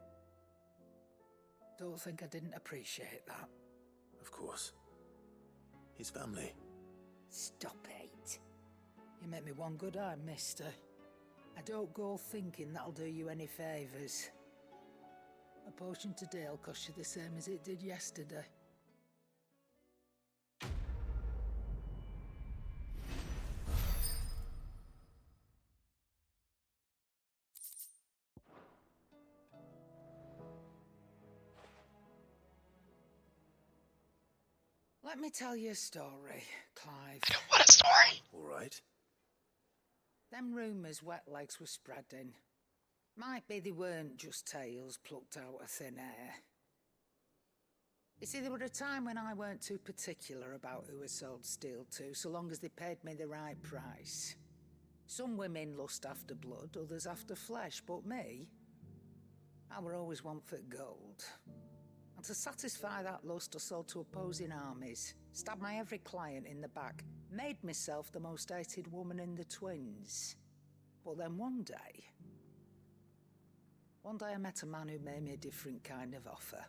Don't think I didn't appreciate that. Of course. His family. Stop it. You make me one good eye, mister. I don't go thinking that'll do you any favours. A potion today'll cost you the same as it did yesterday. Let me tell you a story, Clive. I don't want a story. All right. Them rumours wet legs were spreading. Might be they weren't just tales plucked out of thin air. You see, there were a time when I weren't too particular about who I sold steel to, so long as they paid me the right price. Some women lust after blood, others after flesh, but me, I were always one for gold. And to satisfy that lust, I sold to opposing armies, stabbed my every client in the back, made myself the most hated woman in the twins. But then one day I met a man who made me a different kind of offer.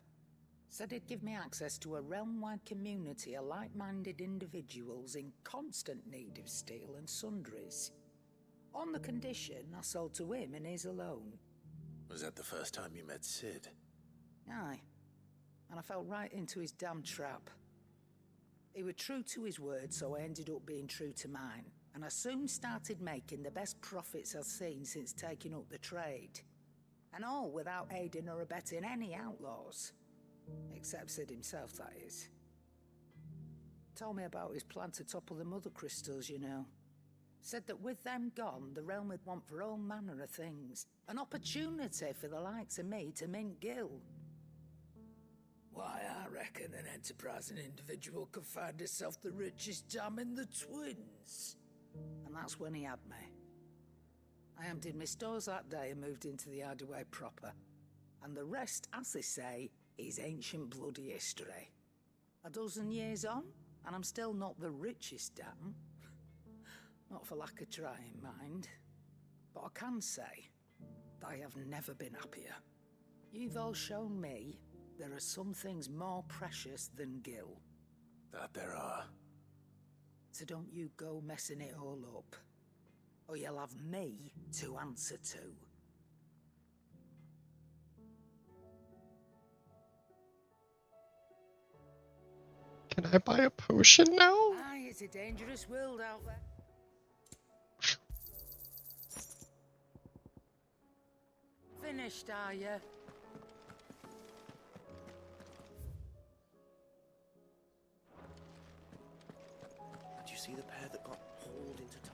Said he'd give me access to a realm-wide community of like-minded individuals in constant need of steel and sundries. On the condition I sold to him and his alone. Was that the first time you met Sid? Aye. And I fell right into his damn trap. He was true to his word, so I ended up being true to mine. And I soon started making the best profits I've seen since taking up the trade. And all without aiding or abetting any outlaws. Except Sid himself, that is. Told me about his plan to topple the mother crystals, you know. Said that with them gone, the realm would want for all manner of things. An opportunity for the likes of me to mint gil. Why, I reckon an enterprising individual could find himself the richest dam in the twins. And that's when he had me. I emptied my stores that day and moved into the hideaway proper. And the rest, as they say, is ancient bloody history. A dozen years on, and I'm still not the richest dam. Not for lack of trying, mind. But I can say, I have never been happier. You've all shown me there are some things more precious than gil. That there are. So don't you go messing it all up. Or you'll have me to answer to. Can I buy a potion now? Aye, it's a dangerous world out there. Finished, are you? Did you see the pair that got hauled into tires?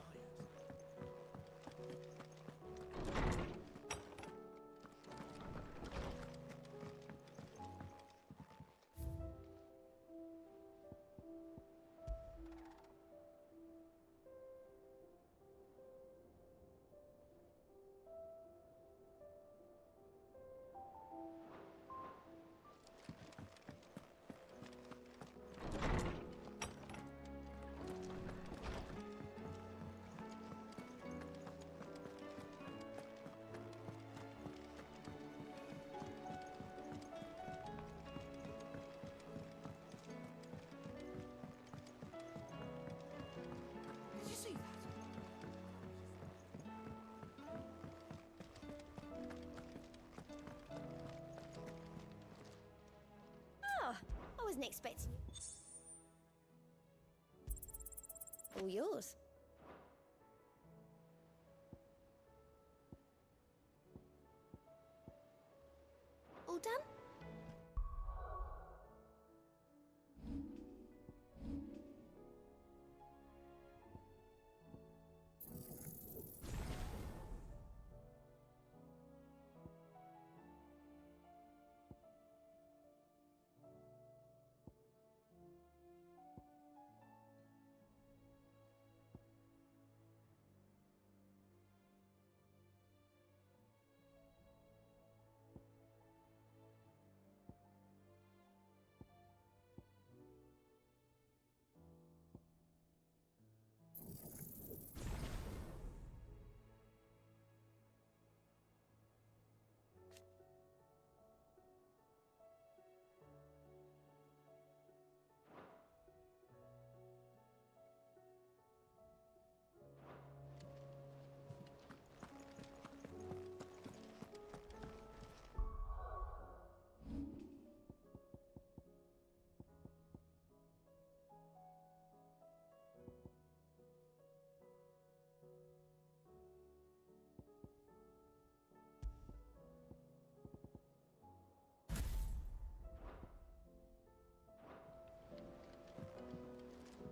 Did you see that? Oh, I wasn't expecting you. All yours. All done?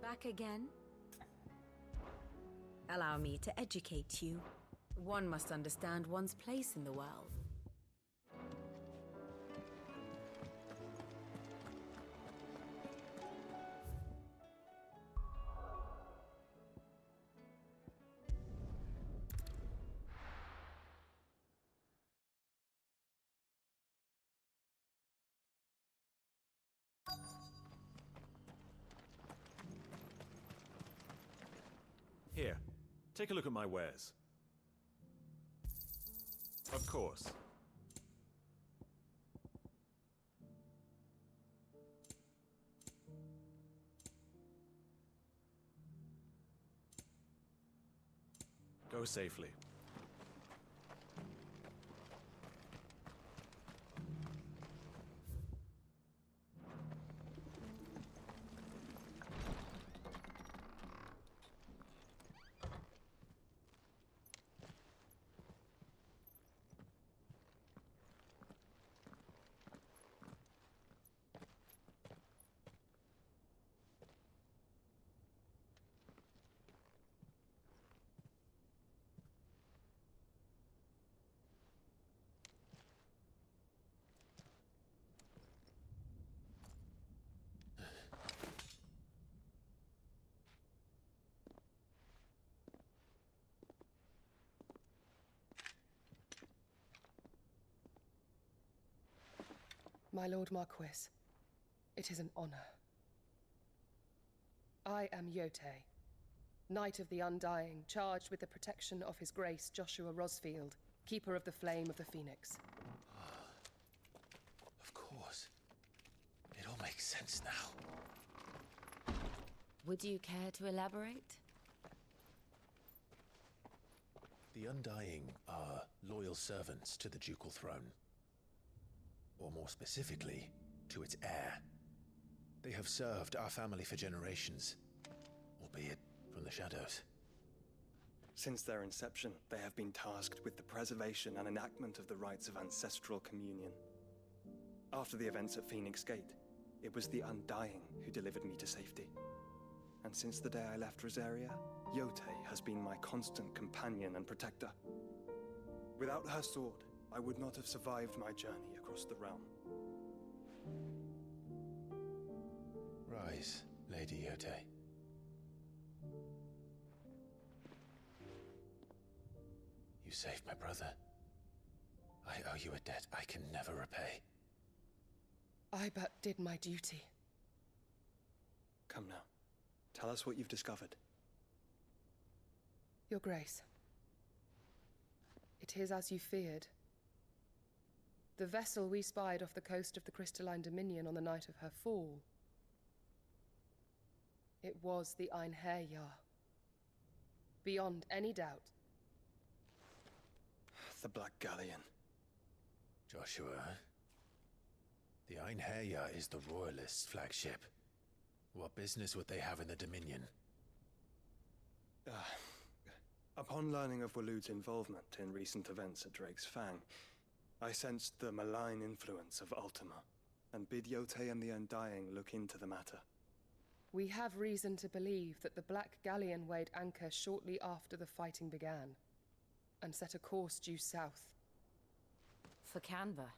Back again? Allow me to educate you. One must understand one's place in the world. Here, take a look at my wares. Of course. Go safely. My Lord Marquis, it is an honor. I am Yotei, Knight of the Undying, charged with the protection of His Grace Joshua Rosfield, Keeper of the Flame of the Phoenix. Of course. It all makes sense now. Would you care to elaborate? The Undying are loyal servants to the ducal throne. Or more specifically, to its heir. They have served our family for generations, albeit from the shadows. Since their inception, they have been tasked with the preservation and enactment of the rites of ancestral communion. After the events at Phoenix Gate, it was the Undying who delivered me to safety. And since the day I left Rosaria, Yotei has been my constant companion and protector. Without her sword, I would not have survived my journey across the realm. Rise, Lady Yotei. You saved my brother. I owe you a debt I can never repay. I but did my duty. Come now. Tell us what you've discovered. Your Grace. It is as you feared. The vessel we spied off the coast of the Crystalline Dominion on the night of her fall. It was the Einherjar. Beyond any doubt. The Black Galleon. Joshua, the Einherjar is the Royalists' flagship. What business would they have in the Dominion? Upon learning of Waloed's involvement in recent events at Drake's Fang, I sensed the malign influence of Ultima, and bid Yotei and the Undying look into the matter. We have reason to believe that the Black Galleon weighed anchor shortly after the fighting began, and set a course due south. For Canva.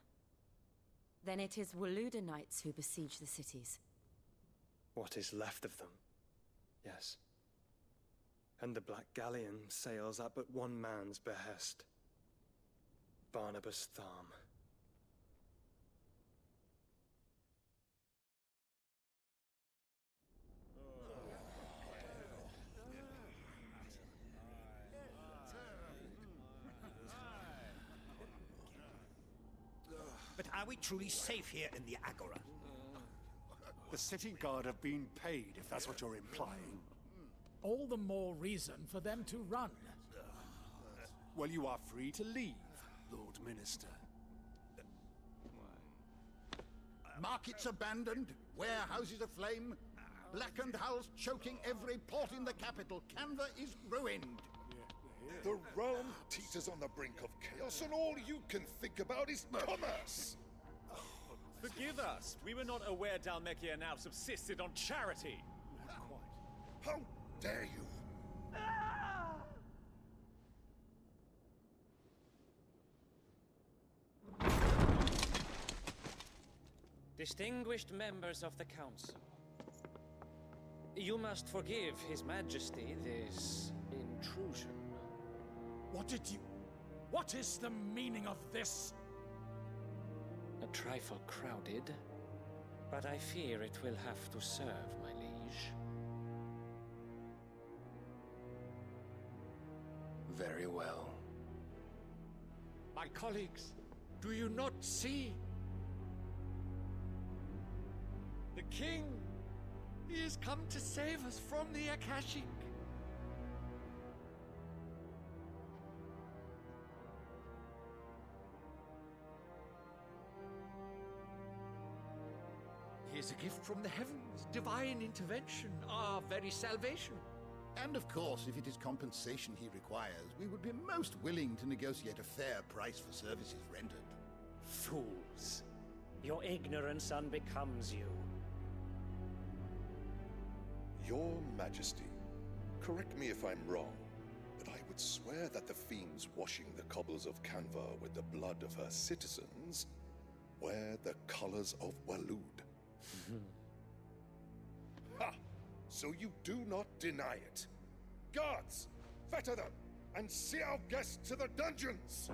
Then it is Waloed knights who besiege the cities. What is left of them, yes. And the Black Galleon sails at but one man's behest. Barnabas Tharm. But are we truly safe here in the Agora? The city guard have been paid, if that's what you're implying. All the more reason for them to run. Well, you are free to leave, Lord Minister. Markets abandoned, warehouses aflame, blackened hulls choking every port in the capital. Canva is ruined. The realm teeters on the brink of chaos, and all you can think about is commerce! Forgive us! We were not aware Dhalmekia now subsisted on charity! Not quite. How dare you! Distinguished members of the Council, you must forgive His Majesty this intrusion. What is the meaning of this? A trifle crowded, but I fear it will have to serve, my liege. Very well. My colleagues, do you not see? The King! He has come to save us from the Akashic! He is a gift from the heavens, divine intervention, our very salvation. And of course, if it is compensation he requires, we would be most willing to negotiate a fair price for services rendered. Fools! Your ignorance unbecomes you. Your Majesty, correct me if I'm wrong, but I would swear that the fiends washing the cobbles of Canva with the blood of her citizens wear the colors of Waloed. Ha! So you do not deny it. Guards, fetter them, and see our guests to the dungeons!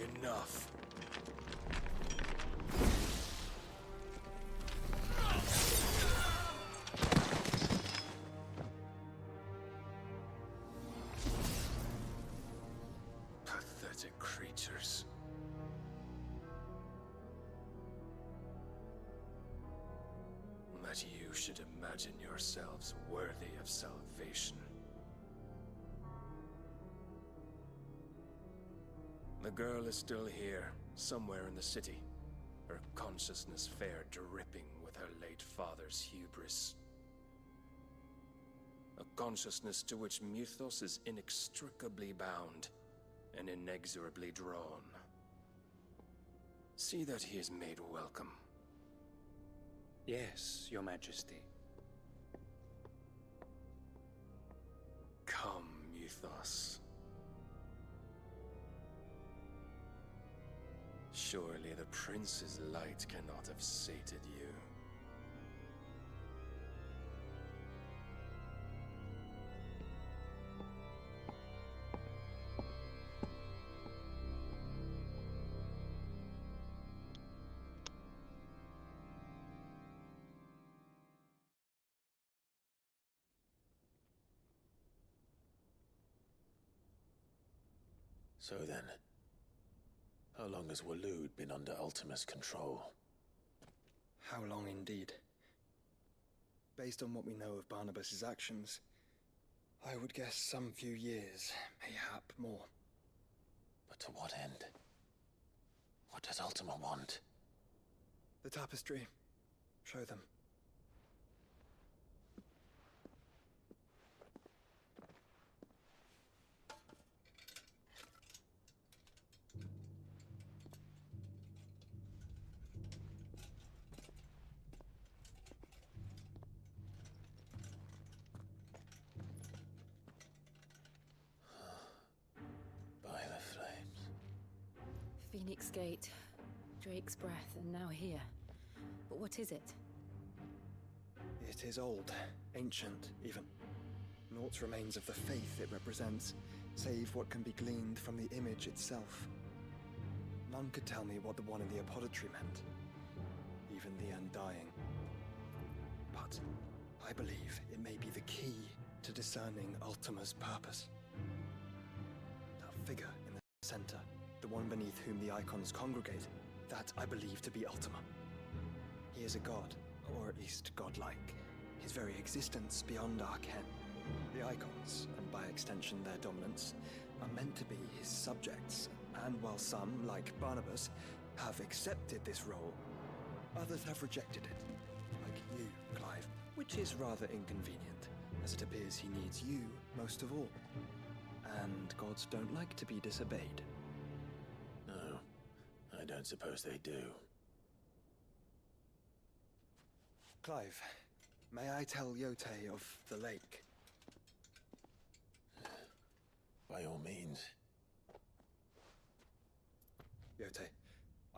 Enough. Pathetic creatures. That you should imagine yourselves worthy of salvation. The girl is still here, somewhere in the city, her consciousness fair dripping with her late father's hubris. A consciousness to which Mythos is inextricably bound and inexorably drawn. See that he is made welcome. Yes, Your Majesty. Come, Mythos. Surely the prince's light cannot have sated you. So then, how long has Waloed been under Ultima's control? How long indeed? Based on what we know of Barnabas's actions, I would guess some few years, mayhap more. But to what end? What does Ultima want? The tapestry. Show them. By the flames. Phoenix Gate, Drake's Breath, and now here. But what is it? It is old, ancient, even. Naught remains of the faith it represents, save what can be gleaned from the image itself. None could tell me what the one in the apothecary meant, even the Undying. But I believe it may be the key to discerning Ultima's purpose. That figure in the center, the one beneath whom the icons congregate, that I believe to be Ultima. He is a god, or at least godlike, his very existence beyond our ken. The icons, and by extension their dominance, are meant to be his subjects, and while some, like Barnabas, have accepted this role, others have rejected it, like you, Clive, which is rather inconvenient, as it appears he needs you most of all. And gods don't like to be disobeyed. No, I don't suppose they do. Clive, may I tell Yote of the lake? By all means. Yote,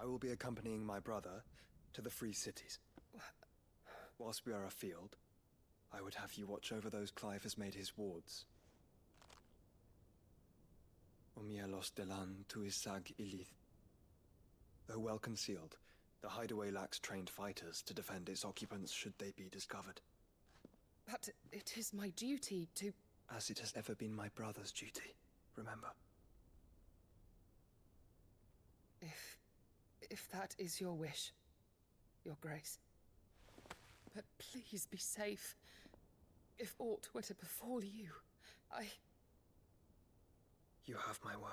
I will be accompanying my brother to the Free Cities. Whilst we are afield, I would have you watch over those Clive has made his wards. Umielos delan tuisag ilith. Though well concealed, the hideaway lacks trained fighters to defend its occupants should they be discovered. But it is my duty to... As it has ever been my brother's duty, remember. If that is your wish, Your Grace. But please be safe. If aught were to befall you, You have my word.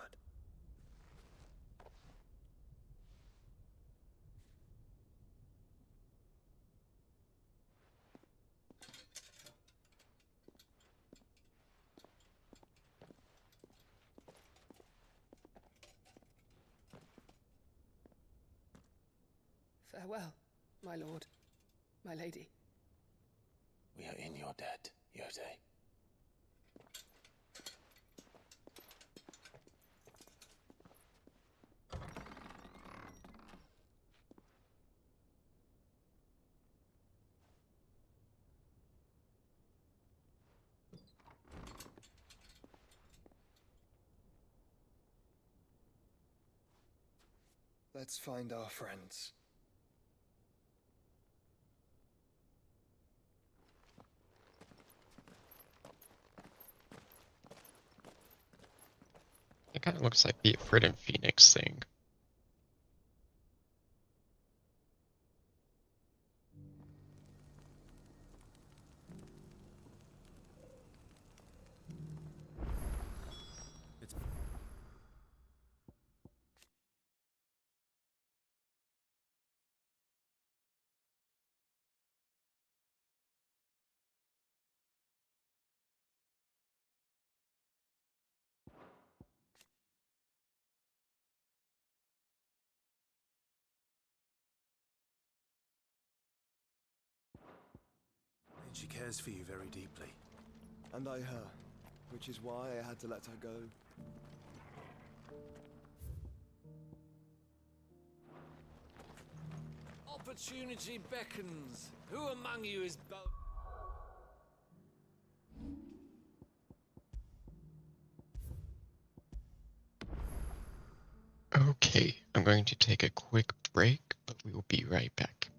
Farewell, my lord, my lady. We are in your debt, Yote. Let's find our friends. It kind of looks like the Fred and Phoenix thing. And she cares for you very deeply. And I her, which is why I had to let her go. Opportunity beckons. Who among you is bold? Okay, I'm going to take a quick break, but we will be right back.